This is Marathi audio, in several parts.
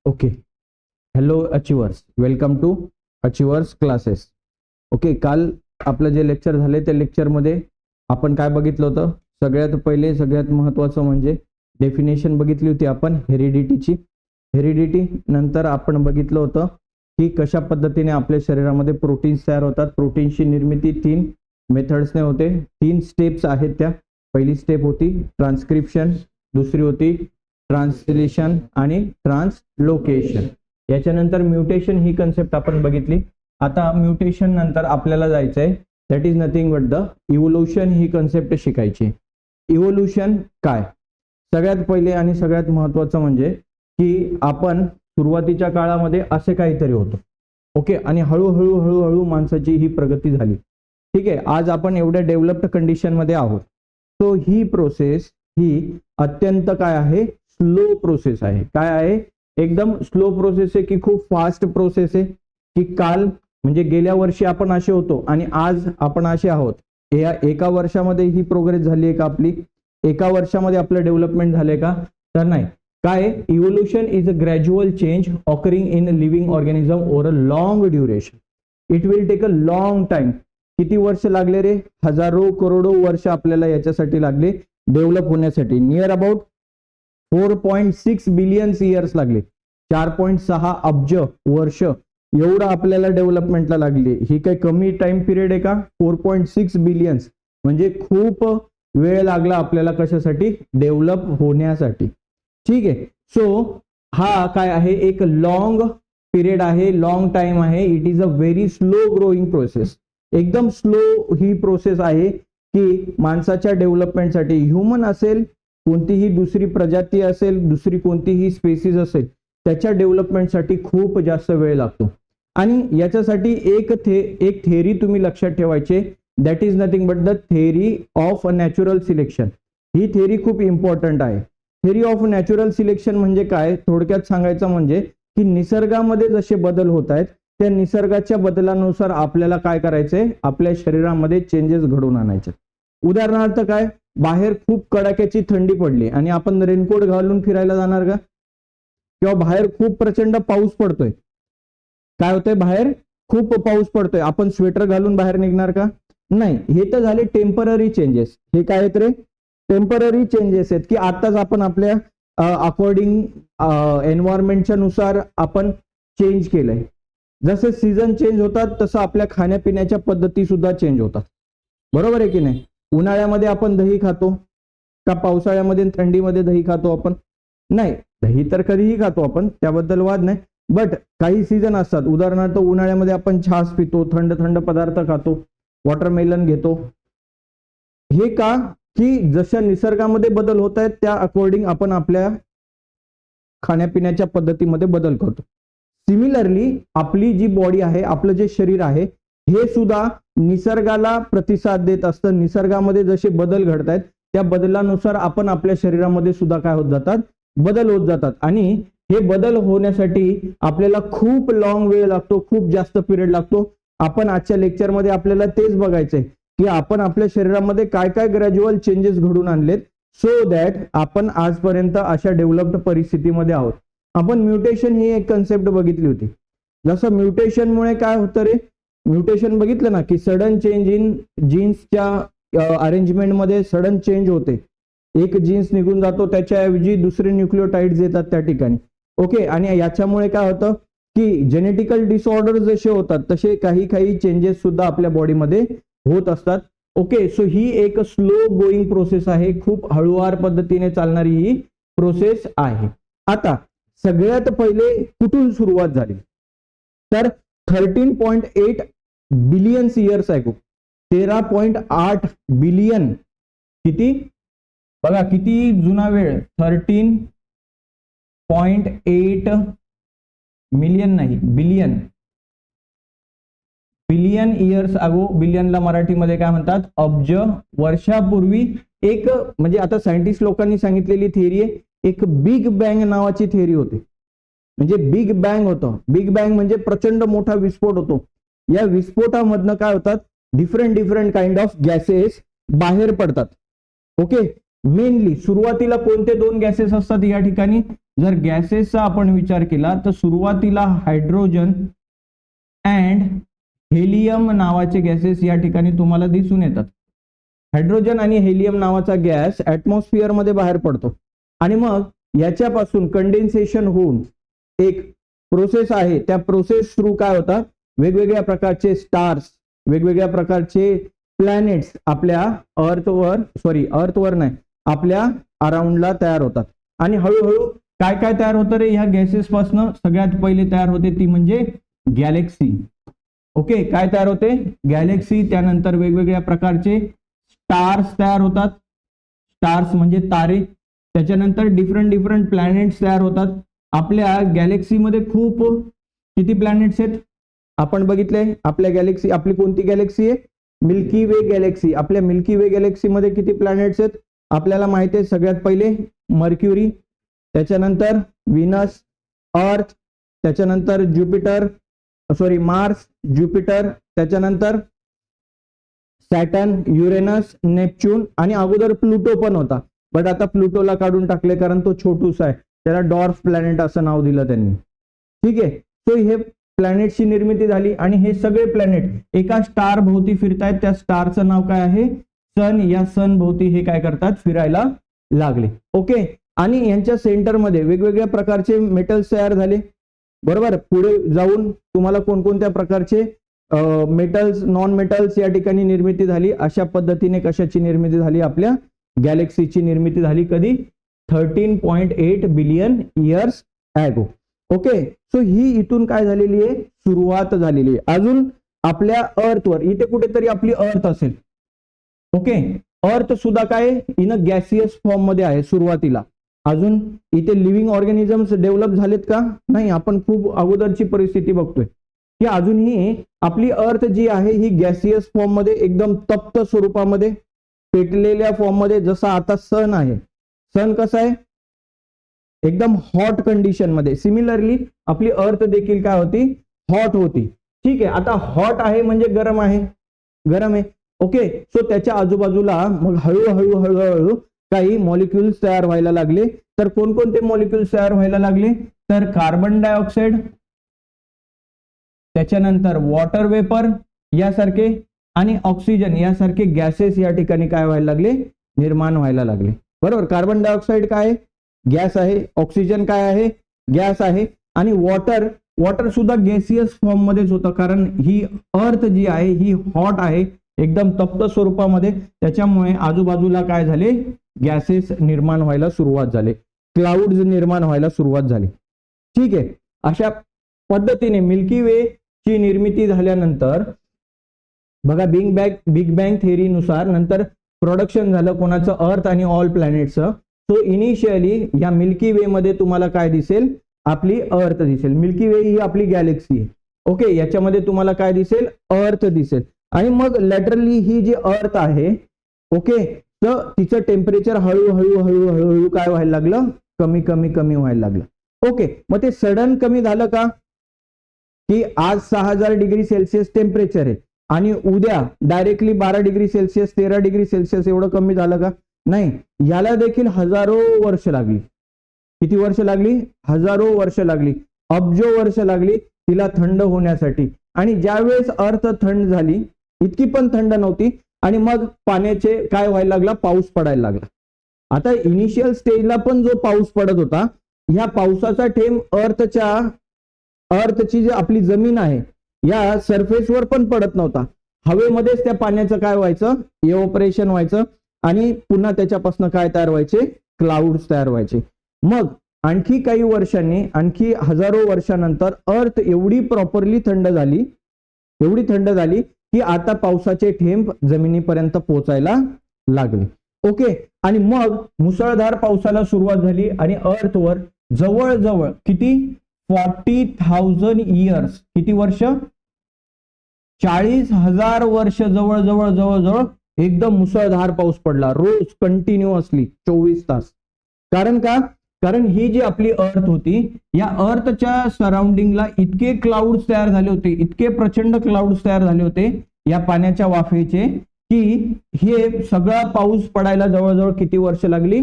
Okay, hello achievers, welcome to Achievers classes. Okay, काल आपलं जे लेक्चर झाले त्या लेक्चरमध्ये आपण काय बघितलं होतं? सगळ्यात पहिले सगळ्यात महत्त्वाचं म्हणजे डेफिनेशन बघितली होती आपण हेरिडिटीची. हेरिडिटी नंतर आपण बघितलं होतं की कशा पद्धतीने आपल्या शरीरामध्ये प्रोटीन्स तयार होतात. प्रोटीन्सची निर्मिती 3 मेथड्सने होते. 3 स्टेप्स आहेत त्या. पहिली स्टेप होती ट्रान्सक्रिप्शन, दुसरी होती ट्रान्सलेशन आणि ट्रान्सलोकेशन. याच्यानंतर म्युटेशन ही कन्सेप्ट आपण बघितली. आता म्युटेशन नंतर आपल्याला जायचंय that is nothing but the evolution he concept शिकायची. इव्होल्युशन काय? सगळ्यात पहिले आणि सगळ्यात महत्त्वाचं म्हणजे की आपण सुरुवातीच्या काळामध्ये असे काहीतरी होतं. ओके, आणि हळूहळू हळूहळू माणसाची ही प्रगती झाली. ठीक आहे, आज आपण एवढ्या डेव्हलप्ड कंडिशन मध्ये आहोत. सो ही प्रोसेस ही अत्यंत काय आहे? स्लो प्रोसेस आहे. काय आहे? एकदम स्लो प्रोसेस आहे की खूप फास्ट प्रोसेस आहे? की काल म्हणजे गेल्या वर्षी आपण असे होतो आणि आज आपण असे आहोत. या एका वर्षामध्ये ही प्रोग्रेस झाली आहे का आपली? एका वर्षामध्ये आपलं डेव्हलपमेंट झालंय का? तर नाही. काय? Evolution is a gradual change occurring in a living organism over a long duration. It will take a long time. किती वर्ष लागले रे? हजारो करोडो वर्ष आपल्याला याच्यासाठी लागले डेव्हलप होण्यासाठी. नियर अबाउट 4.6 बिलियन इयर्स लागले. 4.6 अब्ज वर्ष एवढं आपल्याला डेव्हलपमेंटला लागली. ही काही कमी टाइम पिरियड आहे का? 4.6 बिलियन्स म्हणजे खूप वेळ लागला आपल्याला कशासाठी? डेव्हलप होण्यासाठी. ठीक आहे. सो हा काय आहे? एक लॉंग पिरियड आहे, लॉंग टाइम आहे. It is a very slow growing process. एकदम स्लो ही प्रोसेस आहे की माणसाच्या डेव्हलपमेंटसाठी, ह्युमन असेल, कोणतीही दुसरी प्रजाती असेल, दुसरी कोणतीही स्पेसीज असेल, त्याच्या डेव्हलपमेंटसाठी खूप जास्त वेळ लागतो. आणि याच्यासाठी एक थेअरी तुम्ही लक्षात ठेवायचे, that is nothing but the theory of natural selection. He theory खूप इम्पॉर्टंट आहे. थेअरी ऑफ नॅचरल सिलेक्शन म्हणजे काय? थोडक्यात सांगायचं म्हणजे की निसर्गामध्ये जसे बदल होत आहेत त्या निसर्गाच्या बदलानुसार आपल्याला काय करायचंय? आपल्या शरीरामध्ये चेंजेस घडवून आणायचे. उदाहरणार्थ काय? बाहेर खूप कडाक्याची थंडी पडली आणि आपण रेनकोट घालून फिरायला जाणार का? किंवा बाहेर खूप प्रचंड पाऊस पडतोय, काय होतंय? बाहेर खूप पाऊस पडतोय, आपण स्वेटर घालून बाहेर निघणार का? नाही. हे तर झाले टेम्पररी चेंजेस. हे काय आहेत रे? टेम्पररी चेंजेस आहेत की आताच आपण आपल्या अकॉर्डिंग एन्व्हायरमेंटच्या नुसार आपण चेंज केलंय. जसे सीझन चेंज होतात तसं आपल्या खाण्यापिण्याच्या पद्धती सुद्धा चेंज होतात. बरोबर आहे की नाही? उन्हाळ्यामध्ये आपण दही खातो का? पावसाळ्यामध्ये थंडीमध्ये दही खातो आपण? नाही. दही तर कधीही खातो आपण, त्याबद्दल वाद नाही. बट काही सीझन असतात. उदाहरणार्थ उन्हाळ्यामध्ये आपण छास पितो, थंड थंड पदार्थ खातो, वॉटरमेलन घेतो. हे का? की जशा निसर्गामध्ये बदल होत आहेत त्या अकॉर्डिंग आपण आपल्या खाण्यापिण्याच्या पद्धतीमध्ये बदल करतो. सिमिलरली आपली जी बॉडी आहे, आपलं जे शरीर आहे, हे सुद्धा निसर्गाला प्रतिसाद देत असतं. निसर्गामध्ये जसे बदल घडत आहेत त्या बदलानुसार आपण आपल्या शरीरामध्ये सुद्धा काय होत जातात? बदल होत जातात. आणि हे बदल होण्यासाठी आपल्याला खूप लॉंग वेळ लागतो, खूप जास्त पिरियड लागतो. आपण आजच्या लेक्चरमध्ये आपल्याला तेच बघायचंय की आपण आपल्या शरीरामध्ये काय काय ग्रॅज्युअल चेंजेस घडून आणलेत, सो दॅट आपण आजपर्यंत अशा डेव्हलप्ड परिस्थितीमध्ये आहोत. आपण म्युटेशन ही एक कन्सेप्ट बघितली होती. जसं म्युटेशनमुळे काय होतं रे? म्युटेशन बघितलं ना की सडन चेंज इन जीन्सच्या अरेंजमेंटमध्ये सडन चेंज होते. एक जीन्स निघून जातो, त्याच्याऐवजी दुसरे न्यूक्लिओटाइड्स येतात त्या ठिकाणी. ओके, आणि याच्यामुळे काय होतं की जेनेटिकल डिसऑर्डर जसे होतात तसे काही काही चेंजेस सुद्धा आपल्या बॉडीमध्ये होत असतात. ओके, सो ही एक स्लो गोईंग प्रोसेस आहे. खूप हळूवार पद्धतीने चालणारी ही प्रोसेस आहे. आता सगळ्यात पहिले कुठून सुरुवात झाली? तर 13.8 बिलियन इयर्स अगो. 13.8 बिलियन. किती? बघा किती जुना वेळ. 13.8 मिलियन नाही, बिलियन. Billion years ago. बिलियनला मराठीमध्ये काय म्हणतात? अब्ज वर्षापूर्वी. एक म्हणजे आता सायंटिस्ट लोकांनी सांगितलेली थिअरी आहे, एक बिग बँग नावाची थिअरी होती. म्हणजे बिग बँग होतं. बिग बँग म्हणजे प्रचंड मोठा विस्फोट होतो. या विस्फोटामधनं काय होतात? डिफरंट काइंड ऑफ गॅसेस बाहेर पडतात. ओके, मेनली सुरुवातीला कोणते 2 गॅसेस असतात या ठिकाणी? जर गॅसेसचा आपण विचार केला तर सुरुवातीला हायड्रोजन अँड हेलियम नावाचे गॅसेस या ठिकाणी तुम्हाला दिसून येतात. हायड्रोजन आणि हेलियम नावाचा गॅस ऍटमॉस्फिअर मध्ये बाहेर पडतो आणि मग याच्यापासून कंडेन्सेशन होऊन एक प्रोसेस आहे, त्या प्रोसेस थ्रू काय होतात, वेगवेगळ्या प्रकारचे स्टार्स, वेगवेगळ्या प्रकारचे प्लॅनेट्स आपल्या अर्थवर नाही, आपल्या अराउंडला तयार होतात. आणि हळूहळू काय काय तयार होतं रे ह्या गॅसेस पासून? सगळ्यात पहिले तयार होते ती म्हणजे गॅलेक्सी. ओके, काय तयार होते? गॅलेक्सी. त्यानंतर वेगवेगळ्या प्रकारचे स्टार्स तयार होतात, स्टार्स म्हणजे तारे. त्याच्यानंतर डिफरंट प्लॅनेट्स तयार होतात. आपल्या गॅलेक्सीमध्ये खूप किती प्लॅनेट्स आहेत आपण बघितले? आपल्या गॅलेक्सी, आपली कोणती गॅलेक्सी आहे? मिल्की वे गॅलेक्सी. आपल्या मिल्की वे गॅलेक्सी मध्ये किती प्लॅनेट्स आहेत आपल्याला माहिती आहे? सगळ्यात पहिले मर्क्युरी, त्याच्यानंतर व्हीनस, अर्थ, त्याच्यानंतर मार्स, ज्युपिटर, त्याच्यानंतर सॅटर्न, युरेनस, नेपच्यून आणि अगोदर प्लुटो पण होता, बट आता प्लुटोला काढून टाकले कारण तो छोटूसा आहे, त्याला डॉर्फ प्लॅनेट असं नाव दिलं त्यांनी. ठीक आहे, सो हे प्लॅनेटची निर्मिती झाली आणि हे सगळे प्लॅनेट एका स्टार भोवती फिरतायत. त्या स्टारचं नाव काय आहे? सन. या सन भोवती हे काय करतात? फिरायला लागले. ओके, आणि यांच्या सेंटरमध्ये वेगवेगळ्या प्रकारचे मेटल्स तयार झाले. बरोबर, पुढे जाऊन तुम्हाला कोणकोणत्या प्रकारचे मेटल्स, नॉन मेटल्स या ठिकाणी निर्मिती झाली. अशा पद्धतीने कशाची निर्मिती झाली? आपल्या गॅलेक्सीची निर्मिती झाली. कधी? 13.8 billion years ago. Okay, so ही इथून काय झालेली आहे? सुरुवात झालेली आहे. अजून आपल्या अर्थवर इथे कुठेतरी आपली अर्थ असेल. ओके, अर्थ सुद्धा काय इन गॅसियस फॉर्म मध्ये आहे सुरुवातीला. अजून इथे लिव्हिंग ऑर्गॅनिझम्स डेव्हलप झालेत का? नाही, आपण खूप अगोदरची परिस्थिती बघतोय की अजूनही आपली अर्थ जी आहे ही गॅसियस फॉर्म मध्ये, एकदम तप्त स्वरूपामध्ये, पेटलेल्या फॉर्म मध्ये. जसा आता सन आहे, सन कसा आहे? एकदम हॉट कंडिशन मध्ये. सिमिलरली आपली अर्थ देखील काय होती? हॉट होती. ठीक आहे, आता हॉट आहे म्हणजे गरम आहे, गरम आहे. ओके, सो त्याच्या आजूबाजूला मग हळूहळू काही मॉलिक्युल्स तयार व्हायला लागले. तर कोणकोणते मॉलिक्युल्स तयार व्हायला लागले? तर कार्बन डायऑक्साईड, त्याच्यानंतर वॉटर वेपर यासारखे आणि ऑक्सिजन यासारखे गॅसेस या ठिकाणी काय व्हायला लागले? निर्माण व्हायला लागले. बरोबर, कार्बन डायऑक्साईड काय? गॅस आहे. ऑक्सिजन काय आहे? गॅस आहे. आणि वॉटर सुद्धा गॅसियस फॉर्म मध्येच होतं, कारण ही अर्थ जी आहे ही हॉट आहे, एकदम तप्त स्वरूपामध्ये. त्याच्यामुळे आजूबाजूला काय झाले? गॅसेस निर्माण व्हायला सुरुवात झाले, क्लाउड्स निर्माण व्हायला सुरुवात झाली. ठीक आहे, अशा पद्धतीने मिल्की वे ची निर्मिती झाल्यानंतर बघा, बिग बँग थेअरी नुसार नंतर प्रोडक्शन झालं कोणाचं? अर्थ आणि ऑल प्लॅनेटचं. सो इनिशियली या मिल्की वे मध्ये तुम्हाला काय दिसेल? आपली अर्थ दिसेल. मिल्की वे ही आपली गॅलेक्सी आहे. ओके, याच्यामध्ये तुम्हाला काय दिसेल? अर्थ दिसेल. आणि मग लॅटरली ही जी अर्थ आहे, ओके, तर तिचं टेम्परेचर हळूहळू काय व्हायला लागलं? कमी व्हायला लागलं. ओके, मग ते सडन कमी झालं का? की आज 6000 डिग्री सेल्सिअस टेम्परेचर आहे आणि उद्या directly 12 degree Celsius 13 degree Celsius एवढं कमी झालं का? नाही, याला देखील हजारो वर्ष लागली. किती वर्ष लागली? हजारो वर्ष लागली, अब्जो वर्ष लागली तिला थंड होण्यासाठी. आणि ज्यावेळेस अर्थ थंड झाली, इतकी पण थंड नव्हती, आणि मग पाण्याचे काय व्हायला लागला? पाऊस पडायला लागला. आता इनिशियल स्टेजला पण जो पाऊस पडत होता, ह्या पावसाचा थेंब अर्थची जी आपली जमीन आहे या सरफेसवर पण पडत नव्हता. हवेमध्येच त्या पाण्याचं काय व्हायचं? इव्हॅपोरेशन व्हायचं आणि पुन्हा त्याच्यापासून काय तयार व्हायचे? क्लाउड्स तयार व्हायचे. मग आणखी काही वर्षांनी, आणखी हजारो वर्षानंतर अर्थ एवढी प्रॉपरली थंड झाली, एवढी थंड झाली की आता पावसाचे थेंब जमिनीपर्यंत पोहोचायला लागले. ओके, आणि मग मुसळधार पावसाला सुरुवात झाली आणि अर्थवर जवळजवळ किती? 40,000 इयर्स. किती वर्ष? 40,000 वर्ष जवळजवळ एकदम मुसळधार पाऊस पडला, रोज कंटिन्युअसली 24 तास. कारण का? कारण ही जी आपली अर्थ होती, या अर्थच्या सराउंडिंगला इतके क्लाउड्स तयार झाले होते, इतके प्रचंड क्लाउड्स तयार झाले होते या पाण्याच्या वाफेचे, की हे सगळा पाऊस पडायला जवळजवळ किती वर्ष लागली?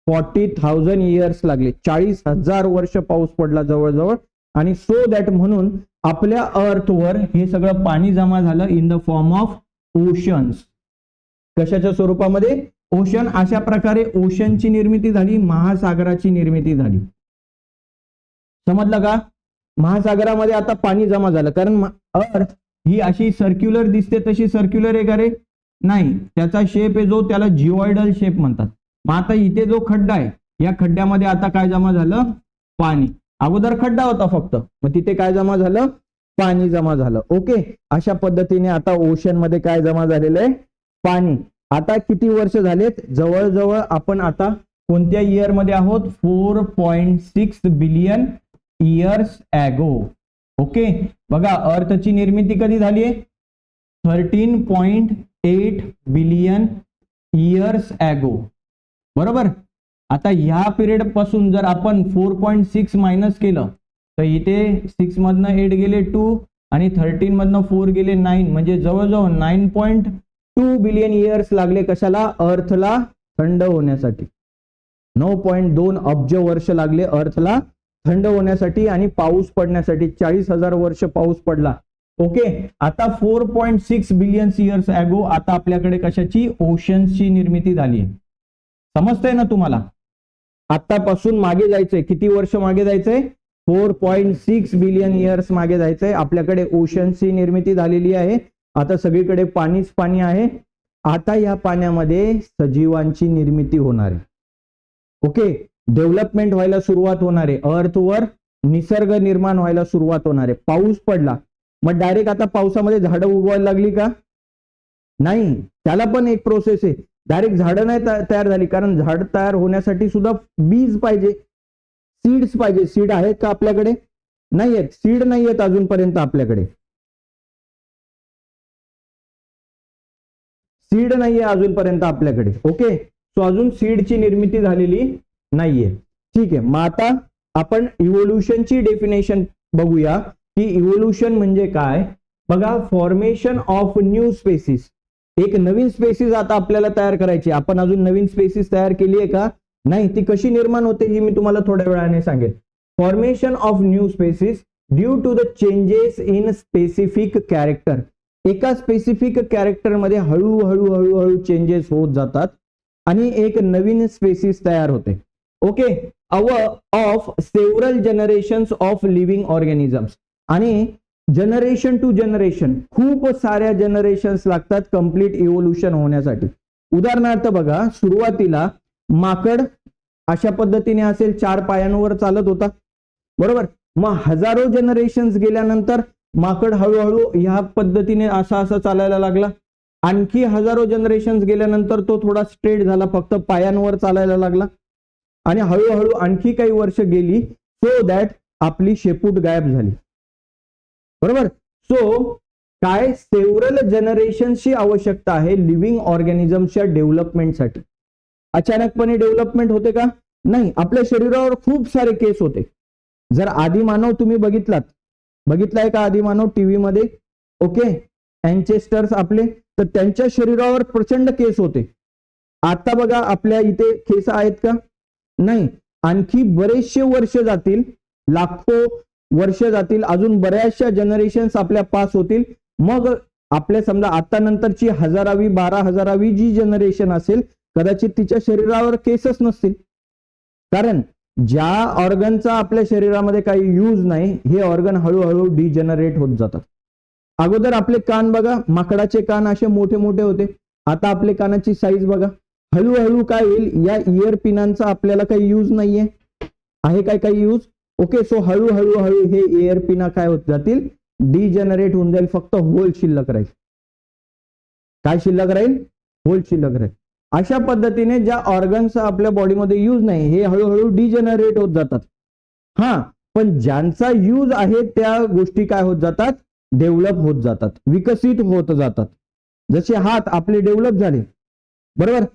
40,000 इयर्स लागले, 40,000 वर्ष पाऊस पडला जवळजवळ. आणि सो दॅट म्हणून आपल्या अर्थवर हे सगळं पाणी जमा झालं in the form of oceans. कशाच्या स्वरूपामध्ये? ओशन. अशा प्रकारे ओशनची निर्मिती झाली, महासागराची निर्मिती झाली. समजलं का? महासागरामध्ये आता पाणी जमा झालं, कारण अर्थ ही अशी सर्क्युलर दिसते, तशी सर्क्युलर आहे का रे? नाही, त्याचा शेप आहे जो, त्याला जिओइडल शेप म्हणतात. मग आता इथे जो खड्डा आहे, या खड्ड्यामध्ये आता काय जमा झालं? पाणी. अगोदर खड्डा होता फक्त, मग तिथे काय जमा झालं? पाणी जमा झालं. ओके, अशा पद्धतीने आता ओशन मध्ये काय जमा झालेलं आहे? पाणी. आता किती वर्ष झालेत? जवळजवळ आपण आता कोणत्या इयर मध्ये आहोत? 4.6 बिलियन इयर्स ॲगो. ओके, बघा अर्थची निर्मिती कधी झाली आहे? 13.8 बिलियन इयर्स ॲगो. बरोबर. आता ह्या पिरियड पासून जर आपण 4.6 मायनस केलं तर इथे 6 मधनं 8 गेले 2 आणि 13 मधनं 4 गेले 9, म्हणजे जवळजवळ 9.2 बिलियन इयर्स लागले. कशाला? अर्थला थंड होण्यासाठी. 9.2 अब्ज वर्ष लागले अर्थला थंड होण्यासाठी आणि पाऊस पडण्यासाठी. 40,000 वर्ष पाऊस पडला. ओके, आता 4.6 बिलियन इयर्स ॲगो आता आपल्याकडे कशाची? ओशन्सची निर्मिती झाली आहे. समजतंय ना तुम्हाला? आतापासून मागे जायचंय. किती वर्ष मागे जायचंय? 4.6 बिलियन इयर्स मागे जायचंय. आपल्याकडे ओशनची निर्मिती झालेली आहे. आता सगळीकडे पाणीच पाणी आहे. आता या पाण्यामध्ये सजीवांची निर्मिती होणार आहे. ओके, डेव्हलपमेंट व्हायला सुरुवात होणार आहे. अर्थवर निसर्ग निर्माण व्हायला सुरुवात होणार आहे. पाऊस पडला, मग डायरेक्ट आता पावसामध्ये झाडं उगवायला लागली का? नाही, त्याला पण एक प्रोसेस आहे. डायरेक्ट झाडं नाही तयार झाली, कारण झाड तयार होण्यासाठी सुद्धा बीज पाहिजे, सीड्स पाहिजे. सीड आहेत का आपल्याकडे? नाही आहेत. सीड नाही आहेत अजूनपर्यंत आपल्याकडे. सीड नाहीये अजूनपर्यंत आपल्याकडे. ओके, सो अजून सीडची निर्मिती झालेली नाहीये. ठीक आहे, मग आता आपण इव्होल्युशनची डेफिनेशन बघूया की इव्होल्युशन म्हणजे काय. बघा, फॉर्मेशन ऑफ न्यू स्पेसिस. एक नवीन स्पेसिस आता आपल्याला तयार करायची. आपण अजून नवीन स्पेसिस तयार केली आहे का? नाही. ती कशी निर्माण होते ही मी तुम्हाला थोड्या वेळाने सांगेन. Formation of new species due to the changes in specific character. एका स्पेसिफिक कॅरेक्टर मध्ये हळूहळू हळूहळू चेंजेस होत जातात आणि एक नवीन स्पेसिस तयार होते. Okay, of several generations of living organisms. आणि जनरेशन टू जनरेशन खूप साऱ्या जनरेशन्स लागतात कंप्लीट इव्होल्युशन होण्यासाठी. उदाहरणार्थ बघा, सुरुवातीला माकड अशा पद्धतीने असेल, 4 पायांवर चालत होता. बरोबर. मग हजारो जनरेशन्स गेल्यानंतर माकड हळूहळू ह्या पद्धतीने असा चालायला लागला. आणखी हजारो जनरेशन्स गेल्यानंतर तो थोडा स्ट्रेट झाला, फक्त पायांवर चालायला लागला. आणि हळूहळू आणखी काही वर्ष गेली, सो दॅट आपली शेपूट गायब झाली. बरोबर. सो काय, सेव्हरल जनरेशन्सची आवश्यकता आहे लिव्हिंग ऑर्गॅनिझमच्या डेव्हलपमेंटसाठी. अचानकपणे डेव्हलपमेंट होते का? नाही. आपल्या शरीरावर खूप सारे केस होते. जर आदिमानव तुम्ही बघितलाय का आदिमानव टीव्ही मध्ये? ओके, अँचेस्टर्स आपले, तर त्यांच्या शरीरावर प्रचंड केस होते. आता बघा आपल्या इथे केस आहेत का? नाही. आणखी बरेचसे वर्ष जातील, लाखो वर्ष जातील, अजून बऱ्याचशा जनरेशन्स आपल्या पास होतील. मग आपल्या समजा आता नंतरची 1000वी 12,000वी जी जनरेशन असेल, कदाचित तिच्या शरीरावर केसच नसतील. कारण ज्या ऑर्गनचा आपल्या शरीरामध्ये काही यूज नाही, हे ऑर्गन हळूहळू डिजनरेट होत जातात. अगोदर आपले कान बघा, माकडाचे कान असे मोठे मोठे होते. आता आपले कानाची साईज बघा. हळूहळू काय होईल, या इयर पिनांचा आपल्याला काही यूज नाहीये. आहे काय काही यूज? ओके, सो हळूहळू हळू हे इयर पिना काय होत जातील, डिजनरेट होऊन जाईल. फक्त होल शिल्लक राहील. काय शिल्लक राहील? होल शिल्लक राहील. अशा पद्धतीने ज्या ऑर्गन्सचा आपल्या बॉडीमध्ये यूज नाही, हे हळूहळू डिजनरेट होत जातात. हा, पण ज्यांचा यूज आहे त्या गोष्टी काय होत जातात, डेव्हलप होत जातात, विकसित होत जातात. जसे हात आपले डेव्हलप झाले. बरोबर.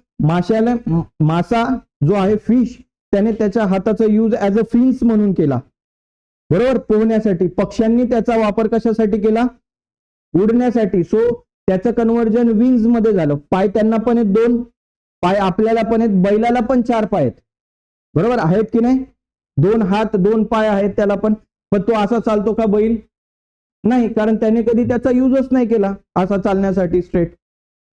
मासा जो आहे फिश, त्याने त्याच्या हाताचा यूज ऍज अ फिन्स म्हणून केला. बरोबर, पोहण्यासाठी. पक्ष्यांनी त्याचा वापर कशासाठी केला? उडण्यासाठी. सो त्याचं कन्व्हर्जन विंग्स मध्ये झालं. पाय त्यांना पण आहेत 2 पाय, आपल्याला पण आहेत, बैलाला पण 4 पाय आहेत. बरोबर आहेत की नाही? 2 हात 2 पाय आहेत त्याला, पण तो असा चालतो का बैल? नाही, कारण त्याने कधी त्याचा युजच नाही केला असा चालण्यासाठी स्ट्रेट.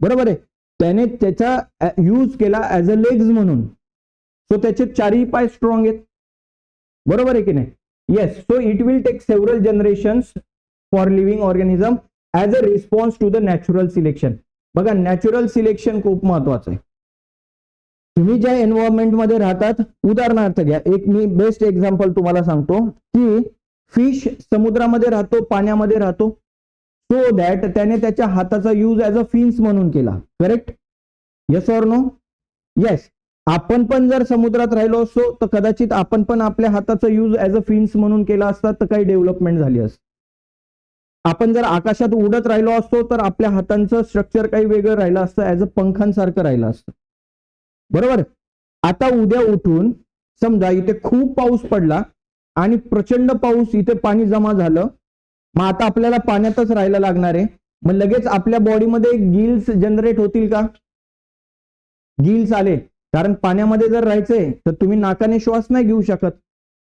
बरोबर आहे, त्याने त्याचा यूज केला ऍज अ लेग्स म्हणून. सो त्याचे चारही पाय स्ट्रॉंग आहेत. बरोबर आहे की नाही? Yes. So it will take several generations for living organism as a response to the natural selection. बघा, नॅचरल सिलेक्शन खूप महत्वाचं आहे. तुम्ही ज्या एन्व्हायरमेंट मध्ये राहतात, उदाहरणार्थ घ्या, एक मी बेस्ट एक्झाम्पल तुम्हाला सांगतो की फिश समुद्रामध्ये राहतो, पाण्यामध्ये राहतो, सो दॅट त्याने त्याच्या हाताचा यूज ऍज अ फिन्स म्हणून केला. Correct? Yes or no? Yes. आपण पण जर समुद्रात राहिलो असतो तर कदाचित आपण पण आपल्या हाताचा यूज ऍज अ फिन्स म्हणून केला असता, तर काही डेव्हलपमेंट झाली असती. आपण जर आकाशात उडत राहिलो असतो तर आपल्या हातांचं स्ट्रक्चर काही वेगळं राहिलं असतं, ऍज अ पंखांसारखं राहिलं असतं. बरोबर? आता उद्या उठून समजा इथे खूप पाऊस पडला आणि प्रचंड पाऊस, इथे पाणी जमा झालं, मग आता आपल्याला पाण्यातच राहायला लागणार आहे. मग लगेच आपल्या बॉडीमध्ये गिल्स जनरेट होतील का? गिल्स आले, कारण पाण्यामध्ये जर राहायचंय तर तुम्ही नाकाने श्वास नाही घेऊ शकत,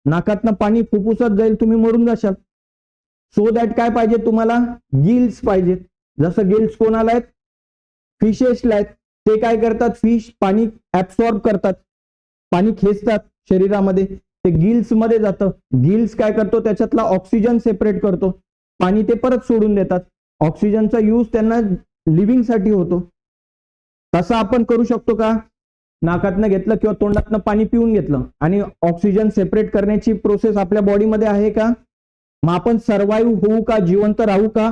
नाकातनं पाणी फुफ्फुसात जाईल, तुम्ही मरून जाशाल. सो दॅट काय पाहिजे तुम्हाला? गिल्स पाहिजेत. जसं गिल्स कोणाला आहेत? फिशेसला आहेत. ते काय करतात? फिश पाणी ऍब्सॉर्ब करतात, पाणी खेचतात शरीरामध्ये, ते गिल्स मध्ये जातं. गिल्स काय करतो? त्याच्यातला ऑक्सिजन सेपरेट करतो, पाणी ते परत सोडून देतात. ऑक्सिजनचा यूज त्यांना लिव्हिंग साठी होतो. तसं आपण करू शकतो का? नाकातनं घेतलं किंवा तोंडातनं पाणी पिऊन घेतलं आणि ऑक्सिजन सेपरेट करण्याची प्रोसेस आपल्या बॉडीमध्ये आहे का? मग आपण सर्व्हाइव्ह होऊ का? जिवंत राहू का?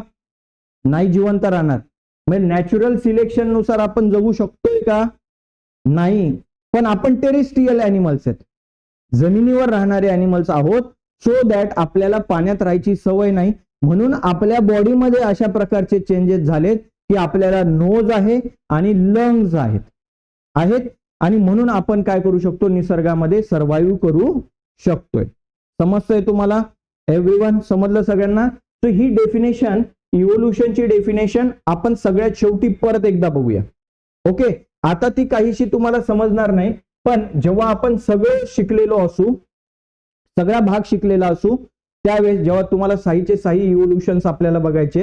नाही जिवंत राहणार. म्हणजे नॅचरल सिलेक्शन नुसार आपण जगू शकतोय का? नाही. पण आपण टेरेस्ट्रियल अॅनिमल्स आहेत, जमिनीवर राहणारे अॅनिमल्स आहोत. सो दॅट आपल्याला पाण्यात राहायची सवय नाही, म्हणून आपल्या बॉडीमध्ये अशा प्रकारचे चेंजेस झालेत की आपल्याला नोज आहे आणि लंग्स आहेत आणि म्हणून आपण काय करू शकतो? निसर्गामध्ये सर्व्हाइव्ह करू शकतोय. समजतंय तुम्हाला? एव्हरीवन समजलं सगळ्यांना? सो ही डेफिनेशन, इव्होल्युशनची डेफिनेशन आपण सगळ्यात शेवटी परत एकदा बघूया. ओके, आता ती काहीशी तुम्हाला समजणार नाही, पण जेव्हा आपण सगळे शिकलेलो असू, सगळा भाग शिकलेला असू, त्यावेळेस जेव्हा तुम्हाला साहीचे साही इव्होल्युशन्स आपल्याला बघायचे,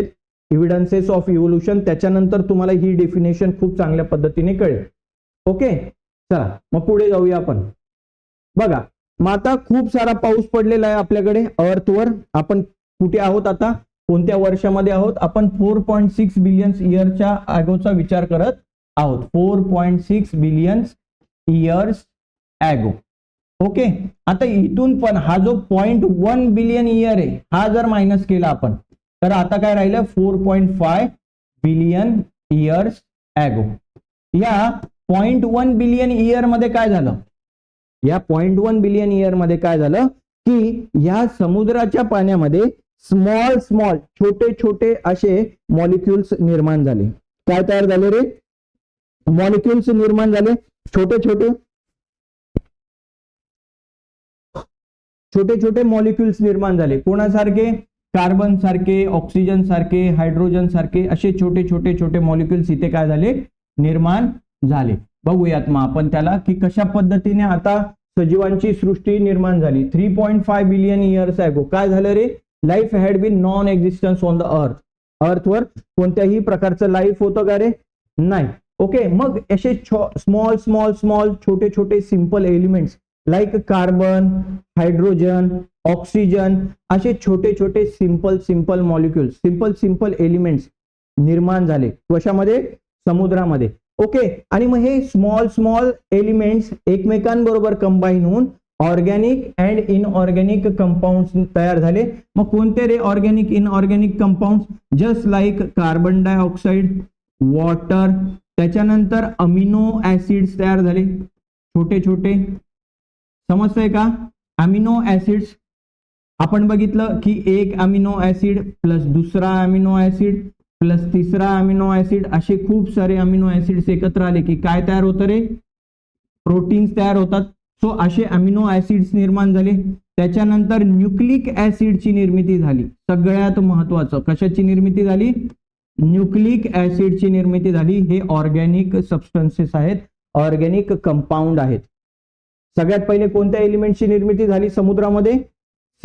एव्हिडन्सेस ऑफ इव्होल्युशन, त्याच्यानंतर तुम्हाला ही डेफिनेशन खूप चांगल्या पद्धतीने कळेल. ओके, चला मग पुढे जाऊया आपण. बघा, मग आता खूप सारा पाऊस पडलेला आहे आपल्याकडे अर्थवर. आपण कुठे आहोत आता? कोणत्या वर्षामध्ये आहोत आपण? 4.6 बिलियन इयरच्या अगोचा विचार करत आहोत. 4.6 बिलियन इयर्स ॲगो. ओके, आता इथून पण हा जो 0.1 बिलियन इयर आहे, हा जर मायनस केला आपण, तर आता काय राहिलं? 4.5 बिलियन इयर्स ॲगो. या 0.1 बिलियन इयर मध्ये काय झालं? या 0.1 बिलियन इयर मध्ये काय झालं की या समुद्राच्या पाण्यामध्ये स्मॉल स्मॉल छोटे छोटे असे मॉलिक्युल्स निर्माण झाले. काय तयार झाले रे? मॉलिक्युल्स निर्माण झाले, छोटे छोटे छोटे छोटे मॉलिक्युल्स निर्माण झाले. कोणासारखे? कार्बन सारखे, ऑक्सिजन सारखे, हायड्रोजन सारखे असे छोटे छोटे छोटे मॉलिक्युल्स इथे काय झाले? निर्माण झाले. बघूयात मग आपण त्याला की कशा पद्धतीने आता सजीवांची सृष्टी निर्माण झाली. 3.5 बिलियन इयर्स ॲगो काय झालं रे? Life had been non existence on the earth. अर्थवर कोणत्याही प्रकारचं लाईफ होतं का रे? नाही. ओके, मग असे स्मॉल स्मॉल स्मॉल छोटे छोटे simple elements like carbon, hydrogen, oxygen असे छोटे छोटे simple simple molecules, simple simple elements निर्माण झाले. कशामध्ये? समुद्रामध्ये. ओके, आणि मग हे स्मॉल स्मॉल एलिमेंट्स एकमेकांबरोबर कंबाईन होऊन ऑर्गॅनिक अँड इनऑर्गॅनिक कंपाऊंड तयार झाले. मग कोणते रे organic inorganic compound? Just like carbon dioxide, water, त्याच्यानंतर अमिनो ऍसिड्स तयार झाले छोटे छोटे. समजतंय का? अमिनो ऍसिड्स आपण बघितलं की एक अमिनो ऍसिड प्लस दुसरा अमिनो ऍसिड प्लस तिसरा अमिनो ऍसिड, असे खूप सारे अमिनो ऍसिड्स एकत्र आले की काय तयार होतं रे? प्रोटीन्स तयार होतात. सो असे अमिनो ऍसिड्स निर्माण झाले. त्याच्यानंतर न्यूक्लिक ऍसिडची निर्मिती झाली. सगळ्यात महत्वाचं, कशाची निर्मिती झाली? न्यूक्लिक ऍसिडची निर्मिती झाली. हे ऑर्गॅनिक सबस्टन्सेस आहेत, ऑर्गॅनिक कंपाऊंड आहेत. सगळ्यात पहिले कोणत्या एलिमेंटची निर्मिती झाली समुद्रामध्ये?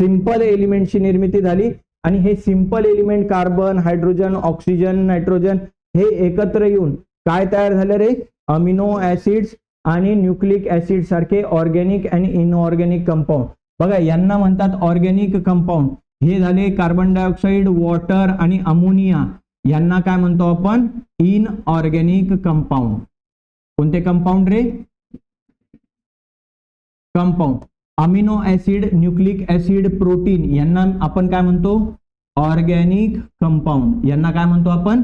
सिंपल एलिमेंटची निर्मिती झाली. आणि हे simple element carbon, hydrogen, oxygen, nitrogen हे एकत्र येऊन काय तयार झालं रे? अमिनो ऍसिड्स आणि न्यूक्लिक ऍसिड सारखे ऑर्गॅनिक आणि इनऑर्गॅनिक कंपाऊंड. बघा यांना म्हणतात ऑर्गॅनिक कंपाऊंड. हे झाले कार्बन डायऑक्साइड, वॉटर आणि अमोनिया, यांना काय म्हणतो आपण? Inorganic compound. कोणते कंपाऊंड रे? Compound. Amino acid, nucleic acid, protein यांना आपण काय म्हणतो? Organic compound. यांना काय म्हणतो आपण?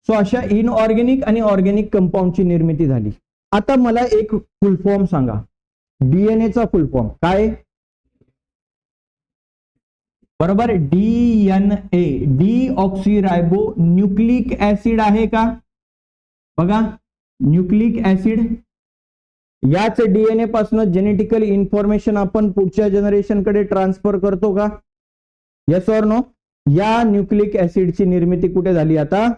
सो अशा इनऑर्गॅनिक आणि ऑर्गॅनिक कंपाऊंडची निर्मिती झाली. आता मला एक फुल फॉर्म सांगा, डीएनएचा फुल फॉर्म काय? बरोबर, डीएनए, डीऑक्सीरायबो न्यूक्लिक ऍसिड आहे का? बघा न्यूक्लिक ऍसिड. याच डीएनए पासून जेनेटिकल इन्फॉर्मेशन आपण पुढच्या जनरेशन कडे ट्रान्सफर करतो का? Yes or no? या न्यूक्लिक ऍसिडची निर्मिती कुठे झाली? आता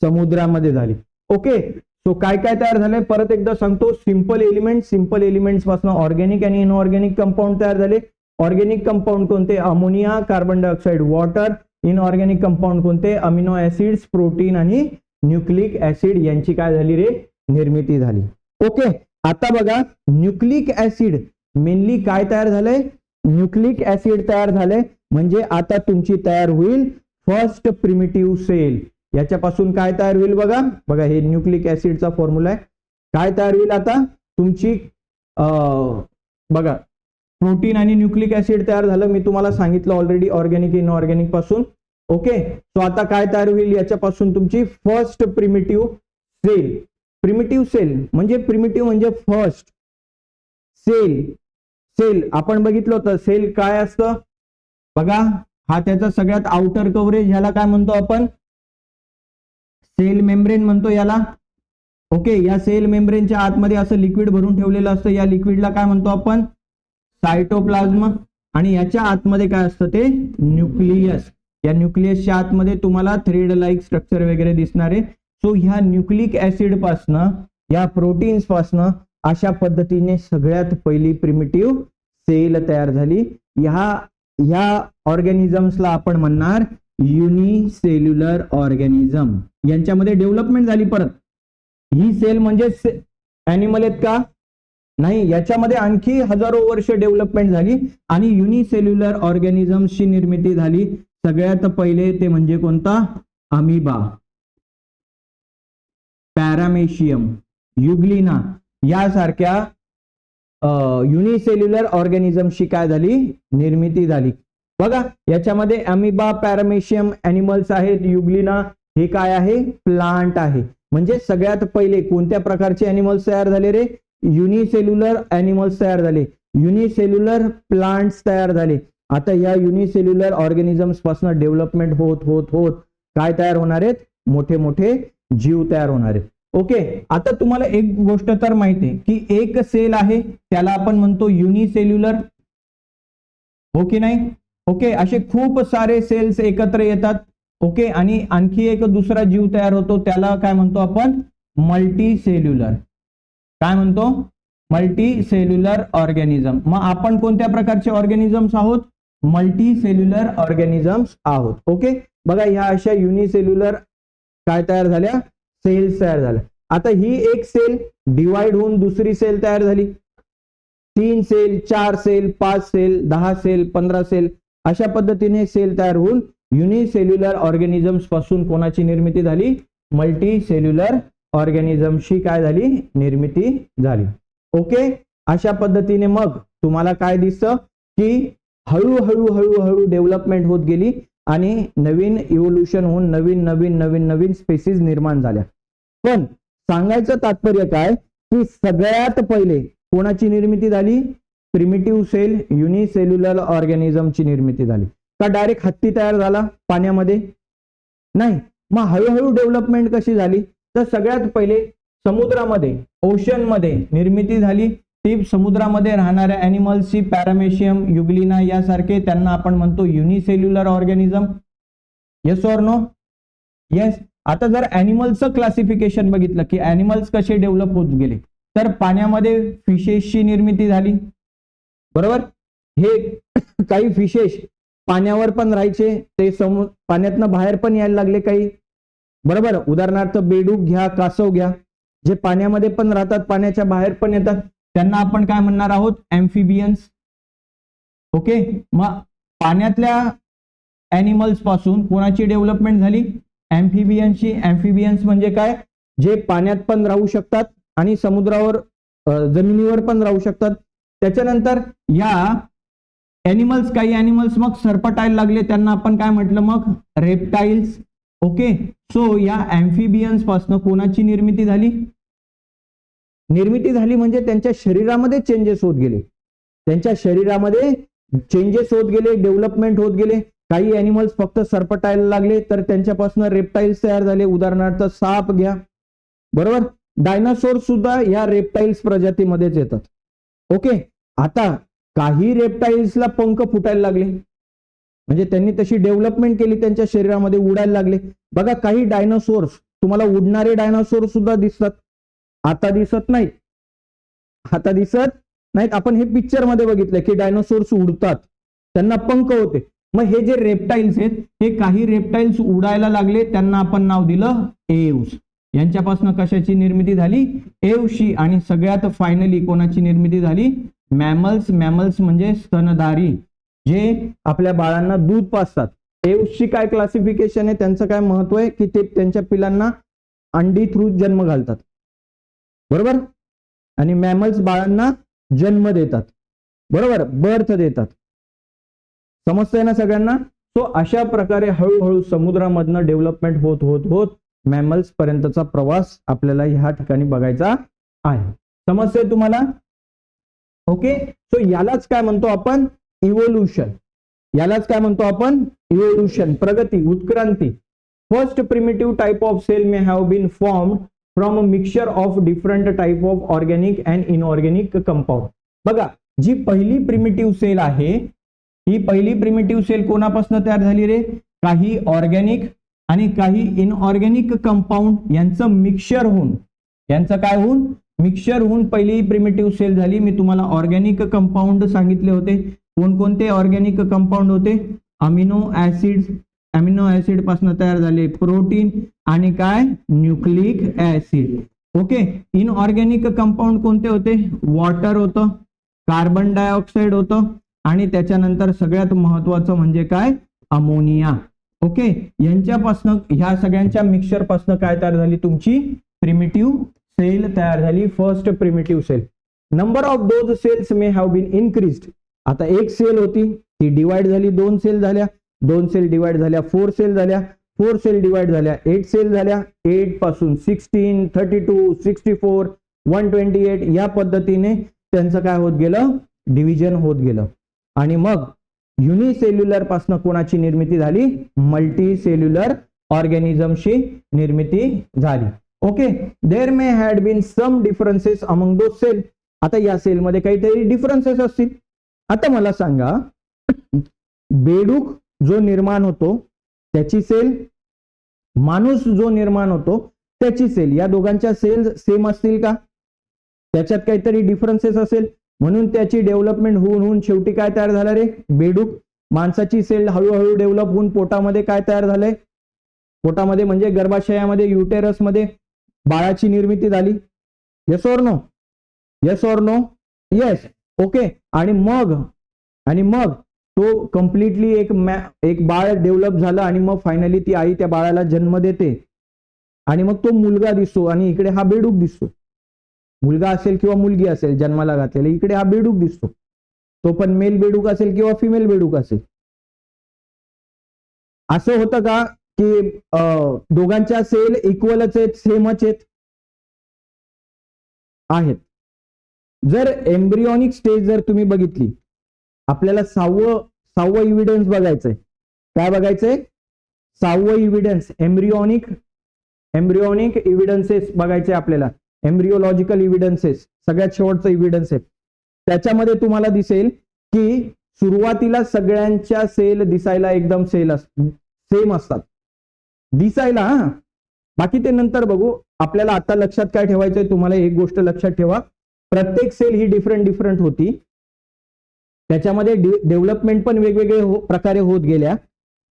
समुद्रामध्ये झाली. ओके, सो काय काय तयार झाले परत एकदा सांगतो. सिंपल एलिमेंट, सिंपल एलिमेंट्स पासून ऑर्गॅनिक आणि इनऑर्गॅनिक कंपाऊंड तयार झाले. ऑर्गॅनिक कंपाऊंड कोणते? Ammonia, carbon dioxide, water. Inorganic compound कोणते? अमिनो ऍसिड्स, प्रोटीन आणि न्यूक्लिक ऍसिड यांची काय झाली रे? निर्मिती झाली. ओके, आता बघा न्यूक्लिक ऍसिड मेनली काय तयार झालंय? न्यूक्लिक ऍसिड तयार झालंय. म्हणजे आता तुमची तयार होईल फर्स्ट प्रिमिटिव्ह सेल. याच्यापासून काय तयार होईल? बघा बघा हे न्यूक्लिक ऍसिडचा फॉर्म्युला आहे. काय तयार होईल आता तुमची? बघा प्रोटीन आणि न्यूक्लिक ऍसिड तयार झालं. मी तुम्हाला सांगितलं ऑलरेडी ऑर्गॅनिक इनऑर्गॅनिक पासून. ओके, सो आता काय तयार होईल याच्यापासून? तुमची first primitive cell. Primitive cell म्हणजे प्रिमिटिव्ह म्हणजे फर्स्ट. सेल, सेल आपण बघितलं होतं. सेल काय असतं? बघा हा त्याचा सगळ्यात आउटर कव्हरेज, ह्याला काय म्हणतो आपण? सेल मेम्ब्रेन म्हणतो याला. ओके, या सेल मेम्ब्रेनच्या आतमध्ये असं लिक्विड भरून ठेवलेलं असतं. या लिक्विडला काय म्हणतो आपण? सायटोप्लाझ्म. आणि याच्या आतमध्ये काय असतं? ते न्यूक्लियस. या न्यूक्लियसच्या आतमध्ये तुम्हाला थ्रेड लाईक स्ट्रक्चर वगैरे दिसणार आहे. सो ह्या न्यूक्लिक ऍसिड पासनं, या प्रोटीन्स पासनं अशा पद्धतीने सगळ्यात पहिली प्रिमिटिव्ह सेल तयार झाली. ह्या ऑर्गॅनिझम्सला आपण म्हणणार युनिसेल्युलर ऑर्गॅनिझम. यांच्यामध्ये डेव्हलपमेंट झाली. परत ही सेल म्हणजे ऍनिमल आहेत का? नाही, याच्यामध्ये आणखी हजारो वर्ष डेव्हलपमेंट झाली आणि युनिसेल्युलर ऑर्गॅनिझम्सची निर्मिती झाली. सगळ्यात पहिले ते म्हणजे कोणता? अमिबा, पॅरामेशियम, युग्लिना यासारख्या युनिसेल्युलर ऑर्गॅनिझमची काय झाली? निर्मिती झाली. बघा याच्यामध्ये अमिबा, पॅरामेशियम एनिमल्स आहेत. युग्लिना हे काय आहे? प्लांट आहे. म्हणजे सगळ्यात पहिले कोणत्या प्रकारचे एनिमल्स तयार झाले रे? युनिसेल्युलर एनिमल्स तयार झाले. युनिसेल्युलर प्लांट्स तयार झाले. आता या युनिसेल्युलर ऑर्गॅनिझम्स पासून डेव्हलपमेंट होत होत होत काय तयार होणार आहेत? मोठे मोठे जीव तयार होणार आहेत. ओके, आता तुम्हाला एक गोष्ट तर माहिती आहे की एक सेल आहे त्याला आपण म्हणतो युनिसेल्युलर, हो की नाही? ओके, असे खूप सारे सेल्स एकत्र येतात. ओके, आणि आणखी एक दुसरा जीव तयार होतो त्याला काय म्हणतो आपण? Multi cellular. काय म्हणतो? Multi cellular organism. मग आपण कोणत्या प्रकारचे ऑर्गॅनिझम्स आहोत? मल्टी सेल्युलर ऑर्गॅनिझम्स आहोत. ओके, बघा ह्या अशा युनिसेल्युलर काय तयार झाल्या? सेल्स तयार झाल्या. आता ही एक सेल डिवाइड होऊन दुसरी सेल तयार झाली. 3 cell, 4 cell, 5 cell, 10 cell, 15 cell अशा पद्धतीने सेल तयार होऊन युनिसेल्युलर ऑर्गॅनिझम्स पासून कोणाची निर्मिती झाली? मल्टी सेल्युलर ऑर्गॅनिझमची काय झाली? निर्मिती झाली. ओके, अशा पद्धतीने मग तुम्हाला काय दिसतं की हळूहळू हळूहळू डेव्हलपमेंट होत गेली आणि नवीन इव्होल्युशन होऊन नवीन नवीन नवीन नवीन स्पेसिस निर्माण झाल्या. पण सांगायचं तात्पर्य काय की सगळ्यात पहिले कोणाची निर्मिती झाली? प्रिमिटिव्ह सेल, युनिसेल्युलर ऑर्गॅनिझमची निर्मिती झाली. का डायरेक्ट हत्ती तयार झाला पाण्यामध्ये? नाही. मग हळूहळू डेव्हलपमेंट कशी झाली? तर सगळ्यात पहिले समुद्रामध्ये, ओशन मध्ये निर्मिती झाली. ती समुद्रामध्ये राहणाऱ्या एनिमल्सची, पॅरामेशियम, युग्लिना यासारखे, त्यांना आपण म्हणतो unicellular organism. Yes or no? Yes. आता जर एनिमल्सचं क्लासिफिकेशन बघितलं की एनिमल्स कसे डेव्हलप होत गेले तर पाण्यामध्ये फिशेसची निर्मिती झाली, बरोबर. हे काही फिशेस पाण्यावर पण राहायचे, ते पाण्यातनं बाहेर पण यायला लागले काही, बरोबर. उदाहरणार्थ बेडूक घ्या, कासव घ्या, जे पाण्यामध्ये पण राहतात, पाण्याच्या बाहेर पण येतात, त्यांना आपण काय म्हणणार आहोत, ऍम्फिबियन्स. ओके. मग पाण्यातल्या ऍनिमल्स पासून कोणाची डेव्हलपमेंट झाली, ऍम्फिबियन्सची. ऍम्फिबियन्स म्हणजे काय, जे पाण्यात पण राहू शकतात आणि समुद्रावर जमिनीवर पण राहू शकतात. त्याच्यानंतर या ऍनिमल्स, काही ऍनिमल्स मग सरपटायला लागले, त्यांना आपण काय म्हटलं मग, रेप्टाइल्स. ओके. सो या ऍम्फिबियन्स पासून कोणाची निर्मिती झाली, म्हणजे त्यांच्या शरीरामध्ये चेंजेस होत गेले, त्यांच्या शरीरामध्ये चेंजेस होत गेले, डेव्हलपमेंट होत गेले. काही ऍनिमल्स फक्त सरपटायला लागले, तर त्यांच्यापासून रेप्टाइल्स तयार झाले. उदाहरणार्थ साप घ्या, बरोबर. डायनासोर सुद्धा या रेप्टाइल्स प्रजातीमध्येच येतात. ओके. आता काही रेप्टाइल्सला पंख फुटायला लागले, म्हणजे त्यांनी तशी डेव्हलपमेंट केली, त्यांच्या शरीरामध्ये उडायला लागले. बघा, काही डायनासोर्स, तुम्हाला उडणारे डायनासोर सुद्धा दिसतात, आता दिसत नाहीत, आता दिसत नाहीत. आपण हे पिक्चर मध्ये बघितलं की डायनासोर्स उडतात, त्यांना पंख होते. मग हे जे रेप्टाइल्स आहेत, हे काही रेप्टाइल्स उडायला लागले, त्यांना आपण नाव दिलं एव्स. यांच्यापासून कशाची निर्मिती झाली, एव्सची. आणि सगळ्यात फायनली कोणाची निर्मिती झाली, मॅमल्स. मॅमल्स म्हणजे स्तनधारी, जे आपल्या बाळांना दूध पाजतात. एव्सची काय क्लासिफिकेशन आहे, त्यांचं काय महत्व आहे, की ते त्यांच्या पिलांना अंडी थ्रू जन्म घालतात, बरोबर. आणि मॅमल्स बाळांना जन्म देतात, बरोबर, बर्थ देतात. समजतंय ना सगळ्यांना. सो अशा प्रकारे हळूहळू समुद्रामधनं डेव्हलपमेंट होत होत होत मॅमल्स पर्यंतचा प्रवास आपल्याला ह्या ठिकाणी बघायचा आहे. समजतंय तुम्हाला. ओके. सो यालाच काय म्हणतो आपण, इव्होल्युशन. यालाच काय म्हणतो आपण, इव्होल्युशन, प्रगती, उत्क्रांती. First primitive type of cell may have been formed from a mixture of different type of organic and inorganic compound. बघा, जी पहिली प्रिमिटिव्ह सेल आहे, ही पहिली प्रिमिटिव्ह सेल कोणापासून तयार झाली रे, काही ऑर्गॅनिक आणि काही इनऑर्गॅनिक कंपाऊंड यांचं मिक्सचर होऊन, यांचं काय होऊन, मिक्सचर होऊन पहिली प्रिमिटिव्ह सेल झाली. मी तुम्हाला ऑर्गॅनिक कंपाऊंड सांगितले होते. कोणकोणते ऑर्गॅनिक कंपाऊंड होते, अमिनो ऍसिड, अमिनो ऍसिड पासून तयार झाले प्रोटीन आणि काय, nucleic acid. Okay. Inorganic compound कोणते होते, वॉटर होतं, कार्बन डायऑक्साइड होतं, आणि त्याच्यानंतर सगळ्यात महत्वाचं म्हणजे काय, अमोनिया. ओके. यांच्यापासून, ह्या सगळ्यांच्या मिक्सचर पासून काय तयार झाली, तुमची प्रिमिटिव्ह सेल तयार झाली, first primitive cell. Number of those cells may have been increased. आता एक सेल होती, ती डिवाइड झाली, दोन सेल झाल्या, दोन सेल डिवाइड झाल्या, 4 सेल झाल्या, 4 सेल डिवाइड झाल्या, 8 सेल झाल्या, 8 पासून 16, 32, 64, 128 या पद्धतीने त्यांचं काय होत गेलं, डिव्हिजन होत गेलं. आणि मग युनिसेल्युलर पासून कोणाची निर्मिती झाली, मल्टी सेल्युलर ऑर्गॅनिझमची निर्मिती झाली. Okay. There may had been some differences among those cell. आता या सेल मध्ये काहीतरी डिफरन्सेस असतील. आता मला सांगा, बेडूक जो निर्माण होतो त्याची सेल, माणूस जो निर्माण होतो त्याची सेल, या दोघांच्या सेल सेम असतील का, त्याच्यात काहीतरी डिफरन्सेस असेल. म्हणून त्याची डेव्हलपमेंट होऊन होऊन शेवटी काय तयार झालं रे, बेडूक. माणसाची सेल हळूहळू डेव्हलप होऊन पोटामध्ये काय तयार झालंय, पोटामध्ये म्हणजे गर्भाशयामध्ये, युटेरस मध्ये बाळाची निर्मिती झाली. Yes or no, yes or no, yes. Okay. आणि मग तो कम्प्लिटली एक बाळ डेव्हलप झालं, आणि मग फायनली ती आई त्या बाळाला जन्म देते, आणि मग तो मुलगा दिसतो, आणि इकडे हा बेडूक दिसतो. मुलगा असेल किंवा मुलगी असेल जन्माला घातलेला, इकडे हा बेडूक दिसतो. तो पण मेल बेडूक असेल किंवा फिमेल बेडूक असेल. असं होतं का की दोघांच्या सेल इक्वलच आहेत, सेमच आहेत. जर एम्ब्रियॉनिक स्टेज जर तुम्ही बघितली, आपल्याला सहावं इव्हिडन्स बघायचंय. काय बघायचंय, 6वं इव्हिडन्स, एम्ब्रियॉनिक इव्हिडन्सेस बघायचे आपल्याला. एम्ब्रियोलॉजिकल इव्हिडन्सेस सगळ्यात शेवटचं इव्हिडन्स आहे. त्याच्यामध्ये तुम्हाला दिसेल की सुरुवातीला सगळ्यांच्या सेल दिसायला एकदम सेम असतात, दिसायला. बाकी ते नंतर बघू. आपल्याला आता लक्षात काय ठेवायचंय, तुम्हाला एक गोष्ट लक्षात ठेवा, प्रत्येक सेल ही डिफरंट होती, त्याच्यामध्ये डेव्हलपमेंट पण वेगवेगळे प्रकारे होत गेल्या,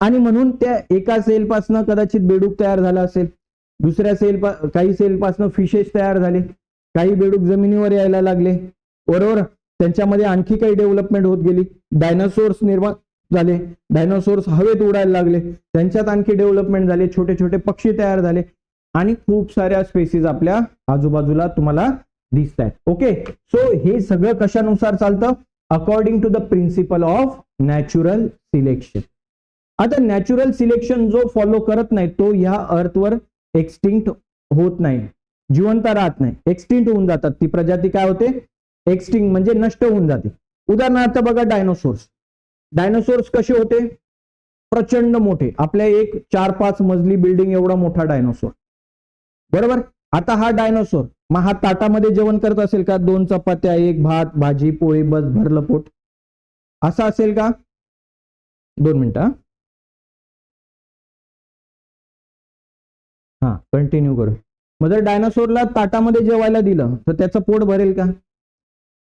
आणि म्हणून त्या एका सेल पासून कदाचित बेडूक तयार झाला असेल, दुसऱ्या काही सेल पासून फिशेस तयार झाले, काही बेडूक जमिनीवर यायला लागले, बरोबर. त्यांच्यामध्ये आणखी काही डेव्हलपमेंट होत गेली, डायनासोर्स निर्माण झाले, डायनासोर्स हवेत उडायला लागले, त्यांच्यात आणखी डेव्हलपमेंट झाले, छोटे छोटे पक्षी तयार झाले, आणि खूप साऱ्या स्पेसीज आपल्या आजूबाजूला तुम्हाला दिसत आहेत. ओके, सो हे सगळं कशानुसार चालतं, according to the principle of natural selection. आता नॅचरल सिलेक्शन जो फॉलो करत नाही तो ह्या अर्थवर एक्सटिंक्ट होत नाही, जिवंत राहत नाही, एक्सटिंक्ट होऊन जातात. ती प्रजाती काय होते, एक्सटिंक्ट म्हणजे नष्ट होऊन जाते. उदाहरणार्थ बघा, डायनोसोर्स कसे होते, प्रचंड मोठे, आपल्या एक 4-5 मजली बिल्डिंग एवढा मोठा डायनोसॉर, बरोबर. आता हा डायनोसॉर मग हा ताटामध्ये जेवण करत असेल का, 2 चपात्या, 1 भात, भाजी, पोळी, बस भरलं पोट, असं असेल का? 2 मिनिटं, हा कंटिन्यू करू. मग जर डायनासोरला ताटामध्ये जेवायला दिलं तर त्याचं पोट भरेल का?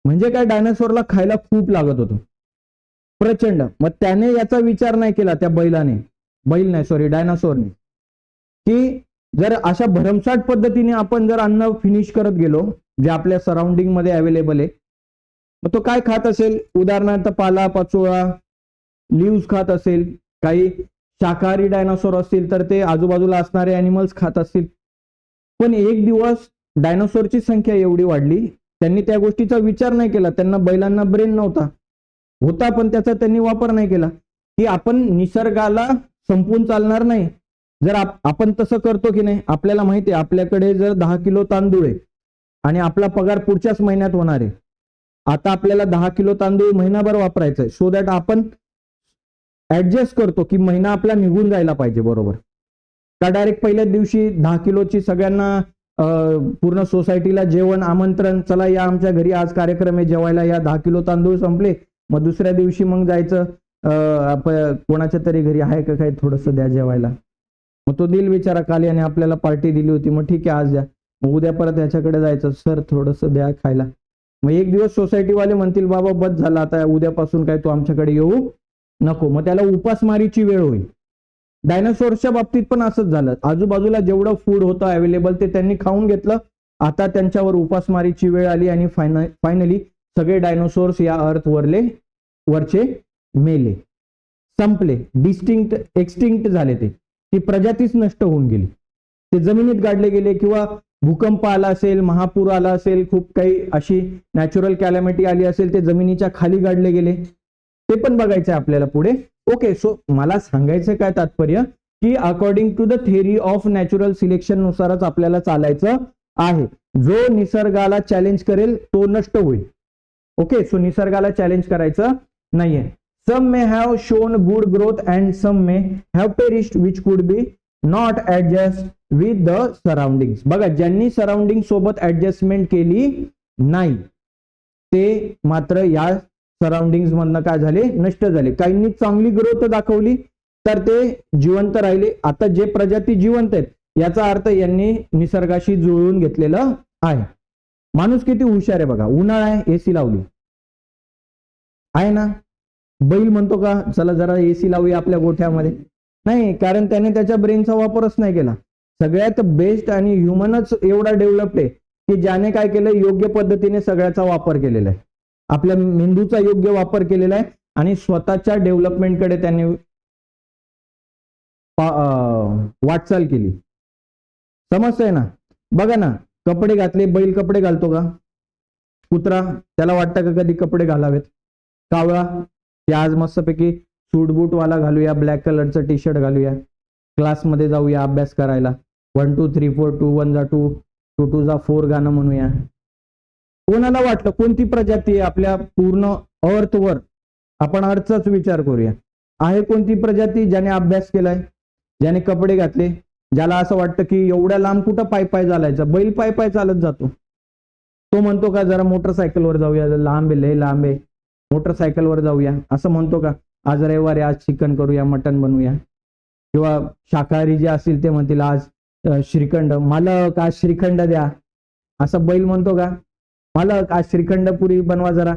म्हणजे काय, डायनासोरला खायला खूप लागत होतं, प्रचंड. मग त्याने याचा विचार नाही केला, त्या डायनासोरने, की जर अशा भरमसाठ पद्धतीने आपण जर अन्न फिनिश करत गेलो जे आपल्या सराउंडिंग मध्ये अवेलेबल आहे, मग तो काय खात असेल, उदाहरणार्थ पाला पाचोळा, लिव्स खात असेल, काही शाकाहारी डायनासोर असतील तर ते आजूबाजूला असणारे अॅनिमल्स खात असतील. पण एक दिवस डायनासोरची संख्या एवढी वाढली, त्यांनी त्या गोष्टीचा विचार नाही केला, त्यांना बैलांना ब्रेन नव्हता, होता पण त्याचा त्यांनी वापर नाही केला, की आपण निसर्गाला संपून चालणार नाही. जर आपण तसं करतो की नाही, आपल्याला माहिती आहे आपल्याकडे जर 10 किलो तांदूळ आहे आणि आपला पगार पुढच्याच महिन्यात होणार आहे, आता आपल्याला 10 किलो तांदूळ महिनाभर वापरायचा आहे, सो दॅट आपण ऍडजस्ट करतो की महिना आपला निघून जायला पाहिजे, बरोबर. का डायरेक्ट पहिल्याच दिवशी 10 किलोची सगळ्यांना पूर्ण सोसायटीला जेवण आमंत्रण, चला या आमच्या घरी आज कार्यक्रम आहे जेवायला या, 10 किलो तांदूळ संपले, मग दुसऱ्या दिवशी मग जायचं कोणाच्या तरी घरी आहे का काही थोडंसं द्या जेवायला, मग तो दिल बिचारा काल याने आपल्याला पार्टी दिली होती, मग ठीक आहे आज द्या, मग उद्या परत याच्याकडे जायचं, सर थोडंसं द्या खायला, मग एक दिवस सोसायटीवाले म्हणतील बाबा बस झाला आता उद्यापासून काय तू आमच्याकडे येऊ नको, मग त्याला उपासमारीची वेळ होईल. डायनासोरच्या बाबतीत पण असंच झालं, आजूबाजूला जेवढं फूड होतं अवेलेबल ते त्यांनी खाऊन घेतलं, आता त्यांच्यावर उपासमारीची वेळ आली आणि फायनली सगळे डायनासोर्स या अर्थ वरचे मेले, संपले, एक्सटिंक्ट झाले, ती प्रजातीच नष्ट होऊन गेली, ते जमिनीत गाडले गेले, किंवा भूकंप आला असेल, महापूर आला असेल, खूप काही अशी नॅचरल कॅलॅमिटी आली असेल, ते जमिनीच्या खाली गाडले गेले, ते पण बघायचं आहे आपल्याला पुढे. ओके, सो मला सांगायचं काय तात्पर्य, की according to the theory of natural selection नुसारच आपल्याला चालायचं आहे. जो निसर्गाला चॅलेंज करेल तो नष्ट होईल. ओके, सो निसर्गाला चॅलेंज करायचं नाहीये. Some may have shown good growth and some may have perished which could be not adjust with the surroundings. बघा, ज्यांनी सराउंडिंग सोबत ऍडजस्टमेंट केली नाही ते मात्र या सराउंडिंग्स मधनं काय झाले, नष्ट झाले. काहींनी चांगली ग्रोथ दाखवली तर ते जिवंत राहिले. आता जे प्रजाती जिवंत आहेत याचा अर्थ यांनी निसर्गाशी जुळवून घेतलेलं आहे. माणूस किती हुशार आहे बघा, उन्हाळा आहे एसी लावली आहे ना, बैल म्हणतो का चला जरा एसी लावूया आपल्या गोठ्यामध्ये, नाही, कारण त्याने त्याच्या ब्रेनचा वापरच नाही केला. सगळ्यात बेस्ट आणि ह्युमनच एवढा डेव्हलप्ड आहे की ज्याने काय केलं, योग्य पद्धतीने सगळ्याचा वापर केलेला आहे, आपल्या मेंदूचा योग्य वापर केलेला आहे आणि स्वतःच्या डेव्हलपमेंटकडे त्यांनी वाटचाल केली. समजतंय ना? बघा ना, कपडे घातले, बैल कपडे घालतो का? कुत्रा त्याला वाटतं का कधी कपडे घालावेत? कावळा की आज मस्तपैकी सूट बूट वाला घालूया, ब्लॅक कलरचं टी शर्ट घालूया, क्लासमध्ये जाऊया अभ्यास करायला, 1 2 3 4 2 1 जा 2 2 2 जा 4 गाणं म्हणूया. कोणाला वाटलं, कोणती प्रजाती आहे आपल्या पूर्ण अर्थवर, आपण अर्थचाच विचार करूया, आहे कोणती प्रजाती ज्याने अभ्यास केलाय, ज्याने कपडे घातले, ज्याला असं वाटतं की एवढ्या लांब कुठं पाय पाय चालायचं, बैल पाय पाय चालत जातो. तो म्हणतो का जरा मोटरसायकलवर जाऊया, लांब आहे, लय लांब आहे, मोटरसायकलवर जाऊया, असं म्हणतो का? आज रविवारी, आज चिकन करूया, मटन बनवूया, किंवा शाकाहारी जे असतील ते म्हणतील आज श्रीखंड, मालक आज श्रीखंड द्या, असं बैल म्हणतो का? मालक आज श्रीखंड पुरी बनवा जरा,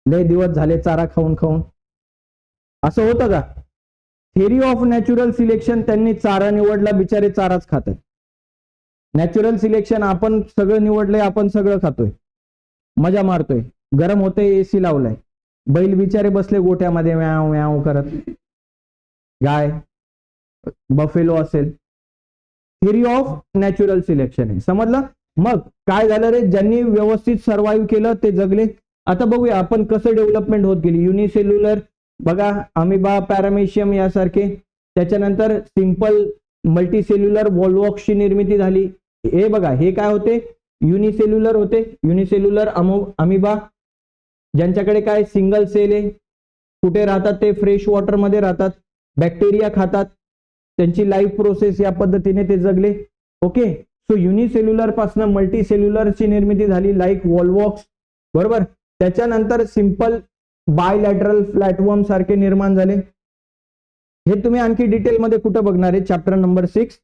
लय दिवस झाले चारा खाऊन खाऊन, असं होतं का? थेरी ऑफ नॅचरल सिलेक्शन, त्यांनी चारा निवडला, बिचारे चाराच खातात. नॅचरल सिलेक्शन आपण सगळं निवडलंय, आपण सगळं खातोय, मजा मारतोय, गरम होतंय, एसी लावलाय, बैल बिचारे बसले गोठ्यामध्ये म्याव म्याव करत. गाय बफेलो असेल. थेरी ऑफ नॅचरल सिलेक्शन आहे, समजलं? मग काय झालं रे, ज्यांनी व्यवस्थित सर्व्हाइव्ह केलं ते जगले. आता बघूया आपण कसं डेव्हलपमेंट होत गेली. युनिसेल्युलर बघा, अमिबा, पॅरामेशियम यासारखे, त्याच्यानंतर सिंपल मल्टीसेल्युलर वॉल्वॉक्सची निर्मिती झाली. हे बघा, हे काय होते? युनिसेल्युलर होते. युनिसेल्युलर अमिबा, ज्यांच्याकडे काय सिंगल सेल आहे, कुठे राहतात ते? फ्रेश वॉटर मध्ये राहतात, बॅक्टेरिया खातात, त्यांची लाईफ प्रोसेस या पद्धतीने ते जगले. ओके, सो युनिसेल्युलर पासून मल्टीसेल्युलरची निर्मिती झाली, लाईक वॉल्वॉक्स, बरोबर. त्याच्यानंतर सिंपल बायलॅटरल फ्लॅटवर्म सारखे निर्माण झाले. हे तुम्ही आणखी डिटेलमध्ये कुठं बघणार आहे? चॅप्टर नंबर 6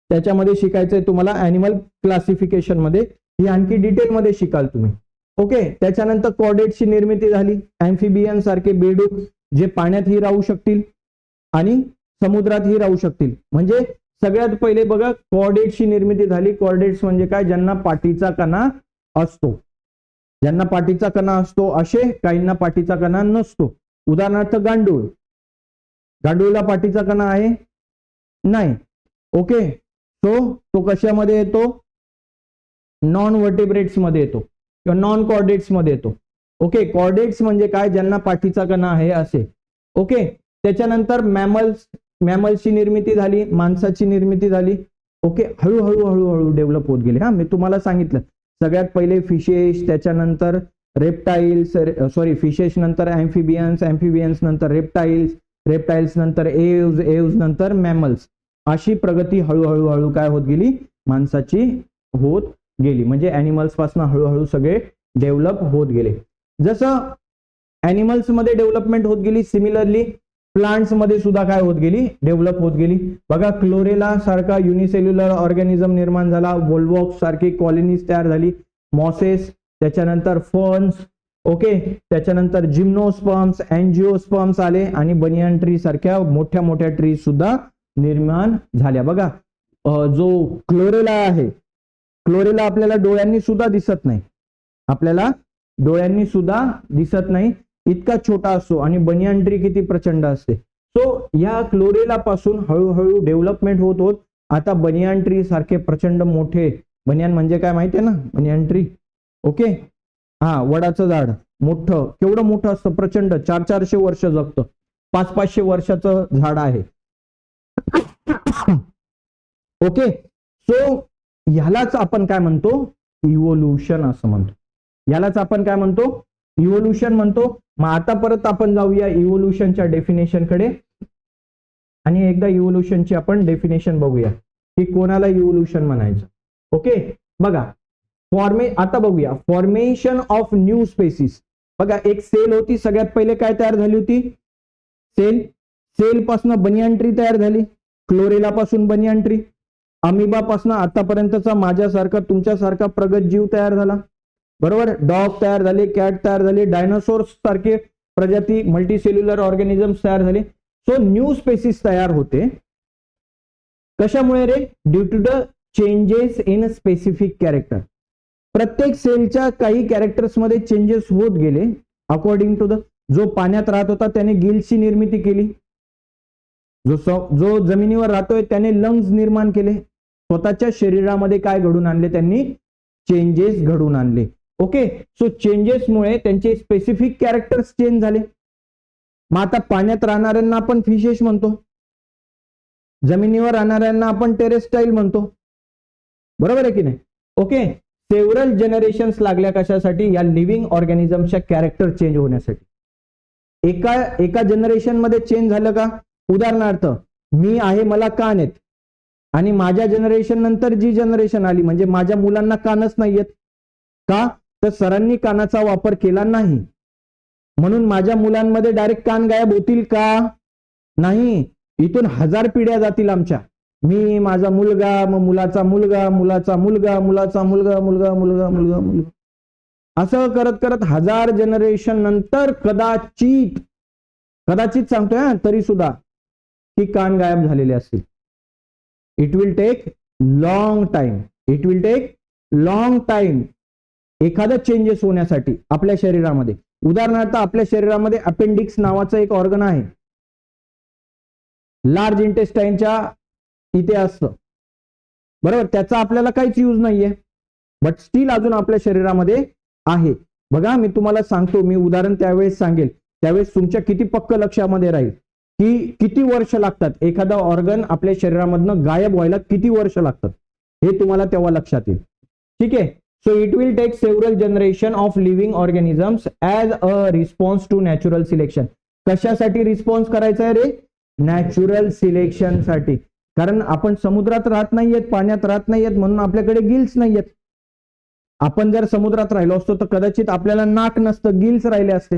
त्याच्यामध्ये शिकायचंय तुम्हाला, अॅनिमल क्लासिफिकेशन मध्ये, ही आणखी डिटेलमध्ये शिकाल तुम्ही. ओके, त्याच्यानंतर कॉर्डेट्सची निर्मिती झाली, अँफिबियन सारखे बेडूक, जे पाण्यातही राहू शकतील आणि समुद्रातही राहू शकतील. म्हणजे सगळ्यात पहिले बघा, कॉर्डेट्सची निर्मिती झाली. कॉर्डेट्स म्हणजे काय? ज्यांना पाठीचा कणा असतो. ज्यांना पाठीचा कणा असतो असे, काहींना पाठीचा कणा नसतो. उदाहरणार्थ गांडूळ, गांडूळला पाठीचा कणा आहे? नाही. ओके, तो कशामध्ये येतो? नॉन व्हर्टिब्रेट्स मध्ये येतो किंवा नॉन कॉर्डेट्स मध्ये येतो. ओके, कॉर्डेट्स म्हणजे काय? ज्यांना पाठीचा कणा आहे असे. ओके, त्याच्यानंतर मॅमल्सची निर्मिती झाली, माणसाची निर्मिती झाली. ओके, हळूहळू हळूहळू डेव्हलप होत गेले. मी तुम्हाला सांगितलं, सगळ्यात पहिले फिशेस, त्याच्यानंतर रेप्टाइल्स, फिशेस नंतर अँफिबियन्स, अँफिबियन्स नंतर रेप्टाइल्स, रेप्टाइल्स नंतर एव्ज नंतर मॅमल्स. अशी प्रगती हळूहळू हळू काय होत गेली? माणसाची होत गेली. म्हणजे अॅनिमल्स पासून हळूहळू सगळे डेव्हलप होत गेले. जसं अॅनिमल्स मध्ये डेव्हलपमेंट होत गेली, सिमिलरली प्लांट्स मध्ये सुद्धा काय होत गेली? डेव्हलप होत गेली. बघा, क्लोरेला सारखा युनिसेल्युलर ऑर्गॅनिझम निर्माण झाला, वोल्वॉक्स सारखी कॉलनीज तयार झाली, मॉसेस, त्याच्यानंतर फर्न्स. ओके, त्याच्यानंतर जिम्नोस्पर्म्स, अँजिओस्पर्म्स आले आणि बनियन ट्री सारख्या मोठ्या मोठ्या ट्री सुद्धा निर्माण झाल्या. बघा, जो क्लोरेला आहे, क्लोरेला आपल्याला डोळ्यांनी सुद्धा दिसत नाही, आपल्याला डोळ्यांनी सुद्धा दिसत नाही, इतका छोटा असतो. आणि बनियन ट्री किती प्रचंड असते. सो या क्लोरेला पासून हळूहळू डेव्हलपमेंट होत होत आता बनियन ट्री सारखे प्रचंड मोठे, बनियन म्हणजे काय माहिती आहे ना? Banyan tree. ओके, वडाचं झाड मोठं, केवढं मोठं असतं? प्रचंड, 400-400 वर्ष जगतं, 500-500 वर्षाचं झाड आहे. ओके, सो ह्यालाच आपण काय म्हणतो? इव्होल्युशन असं म्हणतो. यालाच आपण काय म्हणतो? इव्होल्युशन म्हणतो. मग आता परत आपण जाऊया इव्होल्युशनच्या डेफिनेशन कडे आणि एकदा इव्होल्युशनची आपण डेफिनेशन बघूया की कोणाला इव्होल्युशन म्हणायचं. ओके, बघा, आता बघूया फॉर्मेशन ऑफ न्यू स्पेसिस. बघा, एक सेल होती, सगळ्यात पहिले काय तयार झाली होती? सेल. सेल पासून बनियन ट्री तयार झाली, क्लोरेला पासून बनियन ट्री. अमिबा पासून आतापर्यंतचा माझ्यासारखा, तुमच्यासारखा प्रगत जीव तयार झाला, बरोबर. डॉग तयार झाले, कॅट तयार झाले, डायनासोर्स सारखे प्रजाती, मल्टीसेल्युलर ऑर्गॅनिझम्स तयार झाले. सो न्यू स्पेसिस तयार होते. कशामुळे रे? Due to the changes in specific character. प्रत्येक सेलच्या काही कॅरेक्टर्स मध्ये चेंजेस होत गेले. अकॉर्डिंग टू द, जो पाण्यात राहत होता त्याने गिल्सची निर्मिती केली, जो जमिनीवर राहतोय त्याने लंग्स निर्माण केले, स्वतःच्या शरीरामध्ये काय घडून आणले? त्यांनी चेंजेस घडून आणले. ओके, सो चेंजेसमुळे त्यांचे स्पेसिफिक कॅरेक्टर्स चेंज झाले. मग आता पाण्यात राहणाऱ्यांना आपण फिशेस म्हणतो, जमिनीवर राहणाऱ्यांना आपण टेरेस्टाईल म्हणतो, बरोबर आहे की नाही? ओके, सेव्हरल जनरेशन्स लागल्या कशासाठी? या लिव्हिंग ऑर्गॅनिझमच्या कॅरेक्टर चेंज होण्यासाठी. एका जनरेशन मध्ये चेंज झालं का? उदाहरणार्थ, मी आहे, मला कान आहेत, आणि माझ्या जनरेशन नंतर जी जनरेशन आली, म्हणजे माझ्या मुलांना कानच नाहीयेत. का? तर सरांनी कानाचा वापर केला नाही, म्हणून माझ्या मुलांमध्ये डायरेक्ट कान गायब होतील का? नाही. इथून 1000 पिढ्या जातील आमच्या, मी, माझा मुलगा, मग मुलाचा मुलगा, मुलाचा मुलगा, मुलाचा मुलगा, मुलगा मुलगा मुलगा मुलगा, असं करत करत 1000 जनरेशन नंतर कदाचित कदाचित सांगतोय हा, तरी सुद्धा ती कान गायब झालेली असतील. It will take long time, it will take long time एखादा चेंजेस होण्यासाठी आपल्या शरीरामध्ये. उदाहरणार्थ आपल्या शरीरामध्ये अपेंडिक्स नावाचं एक ऑर्गन आहे, लार्ज इंटेस्टाईनच्या इथे असतं, बरोबर. त्याचा आपल्याला काहीच यूज नाहीये, बट स्टील अजून आपल्या शरीरामध्ये आहे. बघा मी तुम्हाला सांगतो, मी उदाहरण त्यावेळेस सांगेल, त्यावेळेस तुमच्या किती पक्क लक्षामध्ये राहील की किती वर्ष लागतात एखादा ऑर्गन आपल्या शरीरामधनं गायब व्हायला, किती वर्ष लागतात हे तुम्हाला तेव्हा लक्षात येईल. ठीक आहे. So it will take several generation of living organisms as a response to natural selection. कशासाठी रिस्पॉन्स करायचा आहे रे? नॅचरल सिलेक्शन साठी. कारण आपण समुद्रात राहत नाहीयेत, पाण्यात राहत नाहीयेत, म्हणून आपल्याकडे गिल्स नाहीयेत. आपण जर समुद्रात राहिलो असतो तर कदाचित आपल्याला नाक नसतं, गिल्स राहिले असते.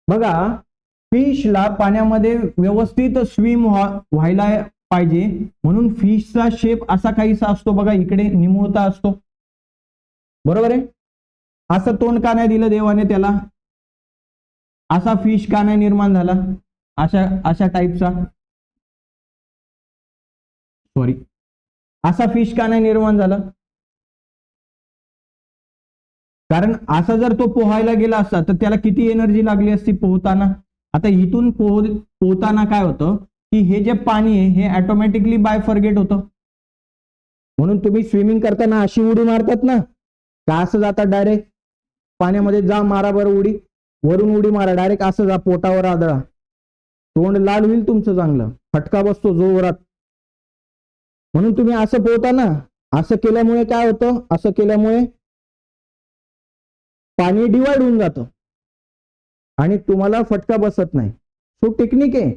बघा फिशला पाण्यामध्ये व्यवस्थित स्विम व्हायला पाहिजे, म्हणून फिशचा शेप असा काहीसा असतो बघा, इकडे निमुळता असतो, बरोबर आहे. असं तोंड का नाही दिलं देवाने त्याला? असा फिश का नाही निर्माण झाला अशा टाईपचा? सॉरी, असा फिश का नाही निर्माण झाला? कारण असा जर तो पोहायला गेला असता तर त्याला किती एनर्जी लागली असती पोहताना. आता इथून पोहताना काय होतं की हे जे पाणी आहे हे ऑटोमॅटिकली बायफर्गेट होतं. म्हणून तुम्ही स्विमिंग करताना अशी उडी मारतात ना, का असं जातात डायरेक्ट पाण्यामध्ये? जा मारा बरं उडी, वरून उडी मारा, डायरेक्ट असं जा, पोटावर आदळा, तोंड लाल होईल तुमचं, चांगलं फटका बसतो जोरात. म्हणून तुम्ही असं पोहता ना, असं केल्यामुळे काय होतं, असं केल्यामुळे पाणी डिवाइड होऊन जातं आणि तुम्हाला फटका बसत नाही. सो टेक्निक आहे,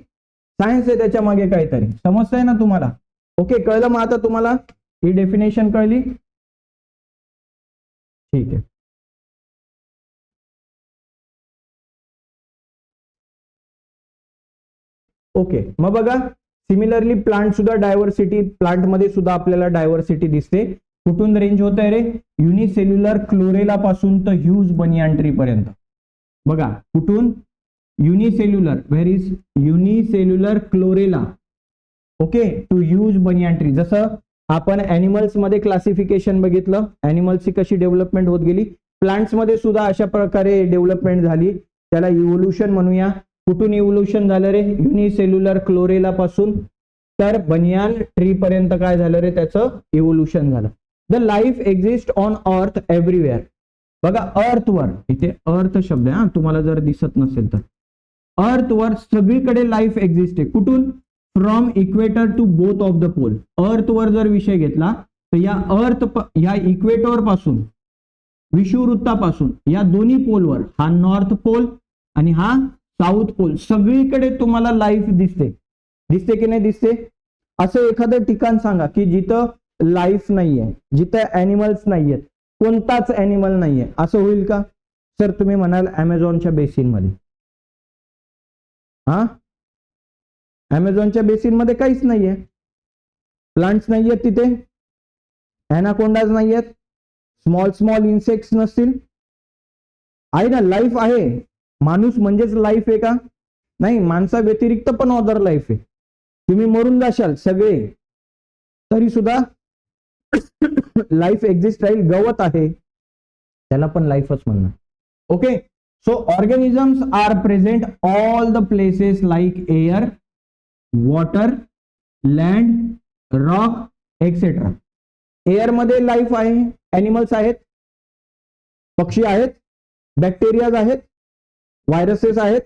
सायन्स आहे त्याच्या मागे काहीतरी. समजतंय ना तुम्हाला? ओके, कळलं मग आता तुम्हाला ही डेफिनेशन कळली? ठीक आहे. ओके, मग बघा सिमिलरली प्लांट सुद्धा डायव्हर्सिटी, प्लांट मध्ये सुद्धा आपल्याला डायव्हर्सिटी दिसते. कुठून रेंज होत आहे रे? युनिसेल्युलर क्लोरेला पासून तर ह्यूज बनियान ट्री पर्यंत. बघा कुठून? Unicellular, where is unicellular chlorella, okay, to huge banyan tree. जसं आपण ॲनिमल्स मध्ये क्लासिफिकेशन बघितलं, ॲनिमल्सची कशी डेव्हलपमेंट होत गेली, प्लांट्स मध्ये सुद्धा अशा प्रकारे डेव्हलपमेंट झाली, त्याला इव्होल्युशन म्हणूया. कुठून इव्होल्युशन झालं रे? युनिसेल्युलर क्लोरेला पासून तर बनियान ट्री पर्यंत काय झालं रे? त्याचं इव्होल्युशन झालं. The life exist on earth everywhere. बघा अर्थवर, इथे अर्थ शब्द आहे, तुम्हाला जर दिसत नसेल तर, अर्थवर सगळीकडे लाईफ एक्झिस्ट आहे. कुठून? From equator to both of the pole. अर्थवर जर विषय घेतला तर या इक्वेटर पासून, विषुववृत्तापासून या दोन्ही पोलवर, हा नॉर्थ पोल आणि हा साऊथ पोल, सगळीकडे तुम्हाला लाईफ दिसते. दिसते की नाही दिसते? असं एखादं ठिकाण सांगा की जिथं लाईफ नाहीये, जिथं ॲनिमल्स नाहीयेत, कोणताच ॲनिमल नाहीये, असं होईल का? सर तुम्ही म्हणाल अमेझॉनच्या बेसिन मध्ये. हा, अमेझॉनच्या बेसिन मध्ये काहीच नाहीये, प्लांट्स नाहीयेत तिथे, ॲनाकोंडाज नाहीयेत, स्मॉल स्मॉल इन्सेक्ट्स नसतील. आहे ना, लाईफ आहे. माणूस म्हणजेच लाईफ आहे का? नाही, माणसा व्यतिरिक्त पण अदर लाईफ आहे. तुम्ही मरून जाशाल सगळे तरी सुद्धा लाईफ एक्झिस्ट राहील. गवत आहे त्याला पण लाईफच म्हणणार. Okay, so organisms are present all the places like air, water, land, rock etcetera. Air मध्ये लाईफ आहे, ॲनिमल्स आहेत, पक्षी आहेत, बॅक्टेरियाज आहेत, व्हायरसेस आहेत.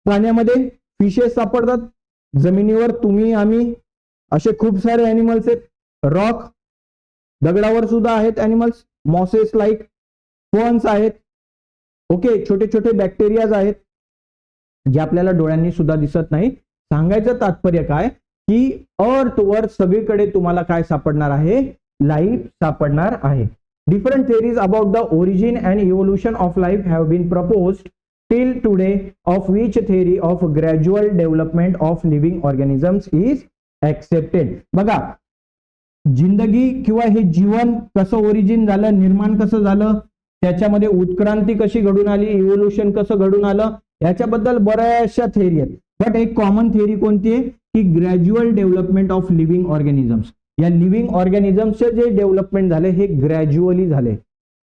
पाण्यामध्ये फिशेस सापडतात, जमिनीवर तुम्ही आम्ही असे खूप सारे ॲनिमल्स आहेत. रॉक, दगडावर सुद्धा आहेत ॲनिमल्स, मॉसेस लाईक, फर्न्स आहेत. ओके, छोटे छोटे बॅक्टेरियाज आहेत जे आपल्याला डोळ्यांनी सुद्धा दिसत नाही. सांगायचं तात्पर्य काय की अर्थवर सगळीकडे तुम्हाला काय सापडणार आहे? लाईफ सापडणार आहे. Different theories about the origin and evolution of life have been proposed till today, of which theory of gradual development of living organisms is accepted. बघा, जिंदगी किंवा हे जीवन कसं ओरिजिन झालं, निर्माण कसं झालं, त्याच्यामध्ये उत्क्रांती कशी घडून आली, इव्होल्युशन कसं घडून आलं, याच्याबद्दल बऱ्याचशा थेअरी आहेत. बट एक कॉमन थेअरी कोणती आहे की gradual development of living organisms. या लिव्हिंग ऑर्गॅनिझम्सचे जे डेव्हलपमेंट झाले हे ग्रॅज्युअली झाले.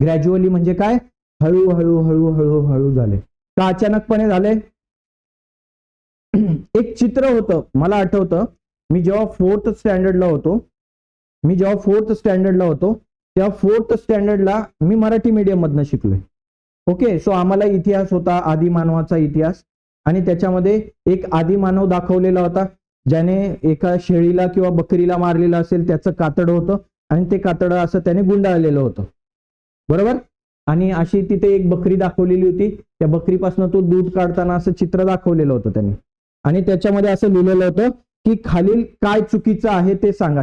ग्रॅज्युअली म्हणजे काय, हळूहळू हळूहळू हळू झाले का अचानकपणे झाले. एक चित्र होतं, मला आठवतं, मी जेव्हा फोर्थ स्टँडर्डला होतो तेव्हा फोर्थ स्टँडर्डला मी मराठी मीडियम मधनं शिकलोय. ओके, सो आम्हाला इतिहास होता, आदिमानवाचा इतिहास, आणि त्याच्यामध्ये एक आदिमानव दाखवलेला होता ज्याने एका शेळीला किंवा बकरीला मारलेलं असेल, त्याचं कातड होतं आणि ते कातड असं त्याने गुंडाळलेलं होतं, बरोबर. आणि अशी तिथे एक बकरी दाखवलेली होती, त्या बकरीपासून तो दूध काढताना असं चित्र दाखवलेलं होतं त्याने, आणि त्याच्यामध्ये असं लिहिलेलं होतं की खालील काय चुकीचं आहे ते सांगा.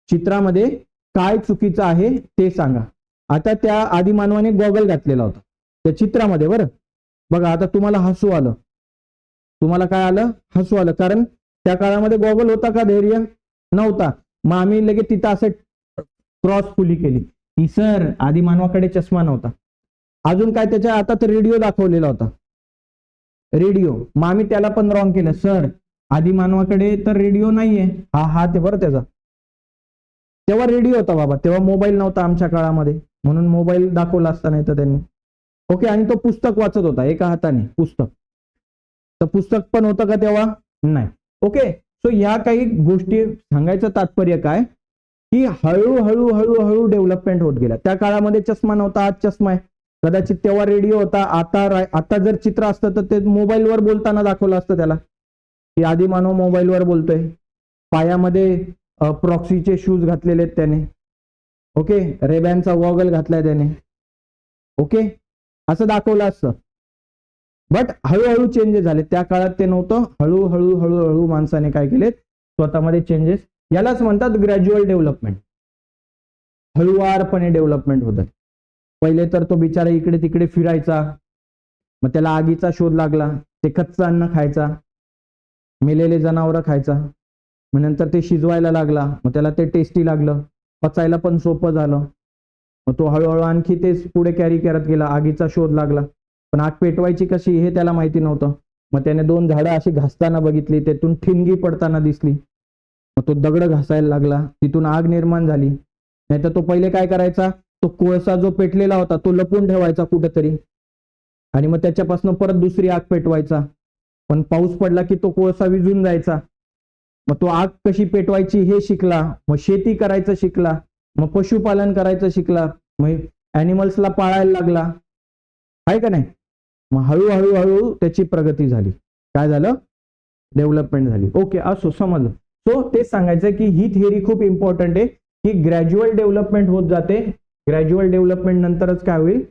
चित्रामध्ये काय चुकीचं आहे ते सांगा. आता त्या आदिमानवाने गॉगल घातलेला होता त्या चित्रामध्ये, बरं. बघा, आता तुम्हाला हसू आलं, तुम्हाला काय आलं, हसू आलं, कारण त्या काळामध्ये गॉगल होता का, धैर्य नव्हता. मग आम्ही लगेच तिथं असं क्रॉस फुली केली की सर आदिमानवाकडे चष्मा नव्हता. अजून काय, त्याच्या हातात रेडिओ दाखवलेला होता, रेडिओ. मग आम्ही त्याला पण रॉंग केलं, सर आदिमानवाकडे तर रेडिओ नाहीये, हा हात आहे बरं त्याचा. तेव्हा रेडिओ होता बाबा, तेव्हा मोबाईल नव्हता आमच्या काळामध्ये, म्हणून मोबाईल दाखवला असता नाही तर त्यांनी. ओके, आणि तो पुस्तक वाचत होता एका हाताने, पुस्तक. तर पुस्तक पण होतं का तेव्हा, नाही. ओके, सो या काही गोष्टी सांगायचं तात्पर्य काय की हळूहळू हळूहळू डेव्हलपमेंट होत गेला. त्या काळामध्ये चष्मा नव्हता, आज चष्मा आहे. कदाचित तेव्हा रेडिओ होता, आता जर चित्र असतं तर ते मोबाईलवर बोलताना दाखवलं असतं त्याला की आदिमानव मोबाईलवर बोलतोय, पायामध्ये प्रॉक्सीचे शूज घातलेले आहेत त्याने, ओके, रेबॅनचा गॉगल घातलाय त्याने, ओके, असं दाखवलं असतं. बट हळूहळू चेंजेस झाले, त्या काळात ते नव्हतं. हळूहळू हळूहळू माणसाने काय केलेत, स्वतःमध्ये चेंजेस. यालाच म्हणतात ग्रॅज्युअल डेव्हलपमेंट. हळूवारपणे डेव्हलपमेंट होतात. पहिले तर तो बिचारा इकडे तिकडे फिरायचा, मग त्याला आगीचा शोध लागला, ते कच्चं अन्न खायचा, मेलेले जनावरं खायचा, मग नंतर ते शिजवायला लागला, मग त्याला ते टेस्टी लागलं, पचायला पण सोपं झालं. मग तो हळूहळू आणखी तेच पुढे कॅरी करत गेला, आगीचा शोध लागला, पण आग पेटवायची कशी हे त्याला माहिती नव्हतं. मग त्याने 2 झाडं अशी घासताना बघितली, त्यातून ठिणगी पडताना दिसली, मग तो दगड घासायला लागला, तिथून आग निर्माण झाली. नाहीतर तो पहिले काय करायचा, तो कोळसा जो पेटलेला होता तो लपून ठेवायचा कुठेतरी, आणि मग त्याच्यापासून परत दुसरी आग पेटवायचा. पण पाऊस पडला की तो कोळसा विझून जायचा. मग तो आग कशी पेटवायची हे शिकला, मग शेती करायचं शिकला, मग पशुपालन करायचं शिकला, मग ॲनिमल्सला पाळायला लागला, आहे का नाही. मग हळूहळू हळूहळू त्याची प्रगती झाली, काय झालं, डेव्हलपमेंट झाली. ओके, असो, समजलं. सो ते सांगायचं की ही थिअरी खूप इम्पॉर्टंट आहे की ग्रॅज्युअल डेव्हलपमेंट होत जाते. ग्रॅज्युअल डेव्हलपमेंट नंतरच काय होईल,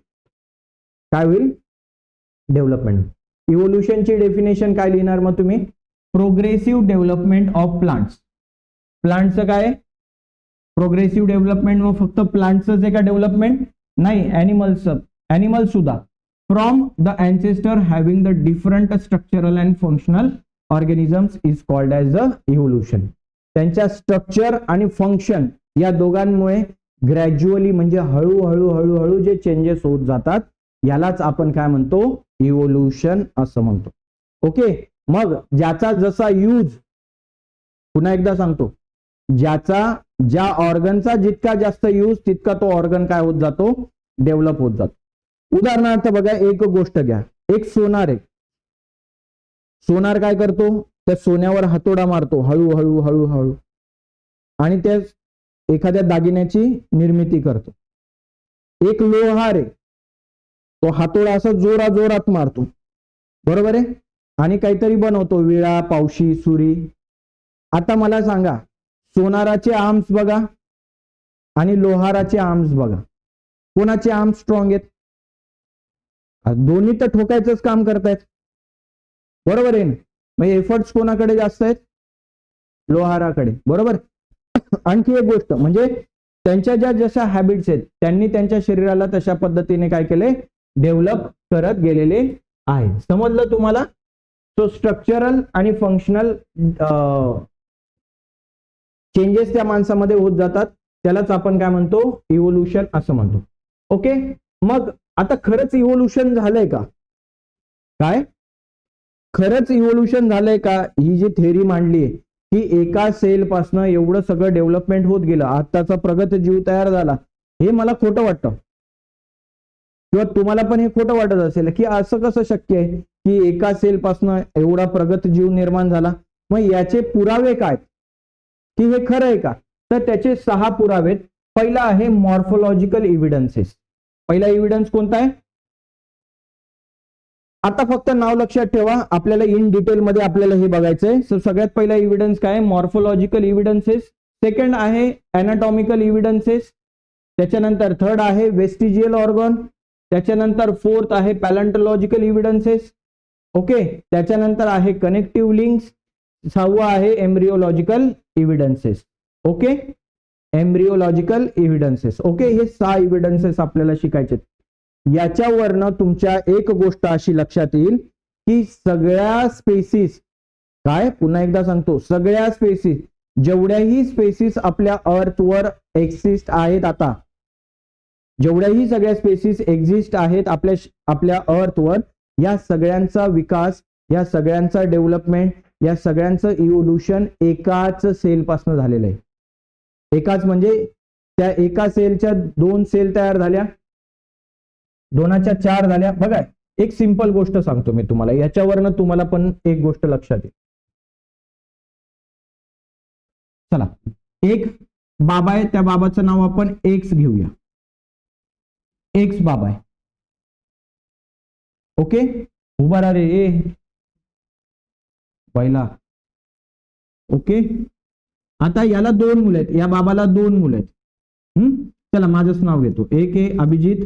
डेव्हलपमेंट. इव्होल्युशनची डेफिनेशन काय लिहिणार मग तुम्ही, प्रोग्रेसिव्ह डेव्हलपमेंट ऑफ प्लांट्स. प्लांटचं काय, प्रोग्रेसिव्ह डेव्हलपमेंट. मग फक्त प्लांटचं जे का डेव्हलपमेंट नाही, ॲनिमल्स सुद्धा. From the ancestor having the different structural and functional organisms is called as a evolution. त्यांच्या स्ट्रक्चर आणि फंक्शन या दोघांमुळे ग्रॅज्युअली म्हणजे हळूहळू हळूहळू जे चेंजेस होत जातात यालाच आपण काय म्हणतो, इव्होल्युशन असं म्हणतो. ओके, मग ज्याचा जसा यूज, पुन्हा एकदा सांगतो, ज्या ऑर्गनचा जितका जास्त यूज तितका तो ऑर्गन काय होत जातो, डेव्हलप होत जातो. उदाहरणार्थ बघा, एक गोष्ट घ्या, एक सोनार आहे. सोनार काय करतो, त्या सोन्यावर हातोडा मारतो हळूहळू हळूहळू, आणि त्या एखाद्या दागिन्याची निर्मिती करतो. एक लोहार आहे, तो हातोडा असा जोरात मारतो, बरोबर आहे, आणि काहीतरी बनवतो, विळा, पावशी, सुरी. आता मला सांगा, सोनाराचे आर्म्स बघा आणि लोहाराचे आर्म्स बघा, कोणाचे आर्म्स स्ट्रॉंग आहेत, दोन्ही तर ठोकायचंच काम करतायत, बरोबर आहे ना. मग एफर्ट्स कोणाकडे जास्त आहेत, लोहाराकडे, बरोबर. आणखी एक गोष्ट म्हणजे त्यांच्या ज्या जशा हॅबिट्स आहेत त्यांनी त्यांच्या शरीराला तशा पद्धतीने काय केले, डेव्हलप करत गेलेले आहे. समजलं तुम्हाला. सो स्ट्रक्चरल आणि फंक्शनल चेंजेस त्या माणसामध्ये होत जातात, त्यालाच आपण काय म्हणतो, इव्होल्युशन असं म्हणतो. ओके, मग आता खरंच इव्होल्युशन झालंय का? काय खरंच इव्होल्युशन झालंय का? ही जी थेअरी मांडली आहे की एका सेल पासून एवढं सगळं डेव्हलपमेंट होत गेलं, आताचा प्रगत जीव तयार झाला, हे मला खोटं वाटतं. किंवा तुम्हाला पण हे खोटं वाटत असेल की असं कसं शक्य आहे की एका सेल पासून एवढा प्रगत जीव निर्माण झाला. मग याचे पुरावे काय की हे खरं आहे का? तर त्याचे 6 पुरावे आहेत. पहिला आहे मॉर्फोलॉजिकल इव्हिडन्सेस. पहिला एव्हिडन्स कोणता आहे? आता फक्त नाव लक्षात ठेवा, आपल्याला इन डिटेल मध्ये आपल्याला हे बघायचंय. सो सगळ्यात पहिला एव्हिडन्स काय? Morphological evidences. सेकंड आहे अॅनाटॉमिकल इव्हिडन्सेस. त्याच्यानंतर थर्ड आहे वेस्टिजियल ऑर्गन. त्याच्यानंतर फोर्थ आहे पॅलेंटोलॉजिकल इव्हिडन्सेस. ओके, त्याच्यानंतर आहे कनेक्टिव्ह लिंक्स. 6वा आहे embryological evidences. Okay, embryological evidences. Okay, हे 6 इव्हिडन्सेस आपल्याला शिकायचे. याच्यावरनं तुमच्या एक गोष्ट अशी लक्षात येईल की सगळ्या स्पेसिस, काय पुन्हा एकदा सांगतो, सगळ्या स्पेसिस, जेवढ्याही स्पेसिस आपल्या अर्थवर एक्झिस्ट आहेत, आता जेवढ्याही सगळ्या स्पेसिस एक्झिस्ट आहेत आपल्या अर्थवर, या सगळ्यांचा विकास, या सगळ्यांचा डेव्हलपमेंट, या सगळ्यांचं इव्होल्युशन एकाच सेल पासून झालेलं आहे. एकाच म्हणजे त्या एका सेलच्या 2 सेल तयार झाल्या, 2च्या 4 झाल्या. बघा, एक सिंपल गोष्ट सांगतो मी तुम्हाला, याच्यावरनं तुम्हाला पण एक गोष्ट लक्षात येईल. चला, एक बाबा आहे, त्या बाबाचं नाव आपण एक्स घेऊया. एक्स बाबा आहे. ओके, उभा राहा रे पहिला. ओके, आता याला 2 मुलं आहेत, या बाबाला 2 मुलं आहेत. चला, माझंच नाव घेतो. एक आहे अभिजित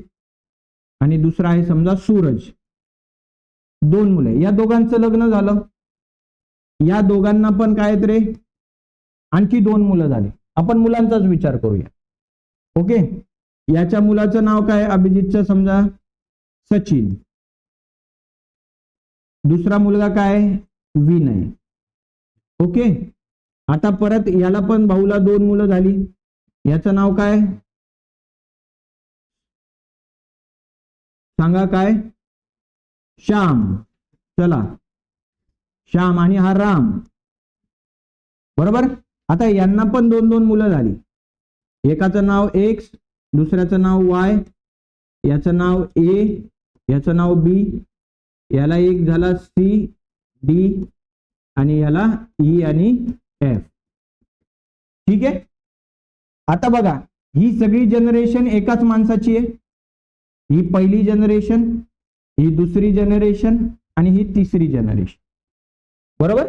आणि दुसरा आहे समजा सूरज. 2 मुले, या दोघांचं लग्न झालं. या दोघांना पण काय आहेत रे, आणखी 2 मुलं झाली. आपण मुलांचाच विचार करूया. ओके, याच्या मुलाचं नाव काय? अभिजितचं समजा सचिन. दुसरा मुलगा काय? विनय. ओके, आता परत याला पण भाऊला 2 मुलं झाली. याचं नाव काय सांगा? काय? श्याम. चला, श्याम आणि हा राम. बरोबर. आता यांना पण 2 मुलं झाली. एकाचं नाव एक्स, दुसऱ्याचं नाव वाय, याचं नाव ए, याचं नाव बी, याला एक झाला सी, डी आणि याला ई आणि एफ. ठीक आहे. आता बघा, ही सगळी जनरेशन एकाच माणसाची आहे. ही पहिली जनरेशन, ही दुसरी जनरेशन आणि ही तिसरी जनरेशन. बरोबर.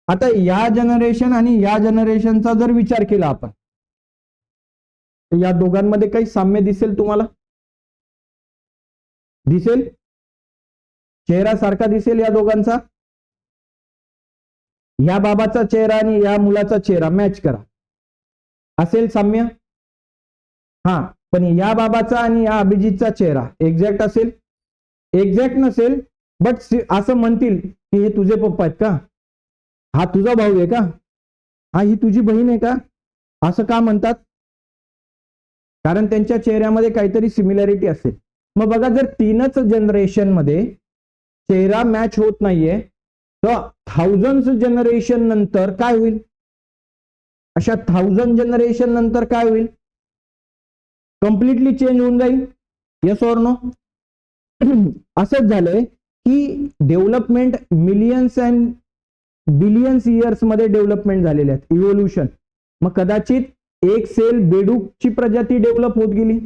आता या जनरेशन आणि या जनरेशनचा जर विचार केला आपण, तर या दोघांमध्ये काही साम्य दिसेल तुम्हाला? दिसेल? चेहरा सारखा दिसेल या दोघांचा? या बाबाचा चेहरा आणि या मुलाचा चेहरा मॅच करा, असेल साम्य? हा, पण या बाबाचा आणि या अभिजितचा चेहरा एक्झॅक्ट असेल? एक्झॅक्ट नसेल, बट असं म्हणतील की हे तुझे पप्पा आहेत का? हा तुझा भाऊ आहे का? हा ही तुझी बहीण आहे का? असं का म्हणतात? कारण त्यांच्या चेहऱ्यामध्ये काहीतरी सिमिलॅरिटी असेल. मग बघा, जर 3च जनरेशन मध्ये चेहरा मॅच होत नाहीये, तर 1000 जनरेशन नंतर काय होईल? अशा 1000 जनरेशन नंतर काय होईल? कम्प्लिटली चेंज होऊन जाईल. Yes or no? असंच झालंय की development millions and billions years मध्ये डेव्हलपमेंट झालेले आहेत, इव्होल्युशन. मग कदाचित एक सेल बेडूकची प्रजाती डेव्हलप होत गेली,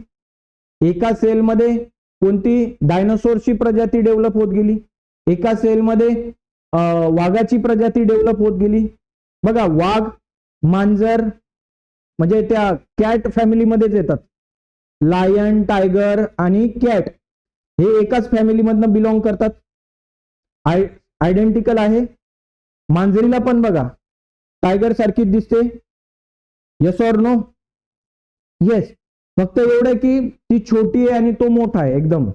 एका सेलमध्ये कोणती डायनासोरची प्रजाती डेव्हलप होत गेली, एका सेलमध्ये वाघाची प्रजाती डेव्हलप होत गेली. बघा, वाघ, मांजर म्हणजे त्या कॅट फॅमिलीमध्येच येतात. लायन, टायगर आणि कॅट हे एकाच फॅमिलीमधनं बिलॉंग करतात. आयडेंटिकल आहे. मांजरीला पण बघा टायगर सारखीच दिसते. Yes or no? येस. फक्त एवढं की ती छोटी आहे आणि तो मोठा आहे, एकदम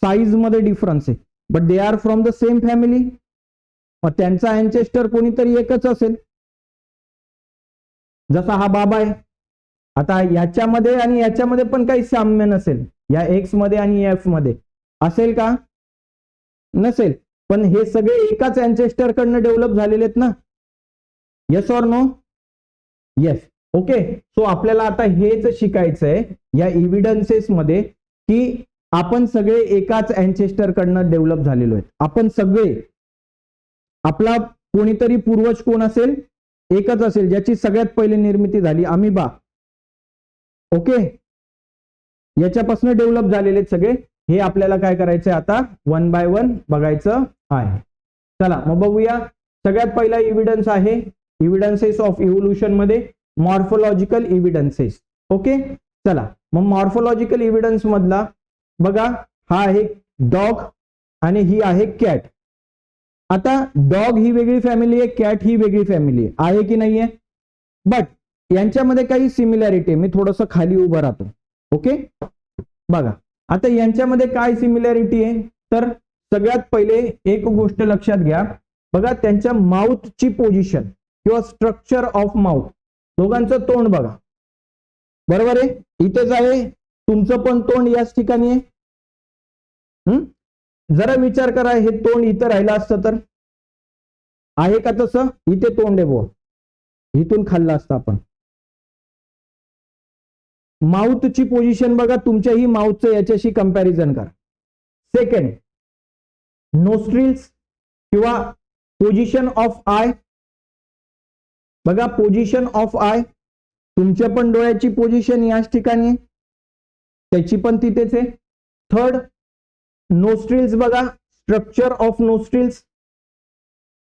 साईज मध्ये डिफरन्स आहे. But they are from the same family. मग त्यांचा अँसेस्टर कोणीतरी एकच असेल. जसा हा बाबा आहे, आता याच्यामध्ये आणि याच्यामध्ये पण काही साम्य नसेल, या एक्स मध्ये आणि एफ मध्ये असेल का? नसेल. पण हे सगळे एकाच अँसेस्टर कडनं डेव्हलप झालेले आहेत ना. Yes or no? Yes. Okay. So आपल्याला आता हेच शिकायचंय या इव्हिडन्सेस मध्ये की आपण सगळे एकाच अँसेस्टर कडनं डेव्हलप झालेलो आहेत. आपण सगळे, आपला कोणीतरी पूर्वज कोण असेल? एकच असेल, ज्याची सगळ्यात पहिले निर्मिती झाली अमिबा. ओके. याच्यापासून डेव्हलप झालेले सगळे, हे आपल्याला काय करायचंय आता? वन बाय वन बघायचं आहे. चला मग बघूया. सगळ्यात पहिला इव्हिडन्स आहे इव्हिडन्सेस ऑफ इव्होल्युशन मध्ये मॉर्फोलॉजिकल इव्हिडन्सेस. ओके. चला मग मॉर्फोलॉजिकल इव्हिडन्स मधला बघा, हा आहे डॉग आणि ही आहे कॅट. आता डॉग ही वेगळी फॅमिली आहे, कॅट ही वेगळी फॅमिली आहे की नाहीये? बट यांच्यामध्ये काही सिमिलॅरिटी आहे. मी थोडस खाली उभं राहतो. ओके. बघा आता यांच्यामध्ये काय सिमिलॅरिटी आहे, तर सगळ्यात पहिले एक गोष्ट लक्षात घ्या. बघा त्यांच्या माउथची पोझिशन किंवा स्ट्रक्चर ऑफ माउथ, दोघांचं तोंड बघा. बरोबर आहे, इथेच आहे. तुमचं पण तोंड याच ठिकाणी आहे. जरा विचार करा, हे तोंड इथं राहिलं असतं तर आहे का तसं? इथे तोंड आहे बुवा, इथून खाल्लं असतं आपण. माउथची पोझिशन बघा, तुमच्याही माउथचं याच्याशी कंपॅरिझन करा. सेकंड, नोस्ट्रिल्स किंवा पोझिशन ऑफ आय बघा, पोझिशन ऑफ आय, तुमच्या पण डोळ्याची पोझिशन याच ठिकाणी आहे, त्याची पण तिथेच आहे. थर्ड, नोस्ट्रिल्स बघा, स्ट्रक्चर ऑफ नोस्ट्रिल्स.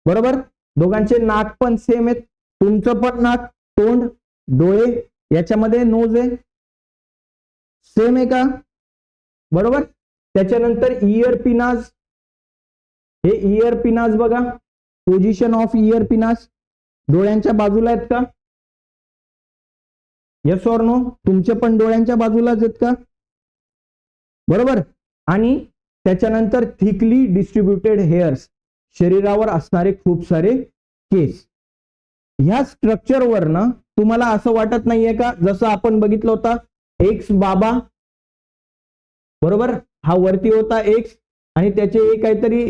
बरोबर, दोघांचे नाक पण सेम आहेत. तुमचं पण नाक, तोंड, डोळे, याच्यामध्ये नोज आहे, सेम आहे का? बरोबर. त्याच्यानंतर इयर पिनाज, हे इयर पिनाज बघा, पोझिशन ऑफ इयर पिनाज डोळ्यांच्या बाजूला आहेत का? Yes or no? तुमचे पण डोळ्यांच्या बाजूलाच आहेत का? बरोबर. आणि त्याच्यानंतर थिकली डिस्ट्रीब्युटेड हेअर्स, शरीरावर असणारे खूप सारे केस. ह्या स्ट्रक्चरवरनं तुम्हाला असं वाटत नाहीये का, जसं आपण बघितलं होता एक्स बाबा, बरोबर, हा वरती होता एक्स आणि त्याचे काहीतरी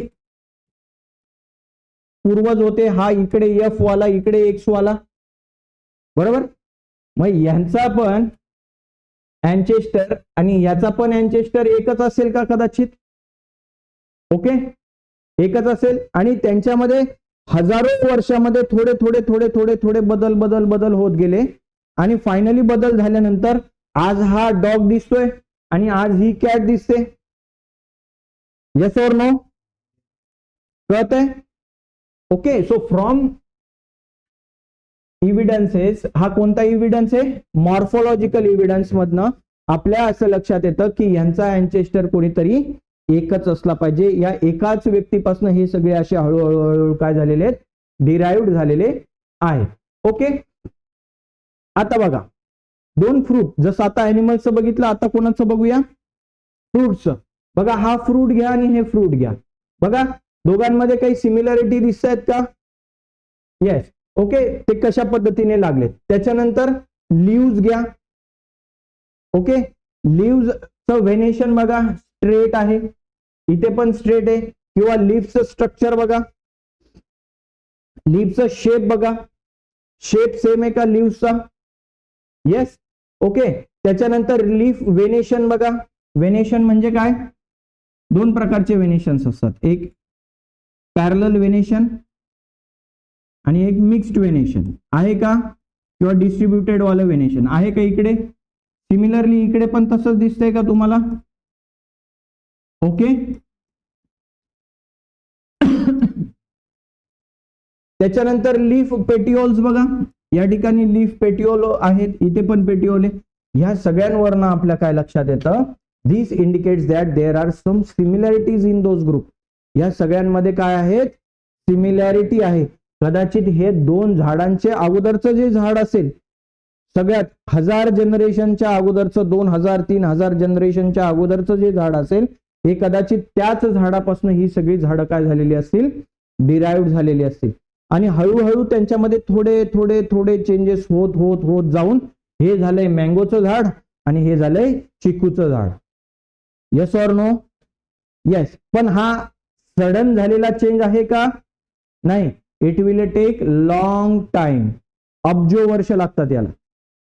पूर्वज होते, हा इकडे एफ वाला, इकडे एक्स वाला. बरोबर. मग यांचा पण अँचेस्टर आणि याचा पण अँचेस्टर एकच असेल का कदाचित? ओके, एकच असेल. आणि त्यांच्यामध्ये हजारो वर्षामध्ये थोडे थोडे थोडे थोडे थोडे बदल बदल बदल होत गेले आणि फायनली बदल झाल्यानंतर आज हा डॉग दिसतोय आणि आज ही कॅट दिसते. Yes or no? कळतंय? ओके. सो फ्रॉम इव्हिडन्सेस, हा कोणता इव्हिडन्स आहे? मॉर्फोलॉजिकल इव्हिडन्स मधनं आपल्या असं लक्षात येतं की यांचा अँचेस्टर कोणीतरी एकच असला पाहिजे. या एकाच व्यक्तीपासून हे सगळे असे हळूहळू काय झालेले आहेत? डिराइव्ड झालेले आहेत. ओके. आता बघा, दोन फ्रूट, जसं आता अॅनिमल्सचं बघितलं, आता कोणाचं बघूया? फ्रूटचं. बघा, हा फ्रूट घ्या आणि हे फ्रूट घ्या. बघा, दोघांमध्ये काही सिमिलॅरिटी दिसत आहेत का? येस. ओके. ते कशा पद्धतीने लागलेत. त्याच्यानंतर लीव्स घ्या. ओके, लीव्सचं व्हेनेशन बघा, स्ट्रेट आहे, इथे पण स्ट्रेट आहे. किंवा लीव्सचं स्ट्रक्चर बघा, लीव्सचं शेप बघा, शेप सेम आहे का लीव्सचा? येस. ओके. त्याच्यानंतर लीफ व्हेनेशन बघा. व्हेनेशन म्हणजे काय? दोन प्रकारचे व्हेनेशन्स असतात, एक पॅरलल व्हेनेशन आणि एक मिक्स्ड व्हेनेशन. आहे का? किंवा डिस्ट्रीब्युटेड वालं व्हेनेशन आहे का इकडे? सिमिलरली इकडे पण तसंच दिसतंय का तुम्हाला? ओके. त्याच्यानंतर लीफ पेटिओल्स बघा, या ठिकाणी लीफ पेटिओल आहेत, इथे पण पेटिओल आहे. ह्या सगळ्यांवरनं आपल्या काय लक्षात येतं? This indicates that there are some similarities in those group. या सगळ्यांमध्ये काय आहेत? सिमिलॅरिटी आहे. कदाचित हे दोन झाडांचे अगोदरचं जे झाड असेल, सगळ्यात 1000 जनरेशनच्या अगोदरचं, 2000 3000 जनरेशनच्या अगोदरचं जे झाड असेल, हे कदाचित त्याच झाडापासून ही सगळी झाडं काय झालेली असतील? डिराइव्ड झालेली असतील. आणि हळूहळू त्यांच्यामध्ये थोडे थोडे थोडे चेंजेस होत होत होत जाऊन हे झालंय मँगोचं झाड आणि हे झालंय चिकूचं झाड. Yes or no? येस. पण हा सडन झालेला चेंज आहे का? नाही. It will take long time. अब्जो वर्ष लागतात याला.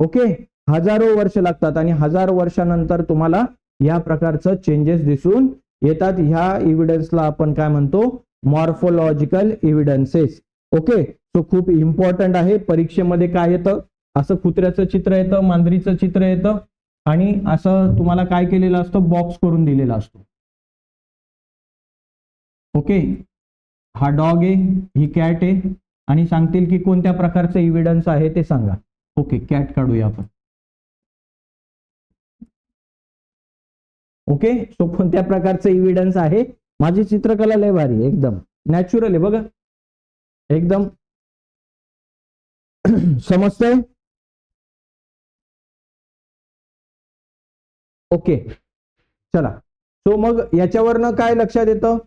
ओके, हजारो वर्ष लागतात आणि 1000 वर्षानंतर तुम्हाला या प्रकारचं चेंजेस दिसून येतात. ह्या एव्हिडन्सला आपण काय म्हणतो? Morphological evidences. ओके, सो खूप इम्पॉर्टंट आहे. परीक्षेमध्ये काय येतं? असं कुत्र्याचं चित्र येतं, मांजरीचं चित्र येतं आणि असं तुम्हाला काय केलेलं असतं? बॉक्स करून दिलेला असतो. ओके, हा डॉग आहे, ही कॅट आहे आणि सांगतील की कोणत्या प्रकारचं एव्हिडन्स आहे ते सांगा. ओके, कॅट काढूया आपण. ओके, सो कोणत्या प्रकारचं एव्हिडन्स आहे? माझी चित्रकला लय भारी, एकदम नॅचरल आहे बघा, एकदम समजतंय? ओके, चला. सो मग याच्यावरनं काय लक्षात येतं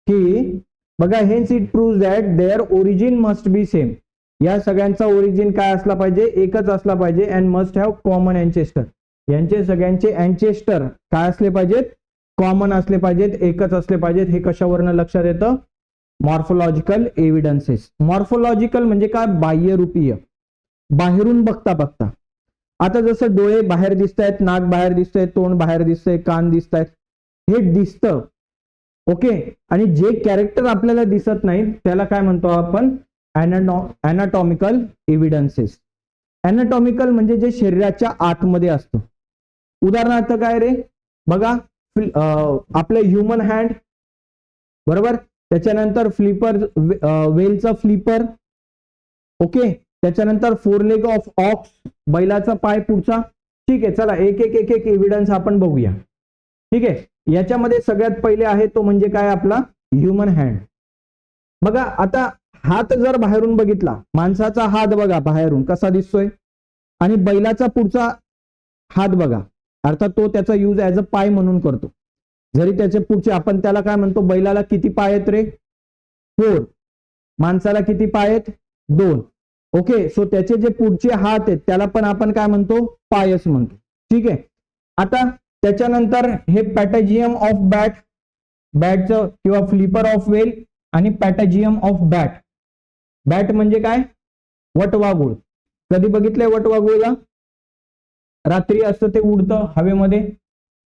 की बघा, hence it prove that their origin must be same. या सगळ्यांचा ओरिजिन काय असला पाहिजे? एकच असला पाहिजे. And must have common ancestor. यांचे सगळ्यांचे अँचेस्टर काय असले पाहिजेत? कॉमन असले पाहिजेत, एकच असले पाहिजेत. हे कशावरनं लक्षात येतं? Morphological evidences. मॉर्फोलॉजिकल म्हणजे काय? बाह्यरूपीय, बाहेरून बघता बघता. आता जसं डोळे बाहेर दिसत आहेत, नाक बाहेर दिसतंय, तोंड बाहेर दिसतंय, कान दिसत आहेत, हे दिसतं. ओके, आणि जे कॅरेक्टर आपल्याला दिसत नाही त्याला काय म्हणतो आपण? अॅनाटॉमिकल एव्हिडन्सेस. अॅनाटॉमिकल म्हणजे जे शरीराच्या आतमध्ये असतं. उदाहरणार्थ काय रे? बघा, आपलं ह्युमन हँड, बरोबर, त्याच्यानंतर फ्लिपर, वेलचा फ्लिपर. ओके, त्याच्यानंतर फोर लेग ऑफ ऑक्स, बैलाचा पाय पुढचा. ठीक आहे, चला एक एक एक एक एव्हिडन्स आपण बघूया. ठीक आहे, याच्यामध्ये सगळ्यात पहिले आहे तो म्हणजे काय? आपला ह्युमन हँड. बघा, आता हात जर बाहेरून बघितला, माणसाचा हात बघा बाहेरून कसा दिसतोय आणि बैलाचा पुढचा हात बघा, अर्थात तो त्याचा यूज ऍज अ पाय म्हणून करतो. जरी त्याचे पुढचे, आपण त्याला काय म्हणतो? बैलाला किती पाय आहेत रे? 4. माणसाला किती पाय आहेत? 2. ओके, सो त्याचे जे पुढचे हात आहेत त्याला पण आपण काय म्हणतो? पायच म्हणतो. ठीक आहे, आता त्याच्यानंतर हे पॅटॅजियम ऑफ बॅट, बॅटचं किंवा फ्लिपर ऑफ वेल आणि पॅटॅजियम ऑफ बॅट. बॅट म्हणजे काय? वटवाघूळ. कधी बघितलंय वटवाघूळला? रात्री असतं ते, उडतं हवेमध्ये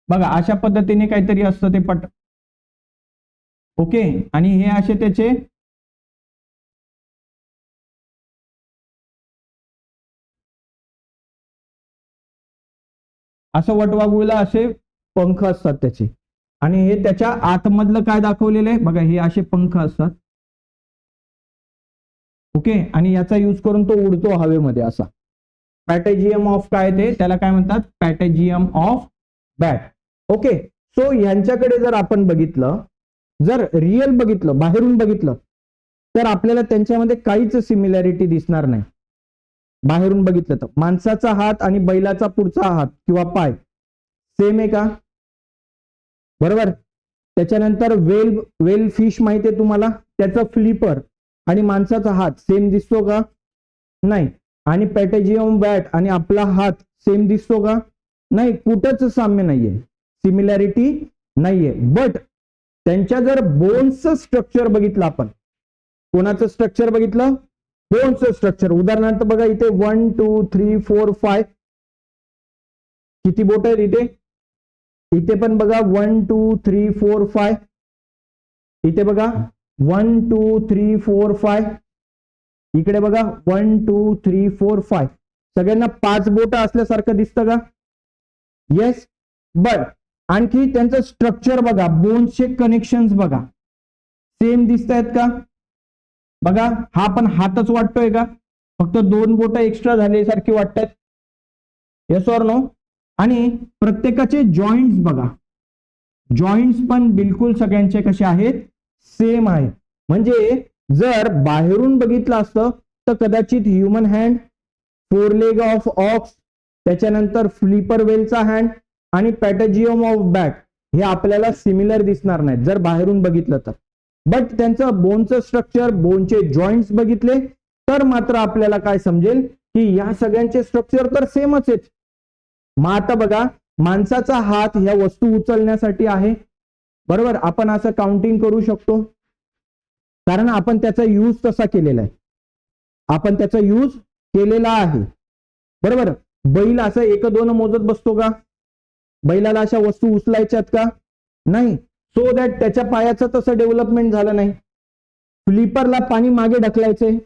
बघा, अशा पद्धतीने काहीतरी असतं ते पट. ओके, आणि हे असे त्याचे असं वटवाघूळला असे पंख असतात त्याचे, आणि हे त्याच्या आतमधलं काय दाखवलेलं आहे बघा, हे असे पंख असतात. ओके, आणि याचा यूज करून तो उडतो हवेमध्ये असा. पॅटॅजियम ऑफ काय ते, त्याला काय म्हणतात? पॅटॅजियम ऑफ बॅट. ओके, सो यांच्याकडे जर आपण बघितलं, जर रिअल बघितलं, बाहेरून बघितलं, तर आपल्याला त्यांच्यामध्ये काहीच सिमिलॅरिटी दिसणार नाही. बाहेरून बघितलं तर माणसाचा हात आणि बैलाचा पुढचा हात किंवा पाय सेम आहे का? बरोबर. त्याच्यानंतर वेल फिश माहिती आहे तुम्हाला, त्याचा फ्लिपर आणि माणसाचा हात सेम दिसतो का? नाही. आणि पॅटॅजियम बॅट आणि आपला हात सेम दिसतो का? नाही, कुठंच साम्य नाहीये, सिमिलॅरिटी नाहीये. बट त्यांच्या जर बोन्सचं स्ट्रक्चर बघितलं आपण, कोणाचं स्ट्रक्चर बघितलं? बोन्सचं स्ट्रक्चर. उदाहरणार्थ बघा, इथे 1 2 3 4 5 किती बोट आहेत इथे? इथे पण बघा 1 2 3 4 5. इथे बघा 1 2 3 4 5. इकडे बघा 1 2 3 4 5. सगळ्यांना 5 बोट असल्यासारखं दिसतं का? येस. बट आणखी त्यांचं स्ट्रक्चर बघा, बोन्सचे कनेक्शन्स बघा, सेम दिसत आहेत का? बघा, हा पण हातच वाटतोय का? फक्त 2 बोट एक्स्ट्रा झाल्यासारखी वाटतात. Yes or no? आणि प्रत्येकाचे जॉईंट्स बघा, जॉईंट्स पण बिलकुल सगळ्यांचे कसे आहेत? सेम आहेत. म्हणजे जर बाहेरून बघितलं असतं तर कदाचित human hand, four leg of ox, त्याच्यानंतर फ्लिपर वेलचा हँड आणि पॅटॅजियम ऑफ बॅट हे आपल्याला सिमिलर दिसणार नाहीत जर बाहेरून बघितलं तर. बट त्यांचं बोनचं स्ट्रक्चर, बोनचे जॉईंट्स बघितले तर मात्र आपल्याला काय समजेल की या सगळ्यांचे स्ट्रक्चर तर सेमच आहेत. मग आता बघा, माणसाचा हात ह्या वस्तू उचलण्यासाठी आहे, बरोबर. आपण असं काउंटिंग करू शकतो कारण आपण त्याचा यूज तसा केलेला आहे, आपण त्याचा यूज केलेला आहे, बरोबर. बैल असं 1 2 मोजत बसतो का? बैलाला अशा वस्तू उचलायच्यात का? नाही. सो दॅट त्याच्या पायाचं तसं डेव्हलपमेंट झालं नाही. फ्लिपरला पाणी मागे ढकलायचंय,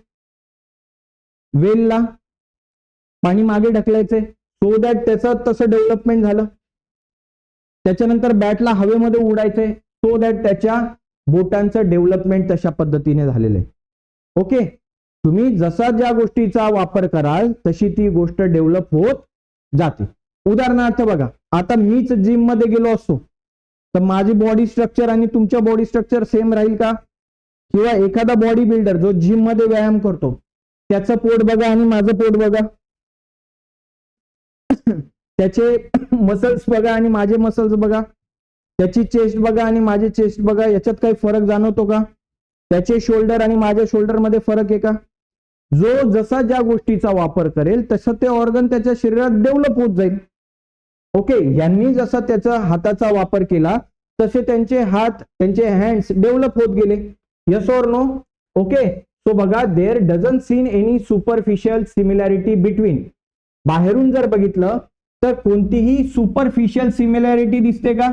वेलला पाणी मागे ढकलायचंय, सो दॅट त्याचं तसं डेव्हलपमेंट झालं. त्याच्यानंतर बॅटला हवेमध्ये उडायचंय, सो दॅट त्याच्या बोटांचं डेव्हलपमेंट तशा पद्धतीने झालेलं आहे. ओके, तुम्ही जसा ज्या गोष्टीचा वापर कराल तशी ती गोष्ट डेव्हलप होत जाते. उदाहरणार्थ बघा, आता मीच जिम मध्ये गेलो असतो तर माझी बॉडी स्ट्रक्चर आणि तुमच्या बॉडी स्ट्रक्चर सेम राहील का? किंवा एखादा बॉडी बिल्डर जो जिम मध्ये व्यायाम करतो त्याचं पोट बघा आणि माझं पोट बघा, त्याचे मसल्स बघा आणि माझे मसल्स बघा, त्याची चेस्ट बघा आणि माझे चेस्ट बघा, याच्यात काही फरक जाणवतो का? त्याचे शोल्डर आणि माझ्या शोल्डर मध्ये फरक आहे का? जो जसा ज्या गोष्टीचा वापर करेल तसं ते ऑर्गन त्याच्या शरीरात डेव्हलप होत जाईल. ओके, यांनी जसा त्याचा हाताचा वापर केला तसे त्यांचे हात, त्यांचे हँड्स डेव्हलप होत गेले. Yes or no? Okay, so बघा, there doesn't seen any superficial similarity between. बाहेरून जर बघितलं तर कोणतीही सुपरफिशियल सिमिलॅरिटी दिसते का?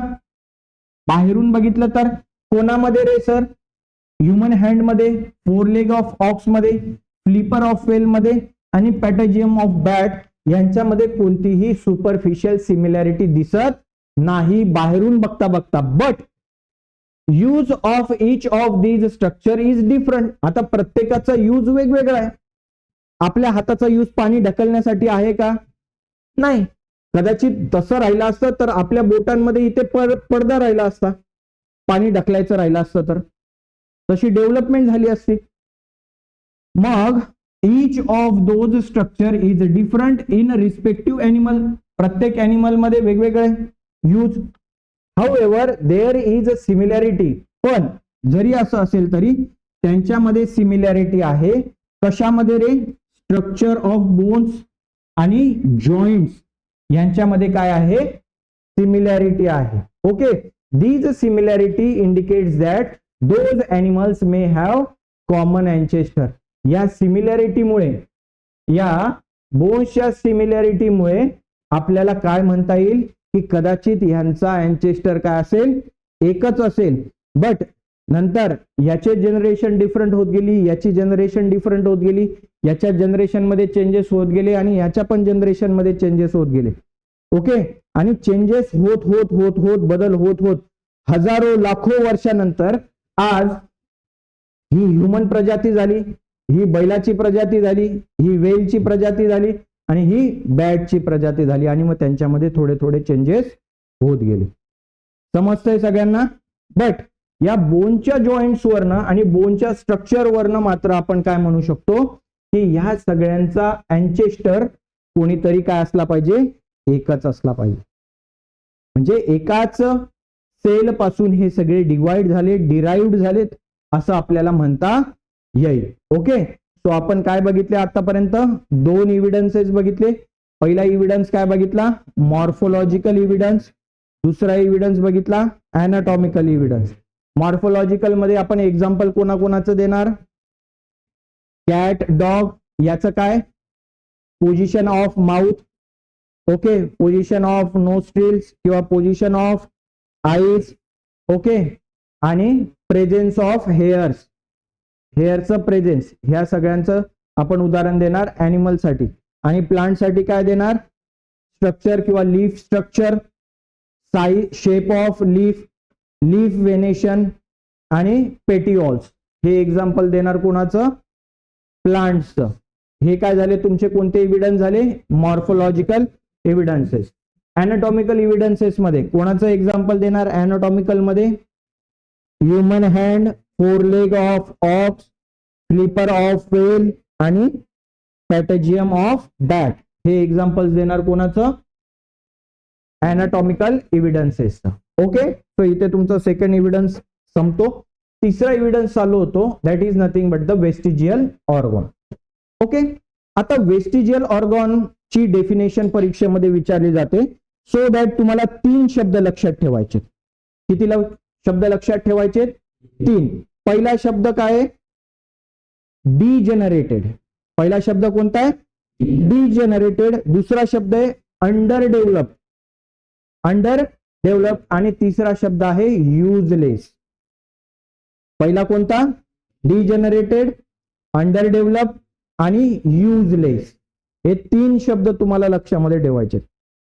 बाहेरून बघितलं तर कोणामध्ये रे सर? ह्युमन हँड मध्ये, 4 लेग ऑफ ऑक्स मध्ये, फ्लिपर ऑफ वेल मध्ये आणि पॅटॅजियम ऑफ बॅट यांच्यामध्ये कोणतीही सुपरफिशियल सिमिलॅरिटी दिसत नाही बाहेरून बघता बघता. But use of each of these structure is different. आता प्रत्येकाचा यूज वेगवेगळा आहे. आपल्या हाताचा यूज पाणी ढकलण्यासाठी आहे का? नाही. कदाचित तसं राहिलं असतं तर आपल्या बोटांमध्ये इथे पडदा राहिला असता, पाणी ढकलायचं राहिलं असतं तर तशी डेव्हलपमेंट झाली असती. मग each of those structure is different in respective animal. प्रत्येक एनिमल मध्ये वेगवेगळे use. However, there is a similarity. पण जरी असं असेल तरी त्यांच्यामध्ये सिमिलॅरिटी आहे. कशामध्ये रे? स्ट्रक्चर ऑफ बोन्स आणि जॉइंट्स यांच्यामध्ये काय आहे? सिमिलॅरिटी आहे. Okay, these similarity indicates that those animals may have common ancestor. या सिमिलॅरिटीमुळे, या बोन्सच्या सिमिलॅरिटीमुळे आपल्याला काय म्हणता येईल की कदाचित यांचा अँचेस्टर काय असेल? एकच असेल. बट नंतर याचे जनरेशन डिफरंट होत गेली, याची जनरेशन डिफरंट होत गेली, याच्या जनरेशन मध्ये चेंजेस होत गेले आणि याच्या पण जनरेशन मध्ये चेंजेस होत गेले. ओके, आणि चेंजेस होत होत होत होत, बदल होत होत हजारो लाखो वर्षानंतर आज ही ह्युमन प्रजाती झाली, ही बैलाची प्रजाती झाली, ही वेलची प्रजाती झाली आणि ही बॅटची प्रजाती झाली आणि मग त्यांच्यामध्ये थोडे थोडे चेंजेस होत गेले. समजतंय सगळ्यांना? बट या बोनच्या जॉईंट्स वरनं आणि बोनच्या स्ट्रक्चर वरनं मात्र आपण काय म्हणू शकतो की ह्या सगळ्यांचा अँचेस्टर कोणीतरी काय असला पाहिजे? एकच असला पाहिजे. म्हणजे एकाच सेल पासून हे सगळे डिवाइड झाले, डिराइव्ड झालेत असं आपल्याला म्हणता येईल. ओके, सो आपण काय बघितले आतापर्यंत? 2 इव्हिडन्सेस बघितले. पहिला इव्हिडन्स काय बघितला? Morphological evidence. दुसरा इव्हिडन्स बघितला अॅनाटॉमिकल इव्हिडन्स. मॉर्फोलॉजिकल मध्ये आपण एक्झाम्पल कोणाकोणाचं देणार? Cat, dog. याचं काय? Position of mouth, okay, position of nostrils किंवा पोझिशन ऑफ आईज, ओके, आणि प्रेझेन्स ऑफ हेअर्स, हेअरचं प्रेझेन्स. ह्या सगळ्यांचं आपण उदाहरण देणार अॅनिमल साठी. आणि प्लांट साठी काय देणार? स्ट्रक्चर किंवा leaf structure, size, shape of leaf, leaf venation आणि पेटिओल्स. हे एक्झाम्पल देणार कोणाचं? प्लांट्सचं. हे काय झाले तुमचे? कोणते एव्हिडन्स झाले? Morphological evidences. अॅनाटॉमिकल एव्हिडन्सेस मध्ये कोणाचं एक्झाम्पल देणार? अॅनाटॉमिकल मध्ये human hand, 4 leg of ox, flipper of whale आणि पॅटॅजियम ऑफ बॅट. हे एक्झाम्पल्स देणार कोणाचं? अॅनाटॉमिकल एव्हिडन्सेस. ओके, सो इथे तुमचा सेकंड एव्हिडन्स संपतो. तिसरा एव्हिडन्स चालू होतो, that is nothing but the vestigial organ. Okay, आता वेस्टिजियल ऑर्गन ची डेफिनेशन परीक्षेमध्ये विचारली जाते. सो दॅट तुम्हाला 3 शब्द लक्षात ठेवायचे. किती शब्द लक्षात ठेवायचे? 3. पहिला शब्द काय आहे? डिजेनरेटेड. पहिला शब्द कोणता आहे? डिजेनरेटेड. दुसरा शब्द आहे अंडर डेव्हलप. Under develop. आणि तिसरा शब्द आहे युजलेस. पहिला कोणता? डिजेनरेटेड, अंडर डेव्हलप आणि युजलेस. हे 3 शब्द तुम्हाला लक्षामध्ये ठेवायचे.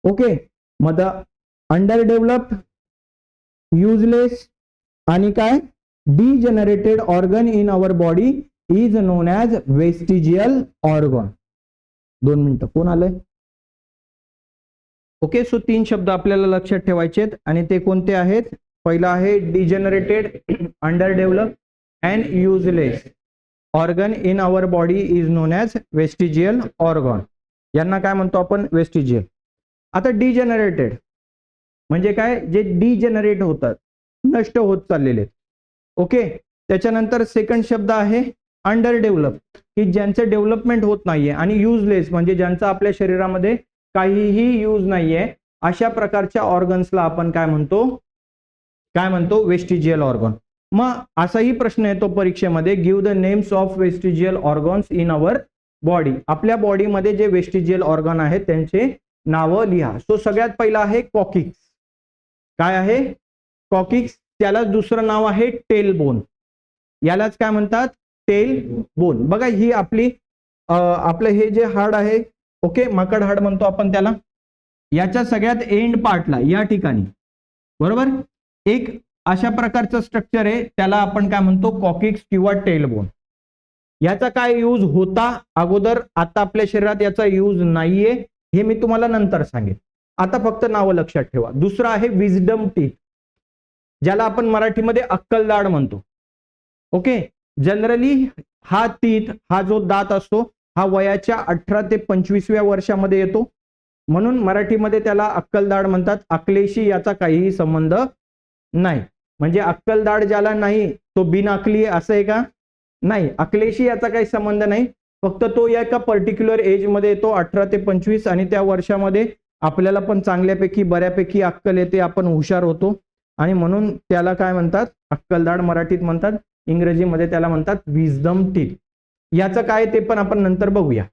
ओके, मग अंडर डेव्हलप, युजलेस आणि काय? Degenerated organ in our body is known as vestigial organ. 2 मिनिटं, कोण आलंय? ओके, सो 3 शब्द आपल्याला लक्षात ठेवायचे आणि ते कोणते आहेत? पहिला आहे degenerated, under develop and useless organ in our body is known as vestigial organ. यांना काय म्हणतो आपण? वेस्टिजियल. आता डिजेनरेटेड म्हणजे काय? जे डिजेनरेट होतात, नष्ट होत चाललेले. ओके, त्याच्यानंतर सेकंड शब्द आहे अंडर डेव्हलप, की ज्यांचं डेव्हलपमेंट होत नाहीये. आणि युजलेस म्हणजे ज्यांचा आपल्या शरीरामध्ये काहीही यूज नाहीये, अशा प्रकारच्या ऑर्गन्सला आपण काय म्हणतो? काय म्हणतो? Vestigial organ. मग असाही प्रश्न येतो परीक्षेमध्ये, give the names of vestigial organs in our body. आपल्या बॉडीमध्ये जे वेस्टिजियल ऑर्गन आहेत त्यांचे नावं लिहा. सो सगळ्यात पहिला आहे कॉकिक्स. काय आहे? कॉकिक्स. त्यालाच दुसरं नाव आहे टेल बोन. यालाच काय म्हणतात? Tail bone. बघा, ही आपलं हे जे हाड आहे, ओके, माकड हाड म्हणतो आपण त्याला, याच्या सगळ्यात एंड पार्टला या ठिकाणी, बरोबर, एक अशा प्रकारचं स्ट्रक्चर आहे, त्याला आपण काय म्हणतो? कॉकिक्स किंवा टेल बोन. याचा काय यूज होता अगोदर, आता आपल्या शरीरात याचा यूज नाहीये, हे मी तुम्हाला नंतर सांगेन. आता फक्त नावं लक्षात ठेवा. दुसरं आहे विजडम टीथ, ज्याला आपण मराठीमध्ये अक्कलदाढ म्हणतो. ओके, जनरली हा टीथ, हा जो दात असतो, हा वयाच्या 18 ते 25व्या वर्षामध्ये येतो, म्हणून मराठीमध्ये त्याला अक्कलदाढ म्हणतात. अक्कलेशी याचा काहीही संबंध नाही. म्हणजे अक्कलदाढ ज्याला नाही तो बिनअक्कली असं आहे का? नाही, अक्कलेशी याचा काही संबंध नाही. फक्त तो या एका पर्टिक्युलर एज मध्ये येतो, 18 ते 25, आणि त्या वर्षामध्ये आपल्याला पण चांगल्यापैकी बऱ्यापैकी अक्कल येते, आपण हुशार होतो, आणि म्हणून त्याला काय म्हणतात? अक्कलदाढ मराठीत म्हणतात, इंग्रजीमध्ये त्याला म्हणतात विजडम टीथ. याचं काय ते पण आपण नंतर बघूया.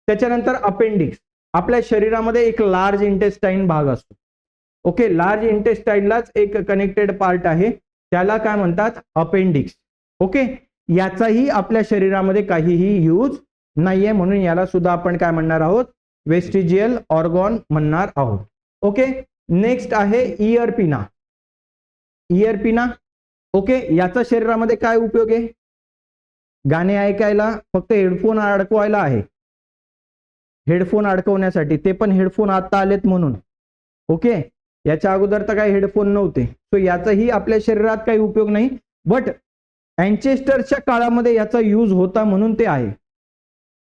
त्याच्यानंतर अपेंडिक्स. आपल्या शरीरामध्ये एक लार्ज इंटेस्टाईन भाग असतो. ओके, लार्ज इंटेस्टाईनलाच एक कनेक्टेड पार्ट आहे, त्याला काय म्हणतात? अपेंडिक्स. ओके, याचाही आपल्या शरीरामध्ये काहीही यूज नाहीये, म्हणून याला सुद्धा आपण काय म्हणणार आहोत? वेस्टिजियल ऑर्गन म्हणणार आहोत. ओके, नेक्स्ट आहे इयर पिना. इयर पिना, ओके, याचा शरीरामध्ये काय उपयोग आहे? गाणे ऐकायला, फक्त हेडफोन अडकवायला आहे, हेडफोन अडकवण्यासाठी. ते पण हेडफोन आता आलेत म्हणून. ओके, याच्या अगोदर तर काही हेडफोन नव्हते. सो याचाही आपल्या शरीरात काही उपयोग नाही, बट अँचेस्टरच्या काळामध्ये याचा यूज होता म्हणून ते आहे.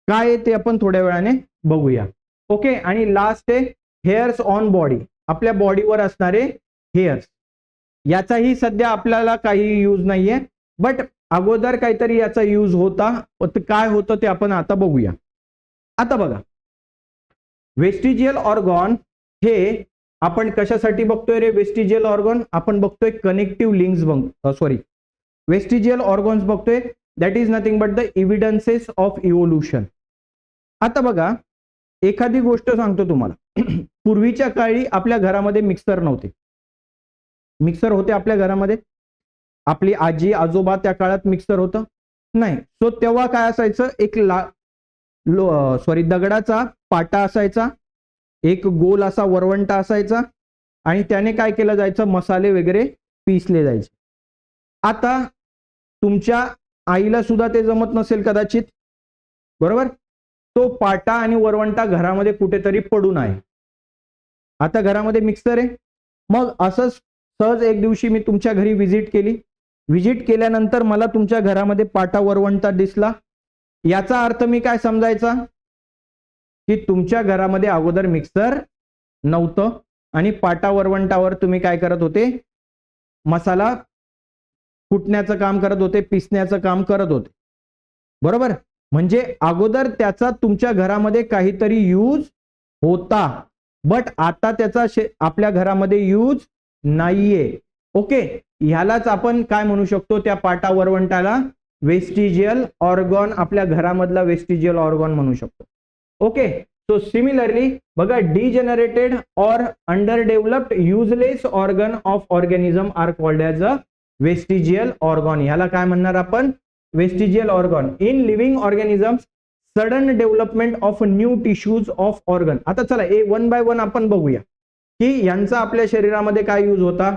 काय ते आपण थोड्या वेळाने बघूया. ओके, आणि लास्ट आहे हेअर्स ऑन बॉडी. आपल्या बॉडीवर असणारे हेअर्स, याचाही सध्या आपल्याला काही यूज नाहीये, बट अगोदर काहीतरी याचा यूज होता. काय होतं ते आपण आता बघूया. आता बघा, वेस्टिजियल ऑर्गन हे आपण कशासाठी बघतोय रे? वेस्टिजियल ऑर्गन आपण बघतोय कनेक्टिव्ह लिंक्स, वेस्टिजियल ऑर्गन्स बघतोय, that is nothing but the evidences of evolution. आता बघा, एखादी गोष्ट सांगतो तुम्हाला. पूर्वीच्या काळी आपल्या घरामध्ये मिक्सर नव्हते. मिक्सर होते आपल्या घरामध्ये? आपली आजी आजोबा त्या काळात मिक्सर होतं नाही. सो तेव्हा काय असायचं? एक दगडाचा पाटा असायचा, एक गोल असा वरवंटा असायचा, आणि त्याने काय केलं जायचं? मसाले वगैरे पिसले जायचे. आता तुमच्या आईला सुद्धा ते जमत नसेल कदाचित, बरोबर? तो पाटा आणि वरवंटा घरामध्ये कुठेतरी पडून आहे. आता घरामध्ये मिक्सर आहे. मग असंच सहज एक दिवशी मी तुमच्या घरी व्हिजिट केली. व्हिजिट केल्यानंतर मला तुमच्या घरामध्ये पाटा वरवंटा दिसला. याचा अर्थ मी काय समजायचा? की तुमच्या घरामध्ये अगोदर मिक्सर नव्हतं आणि पाटा वरवंटावर तुम्ही काय करत होते? मसाला कुटण्याचं काम करत होते, पिसण्याचं काम करत होते, बरोबर. म्हणजे अगोदर त्याचा तुमच्या घरामध्ये काहीतरी यूज होता, बट आता त्याचा आपल्या घरामध्ये यूज नाहीये. ओके, ह्यालाच आपण काय म्हणू शकतो, त्या पाटा वरवंटाला वेस्टिजियल ऑर्गन, आपल्या घरामधला वेस्टिजियल ऑर्गन म्हणू शकतो. ओके, सो सिमिलरली बघा, degenerated or under developed useless organ of organism are called as a vestigial organ. ह्याला काय म्हणणार आपण, vestigial organ. In living organisms sudden development of new tissues of organ. आता चला वन बाय वन आपण बघूया की यांचा आपल्या शरीरामध्ये काय यूज होता.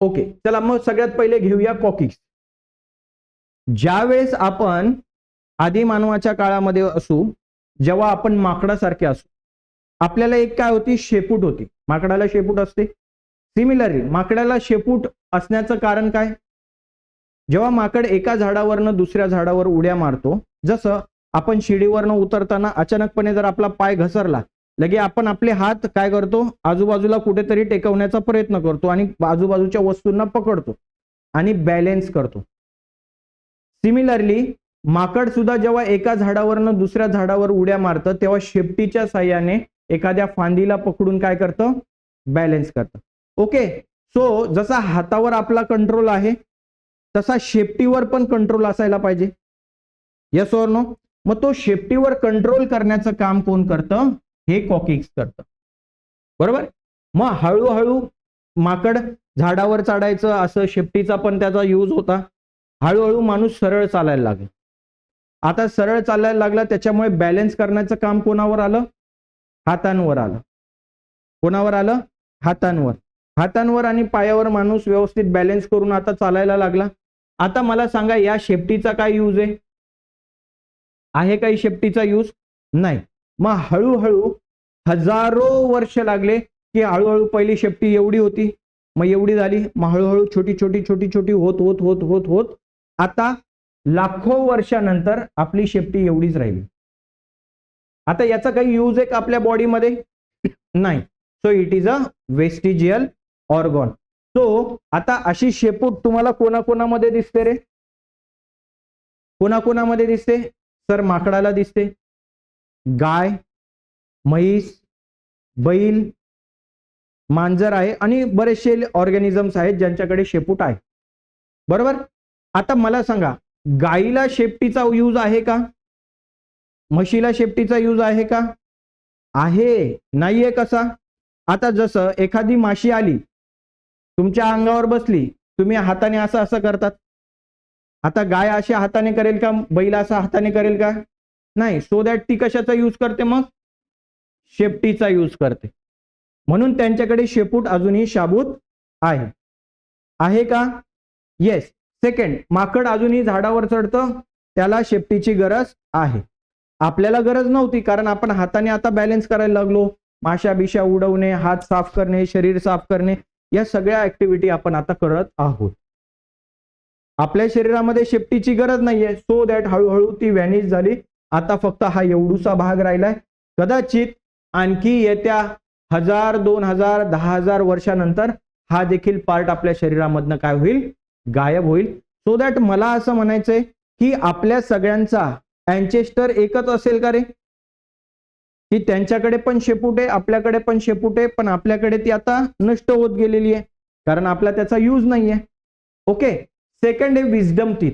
ओके, चला मग सगळ्यात पहिले घेऊया कॉकिक्स. ज्यावेळेस आपण आधी मानवाच्या काळामध्ये असू, जेव्हा आपण माकडासारखे असू, आपल्याला एक काय होती, शेपूट होती. माकडाला शेपूट असते. सिमिलरली माकडाला शेपूट असण्याचं कारण काय, जेव्हा माकड एका झाडावरनं दुसऱ्या झाडावर उड्या मारतो, जसं आपण शिडीवरनं उतरताना अचानकपणे जर आपला पाय घसरला, लगे आपण आपले हात काय करतो, आजूबाजूला कुठेतरी टेकवण्याचा प्रयत्न करतो आणि आजूबाजूच्या वस्तूंना पकडतो आणि बॅलेन्स करतो. सिमिलरली माकड सुद्धा जेव्हा एका झाडावरनं दुसऱ्या झाडावर उड्या मारतं, तेव्हा शेपटीच्या साह्याने एखाद्या फांदीला पकडून काय करतं, बॅलेन्स करतं. ओके, सो जसा हातावर आपला कंट्रोल आहे, तसा शेपटीवर पण कंट्रोल असायला पाहिजे. Yes or no. मग तो शेपटीवर कंट्रोल करण्याचं काम कोण करतं, हे कॉकिक्स करतं, बरोबर. मग हळूहळू माकड झाडावर चढायचं, असं शेपटीचा पण त्याचा यूज होता. हळूहळू माणूस सरळ चालायला लागला. आता सरळ चालायला लागला, त्याच्यामुळे बॅलन्स करण्याचं काम कोणावर आलं, हातांवर आलं. कोणावर आलं, हातांवर. हातांवर आणि पायावर माणूस व्यवस्थित बॅलन्स करून आता चालायला लागला. आता मला सांगा, या शेपटीचा काय यूज आहे काही शेपटीचा यूज नाही. मग हळूहळू हजारो वर्ष लागले की हळूहळू पहिली शेपटी एवढी होती, मग एवढी झाली, मग हळूहळू छोटी छोटी छोटी छोटी होत होत होत होत होत आता लाखो वर्षानंतर आपली शेपटी एवढीच राहिली. आता याचा काही यूज आहे का आपल्या बॉडीमध्ये, नाही. So it is a vestigial organ. So आता अशी शेपूट तुम्हाला कोणाकोणामध्ये दिसते रे, कोणाकोणामध्ये दिसते, सर माकडाला दिसते, गाय, म्हैस, बैल, मांजर आहे आणि बरेचसे ऑर्गॅनिझम्स आहेत ज्यांच्याकडे शेपूट आहे, बरोबर. आता मला सांगा, गायीला शेपटीचा यूज आहे का, म्हशीला शेपटीचा यूज आहे का, आहे, नाहीये. कसा, आता जसं एखादी माशी आली, तुमच्या अंगावर बसली, तुम्ही हाताने असं असं करतात. आता गाय अशा हाताने करेल का, बैल असा हाताने करेल का, नाही. सो दॅट ती कशाचा यूज करते, मग शेपटीचा यूज करते. म्हणून त्यांच्याकडे शेपूट अजूनही शाबूत आहे का, येस. सेकंड, माकड अजूनही झाडावर चढतं, त्याला शेपटीची गरज आहे. आपल्याला गरज नव्हती, कारण आपण हाताने आता बॅलन्स करायला लागलो. माशा बिशा उडवणे, हात साफ करणे, शरीर साफ करणे, या सगळ्या ऍक्टिव्हिटी आपण आता करत आहोत. आपल्या शरीरामध्ये शेपटीची गरज नाहीये, सो दॅट हळूहळू ती व्हॅनिश झाली. आता फक्त हा एवढूसा भाग राहिलाय. कदाचित आणखी येत्या 1000, 2000, 10,000 वर्षानंतर हा देखील पार्ट आपल्या शरीरामधनं काय होईल, गायब होईल. सो दॅट मला असं म्हणायचंय की आपल्या सगळ्यांचा अँचेस्टर एकच असेल का रे, की त्यांच्याकडे पण शेपूट आहे, आपल्याकडे पण शेपूट आहे, पण आपल्याकडे ती आता नष्ट होत गेलेली आहे, कारण आपला त्याचा यूज नाहीये. ओके. सेकंड आहे विजडम टीथ.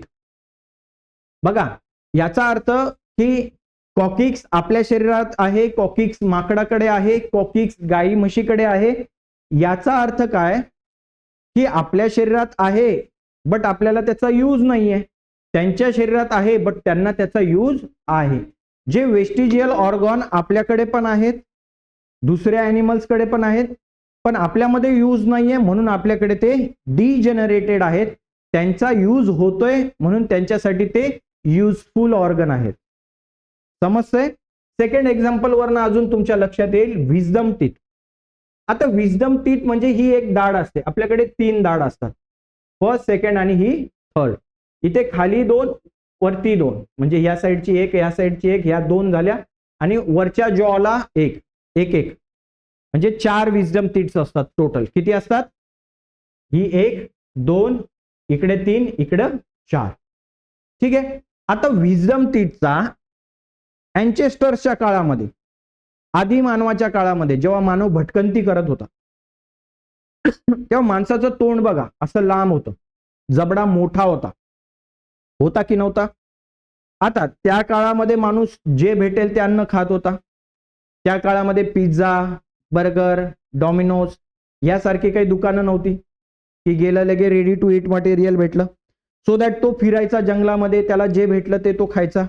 बघा, याचा अर्थ की कॉकिक्स आपल्या शरीरात आहे, कॉकिक्स माकडाकडे आहे, कॉकिक्स गाई म्हशीकडे आहे. याचा अर्थ काय, की आपल्या शरीरात आहे बट आपल्याला त्याचा यूज नाहीये, त्यांच्या शरीरात आहे बट त्यांना त्याचा यूज आहे. जे वेस्टिजियल ऑर्गन आपल्याकडे पण आहेत, दुसऱ्या ॲनिमल्सकडे पण आहेत, पण आपल्यामध्ये यूज नाहीये, म्हणून आपल्याकडे ते डिजेनरेटेड आहेत. त्यांचा यूज होतोय म्हणून त्यांच्यासाठी ते युजफुल ऑर्गन आहेत. समजतंय. सेकंड एक्झाम्पल वरनं अजून तुमच्या लक्षात येईल विजडम टीथ. आता विजडम टीथ म्हणजे ही एक दाढ असते, आपल्याकडे 3 दाढ असतात, फर्स्ट, सेकंड आणि ही थर्ड. इथे खाली 2, वरती 2, म्हणजे ह्या साईडची एक, ह्या साईडची एक, ह्या 2 झाल्या, आणि वरच्या जॉला एक एक. म्हणजे 4 विजडम टीथ्स असतात टोटल. किती असतात? ही 1 2 इकडे 3 इकडे 4. ठीक आहे. आता विजडम टीथचा अँचेस्टर्सच्या काळामध्ये, आदी मानवाच्या काळामध्ये जेव्हा मानव भटकंती करत होता तेव्हा माणसाचं तोंड बघा असं लांब होतं, जबडा मोठा होता, होता की नव्हता? आता त्या काळामध्ये माणूस जे भेटेल ते अन्न खात होता. त्या काळामध्ये पिझ्झा, बर्गर, डॉमिनोज यासारखी काही दुकानं नव्हती की गेलं लगे रेडी टू ईट मटेरियल भेटलं. सो दॅट तो फिरायचा जंगलामध्ये, त्याला जे भेटलं ते तो खायचा.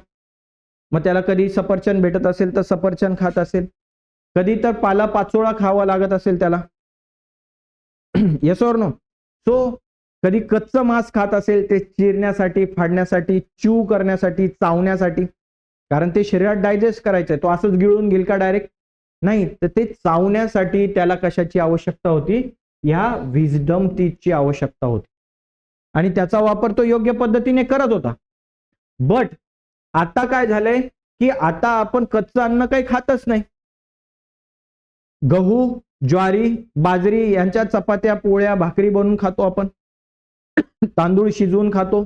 मग त्याला कधी सफरचंद भेटत असेल तर सफरचंद खात असेल, कधी तर पाला पाचोळा खावा लागत असेल त्याला. Yes or no? सो कधी कच्चं मांस खात असेल, ते चिरण्यासाठी, फाडण्यासाठी, च्यू करण्यासाठी, चावण्यासाठी, कारण ते शरीरात डायजेस्ट करायचंय. तो असंच गिळून घेईल का डायरेक्ट? नाही. तर ते चावण्यासाठी त्याला कशाची आवश्यकता होती? ह्या विजडम टीथची आवश्यकता होती. आणि त्याचा वापर तो योग्य पद्धतीने करत होता. बट आता काय झालंय की आता आपण कच्चं अन्न काही खातच नाही. गहू, ज्वारी, बाजरी यांच्या चपात्या, पोळ्या, भाकरी बनवून खातो आपण. तांदूळ शिजवून खातो,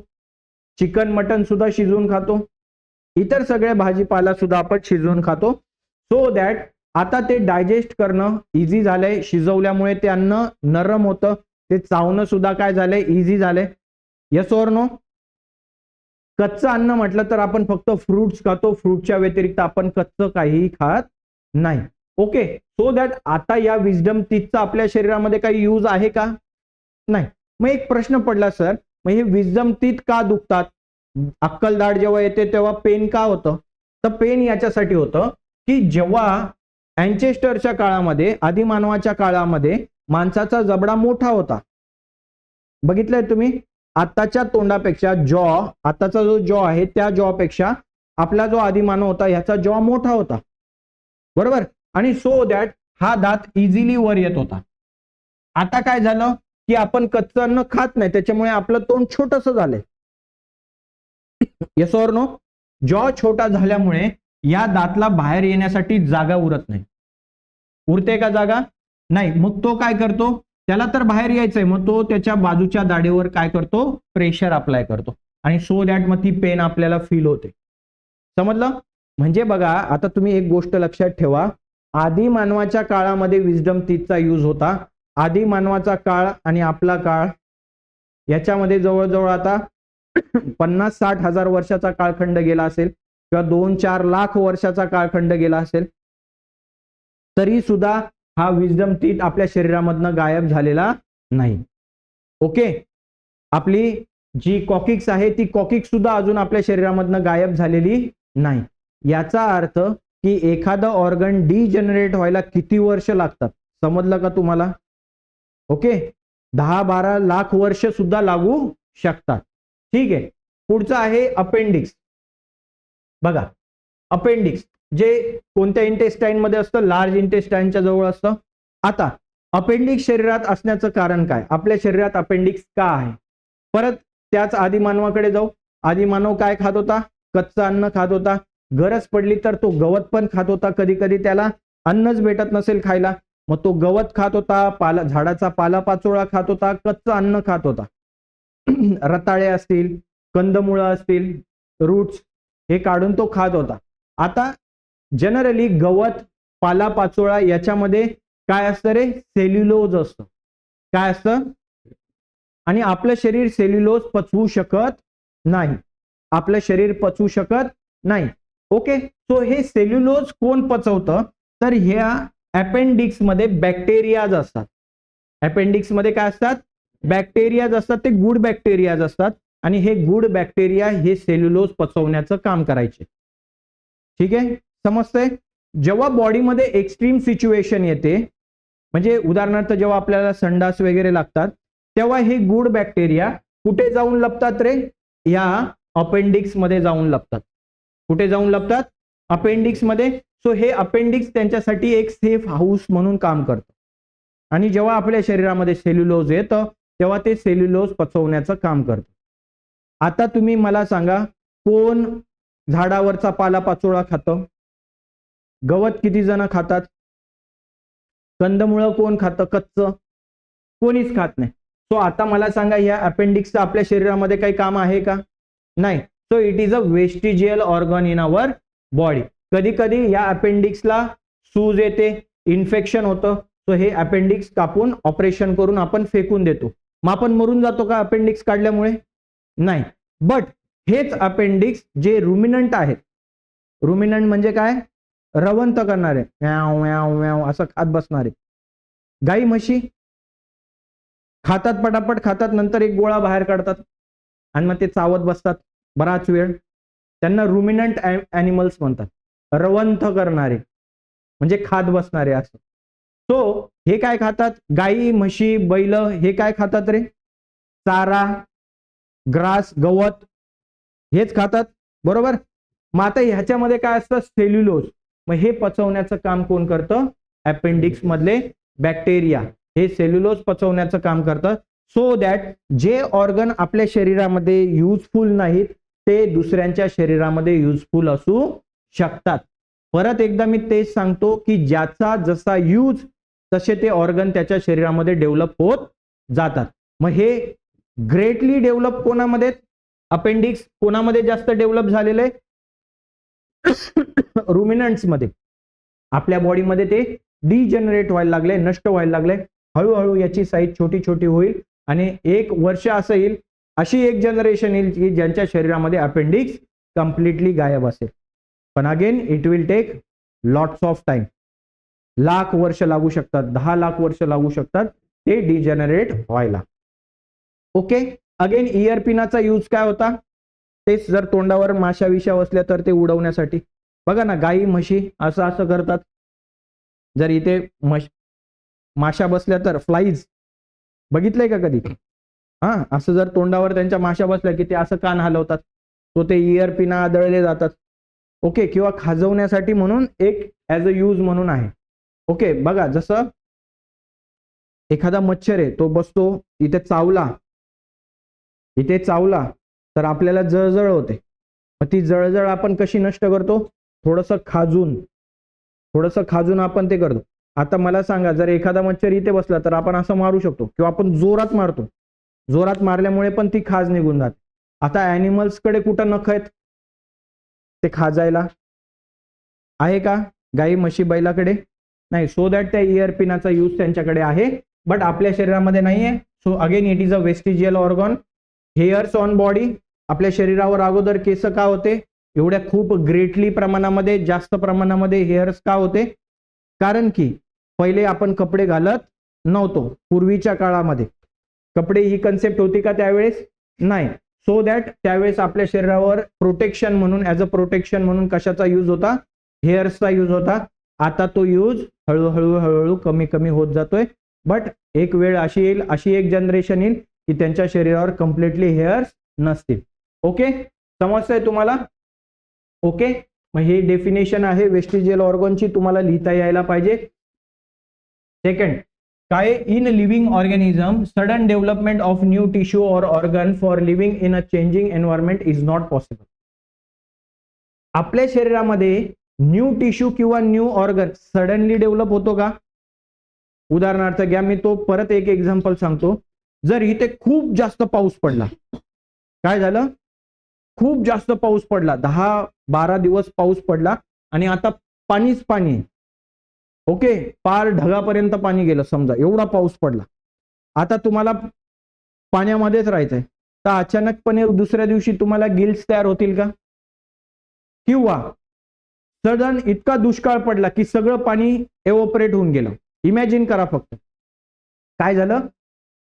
चिकन मटन सुद्धा शिजवून खातो, इतर सगळे भाजीपाला सुद्धा आपण शिजवून खातो. सो दॅट आता ते डायजेस्ट करणं इझी झालंय. शिजवल्यामुळे ते अन्न नरम होतं, ते चावणं सुद्धा काय झालंय? इझी झालंय. Yes or no? कच्चं अन्न म्हटलं तर आपण फक्त फ्रुट्स खातो, फ्रूटच्या व्यतिरिक्त आपण कच्चं काहीही खात नाही. ओके. सो दॅट आता या विजडम टीथचा आपल्या शरीरामध्ये काही यूज आहे का? नाही. मग एक प्रश्न पडला, सर मग हे विजडम टीथ का दुखतात? अक्कलदाढ जेव्हा येते तेव्हा पेन का होतं? तर पेन याच्यासाठी होतं की जेव्हा अँचेस्टरच्या काळामध्ये, आदिमानवाच्या काळामध्ये माणसाचा जबडा मोठा होता. बघितलंय तुम्ही? आताच्या तोंडापेक्षा जॉ, आताचा जो जॉ आहे त्या जॉ पेक्षा आपला जो आदिमानव होता ह्याचा जॉ मोठा होता, बरोबर? आणि सो दॅट हा दात इझिली वर येत होता. आता काय झालं की आपण कच्चं अन्न खात नाही, त्याच्यामुळे आपलं तोंड छोटस झालंय. Yes or no? जॉ छोटा झाल्यामुळे या दातला बाहेर येण्यासाठी जागा उरत नाही. उरते का जागा? नाही. मग तो काय करतो? त्याला तर बाहेर यायचंय, मग तो त्याच्या बाजूच्या दाढेवर काय करतो? प्रेशर अप्लाय करतो. आणि सो दॅट मग ती पेन आपल्याला फील होते. समजलं? म्हणजे बघा, आता तुम्ही एक गोष्ट लक्षात ठेवा, आदी मानवाच्या काळामध्ये विजडम टीथचा यूज होता. आदी मानवाचा काळ आणि आपला काळ याच्यामध्ये जवळजवळ आता 50-60 हजार वर्षाचा काळखंड गेला असेल किंवा 2-4 लाख वर्षाचा काळखंड गेला असेल, तरी सुद्धा हा विजडम टीथ आपल्या शरीरामधनं गायब झालेला नाही. ओके. आपली जी कॉकिक्स आहे ती कॉकिक्स सुद्धा अजून आपल्या शरीरामधनं गायब झालेली नाही. याचा अर्थ की एखादं ऑर्गन डिजनरेट व्हायला किती वर्ष लागतात समजलं का तुम्हाला? ओके. 10-12 लाख वर्ष सुद्धा लागू शकतात. ठीक आहे. पुढचं आहे अपेंडिक्स. बघा, अपेंडिक्स जे कोणत्या इंटेस्टाईन मध्ये असतं? लार्ज इंटेस्टाईनच्या जवळ असतं. आता अपेंडिक्स शरीरात असण्याचं कारण काय? आपल्या शरीरात अपेंडिक्स का आहे? परत त्याच आदिमानवाकडे जाऊ. आदिमानव काय खात होता? कच्चं अन्न खात होता. गरज पडली तर तो गवत पण खात होता. कधी कधी त्याला अन्नच भेटत नसेल खायला, मग तो गवत खात होता, पाला, झाडाचा पालापाचोळा खात होता, कच्चं अन्न खात होता. रताळे असतील, कंदमुळं असतील, रूट्स हे काढून तो खात होता. आता जनरली गवत, पालापाचोळा याच्यामध्ये काय असतं रे? सेल्युलोज असतं. काय असतं? आणि आपलं शरीर सेल्युलोज पचवू शकत नाही. आपलं शरीर पचवू शकत नाही. ओके. सो हे सेल्युलोज कोण पचवतं? तर ह्या अपेंडिक्स मध्ये बॅक्टेरियाज असतात. अपेंडिक्स मध्ये काय असतात? बॅक्टेरियाज असतात. ते गुड बॅक्टेरियाज असतात आणि हे गुड बॅक्टेरिया हे सेल्युलोज पचवण्याचं काम करायचे. ठीक आहे, समजतंय? जेव्हा बॉडीमध्ये एक्स्ट्रीम सिच्युएशन येते, म्हणजे उदाहरणार्थ जेव्हा आपल्याला संडास वगैरे लागतात, तेव्हा हे गुड बॅक्टेरिया कुठे जाऊन लपतात रे? या अपेंडिक्स मध्ये जाऊन लपतात. कुठे जाऊन लपतात? अपेंडिक्स मध्ये. सो हे अपेंडिक्स त्यांच्यासाठी एक सेफ हाऊस म्हणून काम करतं. आणि जेव्हा आपल्या शरीरामध्ये सेल्युलोज येतं तेव्हा ते सेल्युलोज पचवण्याचं काम करतं. आता तुम्ही मला सांगा, कोण झाडावरचा पालापाचोळा खातं? गवत किती जण खातात? कंदमुळं कोण खातं कच्चं? कोणीच खात नाही. सो आता मला सांगा या अपेंडिक्सचं आपल्या शरीरामध्ये काही काम आहे का? नाही. So it is a vestigial organ in our body. कधी कधी या अपेंडिक्सला सूज येते, इन्फेक्शन होतं. सो हे अपेंडिक्स कापून ऑपरेशन करून आपण फेकून देतो. मग आपण मरून जातो का अपेंडिक्स काढल्यामुळे? नाही. बट हेच अपेंडिक्स जे रुमिनंट आहेत, रुमिनंट म्हणजे काय? रवंत करणारे, म्याव म्याव म्याव असं खात बसणारे. गाई म्हशी खातात, पटापट खातात, नंतर एक गोळा बाहेर काढतात आणि मग ते चावत बसतात बराच वेळ. त्यांना रुमिनंट ॲनिमल्स म्हणतात, रवंथ करणारे म्हणजे खात बसणारे असं. सो हे काय खातात? गाई म्हशी बैल हे काय खातात रे? चारा, ग्रास, गवत हेच खातात, बरोबर. मग आता ह्याच्यामध्ये काय असतं? सेल्युलोज. मग हे पचवण्याचं काम कोण करतं? अपेंडिक्स मधले बॅक्टेरिया हे सेल्युलोज पचवण्याचं काम करतात. सो दॅट जे ऑर्गन आपल्या शरीरामध्ये युजफुल नाहीत ते दुसऱ्यांच्या शरीरामध्ये युजफुल असू शकतात. परत एकदा मी तेच सांगतो की ज्याचा जसा यूज तसे ते ऑर्गन त्याच्या शरीरामध्ये डेव्हलप होत जातात. मग हे ग्रेटली डेव्हलप कोणामध्ये? अपेंडिक्स कोणामध्ये जास्त डेव्हलप झालेले? रुमिनंट्स मध्ये. आपल्या बॉडीमध्ये ते डिजनरेट व्हायला लागले, नष्ट व्हायला लागले. हळूहळू याची साईज छोटी छोटी होईल आणि एक वर्ष असं येईल, अशी एक जनरेशन येईल की ज्यांच्या शरीरामध्ये अपेंडिक्स कम्प्लिटली गायब असेल. पण again it will take lots of time. Lakh वर्ष लागू शकतात, 10 लाख वर्ष लागू शकतात ते डिजनरेट व्हायला. ओके. अगेन इयर पिनाचा यूज काय होता? तेच जर तोंडावर माशा विषा बसल्या तर ते उडवण्यासाठी. बघा ना, गाई म्हशी असं असं करतात. जर इथे माशा बसल्या तर फ्लाईज बघितलंय का कधी? हा, असं जर तोंडावर त्यांच्या माशा बसल्या की ते असं कान हलवतात, तो ते इयर पिना आदळले जातात. ओके. किंवा खाजवण्यासाठी म्हणून एक ऍज अ यूज म्हणून आहे. ओके. बघा, जसं एखादा मच्छर आहे, तो बसतो इथे चावला, इथे चावला तर आपल्याला जळजळ होते. मग ती जळजळ आपण कशी नष्ट करतो? थोडंसं खाजून आपण ते करतो. आता मला सांगा, जर एखादा मच्छर इथे बसला तर आपण असं मारू शकतो किंवा आपण जोरात मारतो. जोरात मारल्यामुळे पण ती खाज निघून जाते. आता ऍनिमल्स कडे कुठं नख आहेत ते खाजायला? आहे का गाई म्हशी बैलाकडे? नाही. सो दॅट त्या इयर पिनाचा यूज त्यांच्याकडे आहे, बट आपल्या शरीरामध्ये नाहीये. So again it is a vestigial organ. Hairs on body. आपल्या शरीरावर अगोदर केस का होते? एवढ्या खूप ग्रेटली प्रमाणामध्ये, जास्त प्रमाणामध्ये हेअर्स का होते? कारण की पहिले आपण कपडे घालत नव्हतो. पूर्वीच्या काळामध्ये कपडे ही कन्सेप्ट होती का त्यावेळेस? नाही. सो दॅट त्यावेळेस आपल्या शरीरावर प्रोटेक्शन म्हणून, ऍज अ प्रोटेक्शन म्हणून कशाचा यूज होता? हेअर्सचा यूज होता. आता तो यूज हळूहळू हळूहळू कमी कमी होत जातोय. बट एक वेळ अशी येईल, अशी एक जनरेशन येईल की त्यांच्या शरीरावर कम्प्लिटली हेअर्स नसतील. ओके. समजतंय तुम्हाला? ओके. मग ही डेफिनेशन आहे वेस्टिजियल ऑर्गनची, तुम्हाला लिहिता यायला पाहिजे. सेकंड काय? In living organism sudden development of new tissue or organ for living in a changing environment is not possible. आपल्या शरीरामध्ये न्यू टिश्यू किंवा न्यू ऑर्गन सडनली डेव्हलप होतो का? उदाहरणार्थ घ्या, मी तो परत एक एक्झाम्पल सांगतो. जर इथे खूप जास्त पाऊस पडला, काय झालं? खूप जास्त पाऊस पडला, 10-12 दिवस पाऊस पडला आणि आता पाणीच पाणी. ओके. पार ढगापर्यंत पाणी गेलं समजा, एवढा पाऊस पडला. आता तुम्हाला पाण्यामध्येच राहायचंय, तर अचानकपणे दुसऱ्या दिवशी तुम्हाला गिल्स तयार होतील का? किंवा सडन इतका दुष्काळ पडला की सगळं पाणी एव्होपरेट होऊन गेलं. इमॅजिन करा फक्त काय झालं.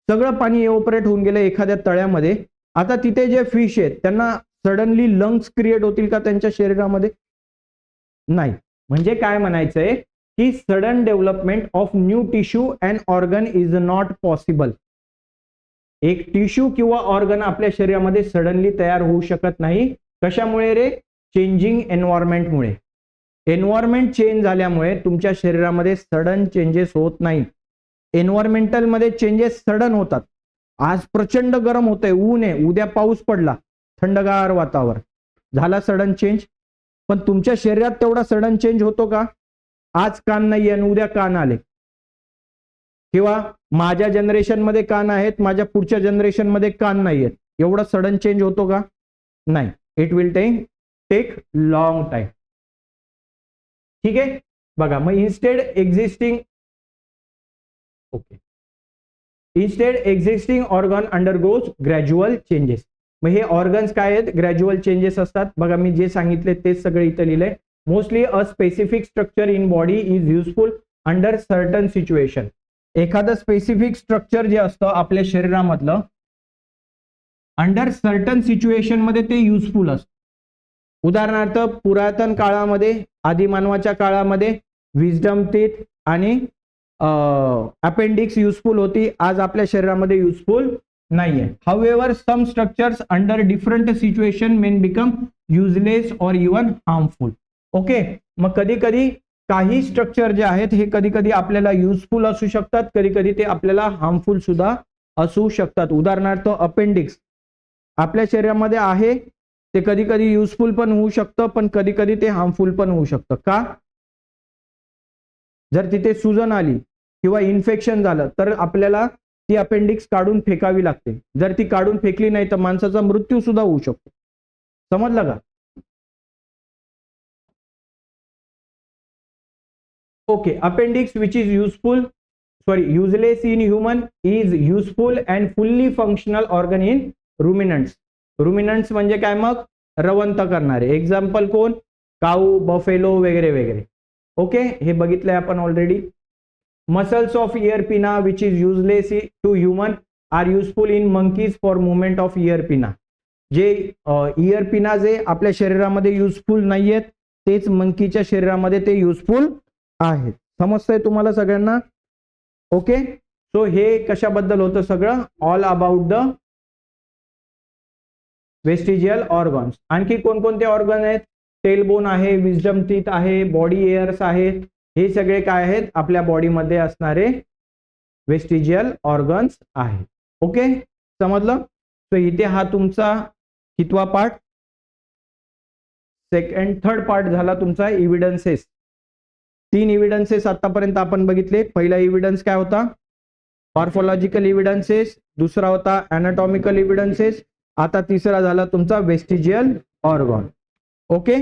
सगळं पाणी एव्होपरेट होऊन गेलं एखाद्या तळ्यामध्ये. आता तिथे जे फिश आहेत त्यांना सडनली लंग्स क्रिएट होतील का त्यांच्या शरीरामध्ये? नाही. म्हणजे काय म्हणायचंय की sudden development of new tissue and organ is not possible. एक टिश्यू किंवा ऑर्गन आपल्या शरीरामध्ये सडनली तयार होऊ शकत नाही. कशामुळे रे? चेंजिंग एन्व्हायरमेंटमुळे. एन्व्हायरमेंट चेंज झाल्यामुळे तुमच्या शरीरामध्ये सडन चेंजेस होत नाही. एन्व्हायरमेंटल मध्ये चेंजेस सडन होतात. आज प्रचंड गरम होतंय, ऊन आहे, उद्या पाऊस पडला, थंडगार वातावरण झाला, सडन चेंज. पण तुमच्या शरीरात तेवढा सडन चेंज होतो का? आज कान नाही आणि उद्या कान आले. किंवा माझ्या जनरेशन मध्ये कान आहेत, माझ्या पुढच्या जनरेशन मध्ये कान नाही आहेत, एवढा सडन चेंज होतो का? नाही. It will take long time. ठीक आहे. बघा मग instead existing organ undergoes gradual changes. मग हे ऑर्गन्स काय आहेत? ग्रॅज्युअल चेंजेस असतात. बघा मी जे सांगितले तेच सगळे इथं लिहिलंय. Mostly a specific structure in body is useful under certain situation. एखादं स्पेसिफिक स्ट्रक्चर जे असतं आपल्या शरीरामधलं अंडर सर्टन सिच्युएशन मध्ये ते युजफुल असतं. उदाहरणार्थ पुरातन काळामध्ये, आदिमानवाच्या काळामध्ये विजडम टीथ आणि अपेंडिक्स युजफुल होती. आज आपल्या शरीरामध्ये युजफुल नाहीये. However some structures under different situation main become useless और इवन हार्मफुल. ओके. मग कधी कधी काही स्ट्रक्चर जे आहेत हे कधी कधी आपल्याला युजफुल असू शकतात, कधी कधी ते आपल्याला हार्मफुल सुद्धा असू शकतात. उदाहरणार्थ अपेंडिक्स आपल्या शरीरामध्ये आहे, ते कधी कधी युजफुल पण होऊ शकतं, पण कधी कधी ते हार्मफुल पण होऊ शकतं. का? जर तिथे सुजन आली किंवा इन्फेक्शन झालं तर आपल्याला ती अपेंडिक्स काढून फेकावी लागते. जर ती काढून फेकली नाही तर माणसाचा मृत्यू सुद्धा होऊ शकतो. समजलं का? Okay. Appendix which is useless in human is useful and fully functional organ in ruminants. रुमिनंट्स म्हणजे काय? मग रवंत करणारे. एक्झाम्पल कोण? काऊ, बफेलो वगैरे वगैरे. ओके. हे बघितलंय आपण already. Muscles of ear pinna which is useless to human are useful in monkeys for movement of ear pinna. जे इयर पिना जे आपल्या शरीरामध्ये युजफुल नाहीयेत तेच मंकीच्या शरीरामध्ये ते युजफुल आहेत. समजतंय तुम्हाला सगळ्यांना? ओके. सो हे कशाबद्दल होतं सगळं? All about the vestigial organs. आणखी कोणकोणते ऑर्गन आहेत? टेलबोन आहे, विजडम टीथ आहे, बॉडी एअर्स आहे. हे सगळे काय आहेत? आपल्या बॉडीमध्ये असणारे वेस्टिजियल ऑर्गन्स आहेत. ओके. समजलं? सो इथे हा तुमचा कितवा पार्ट? थर्ड पार्ट झाला तुमचा एव्हिडन्सेस. 3 एव्हिडन्सेस आतापर्यंत आपण बघितले. पहिला एव्हिडन्स काय होता? Morphological evidences. दुसरा होता अॅनाटॉमिकल एव्हिडन्सेस. आता तिसरा झाला तुमचा वेस्टिजियल ऑर्गन. ओके.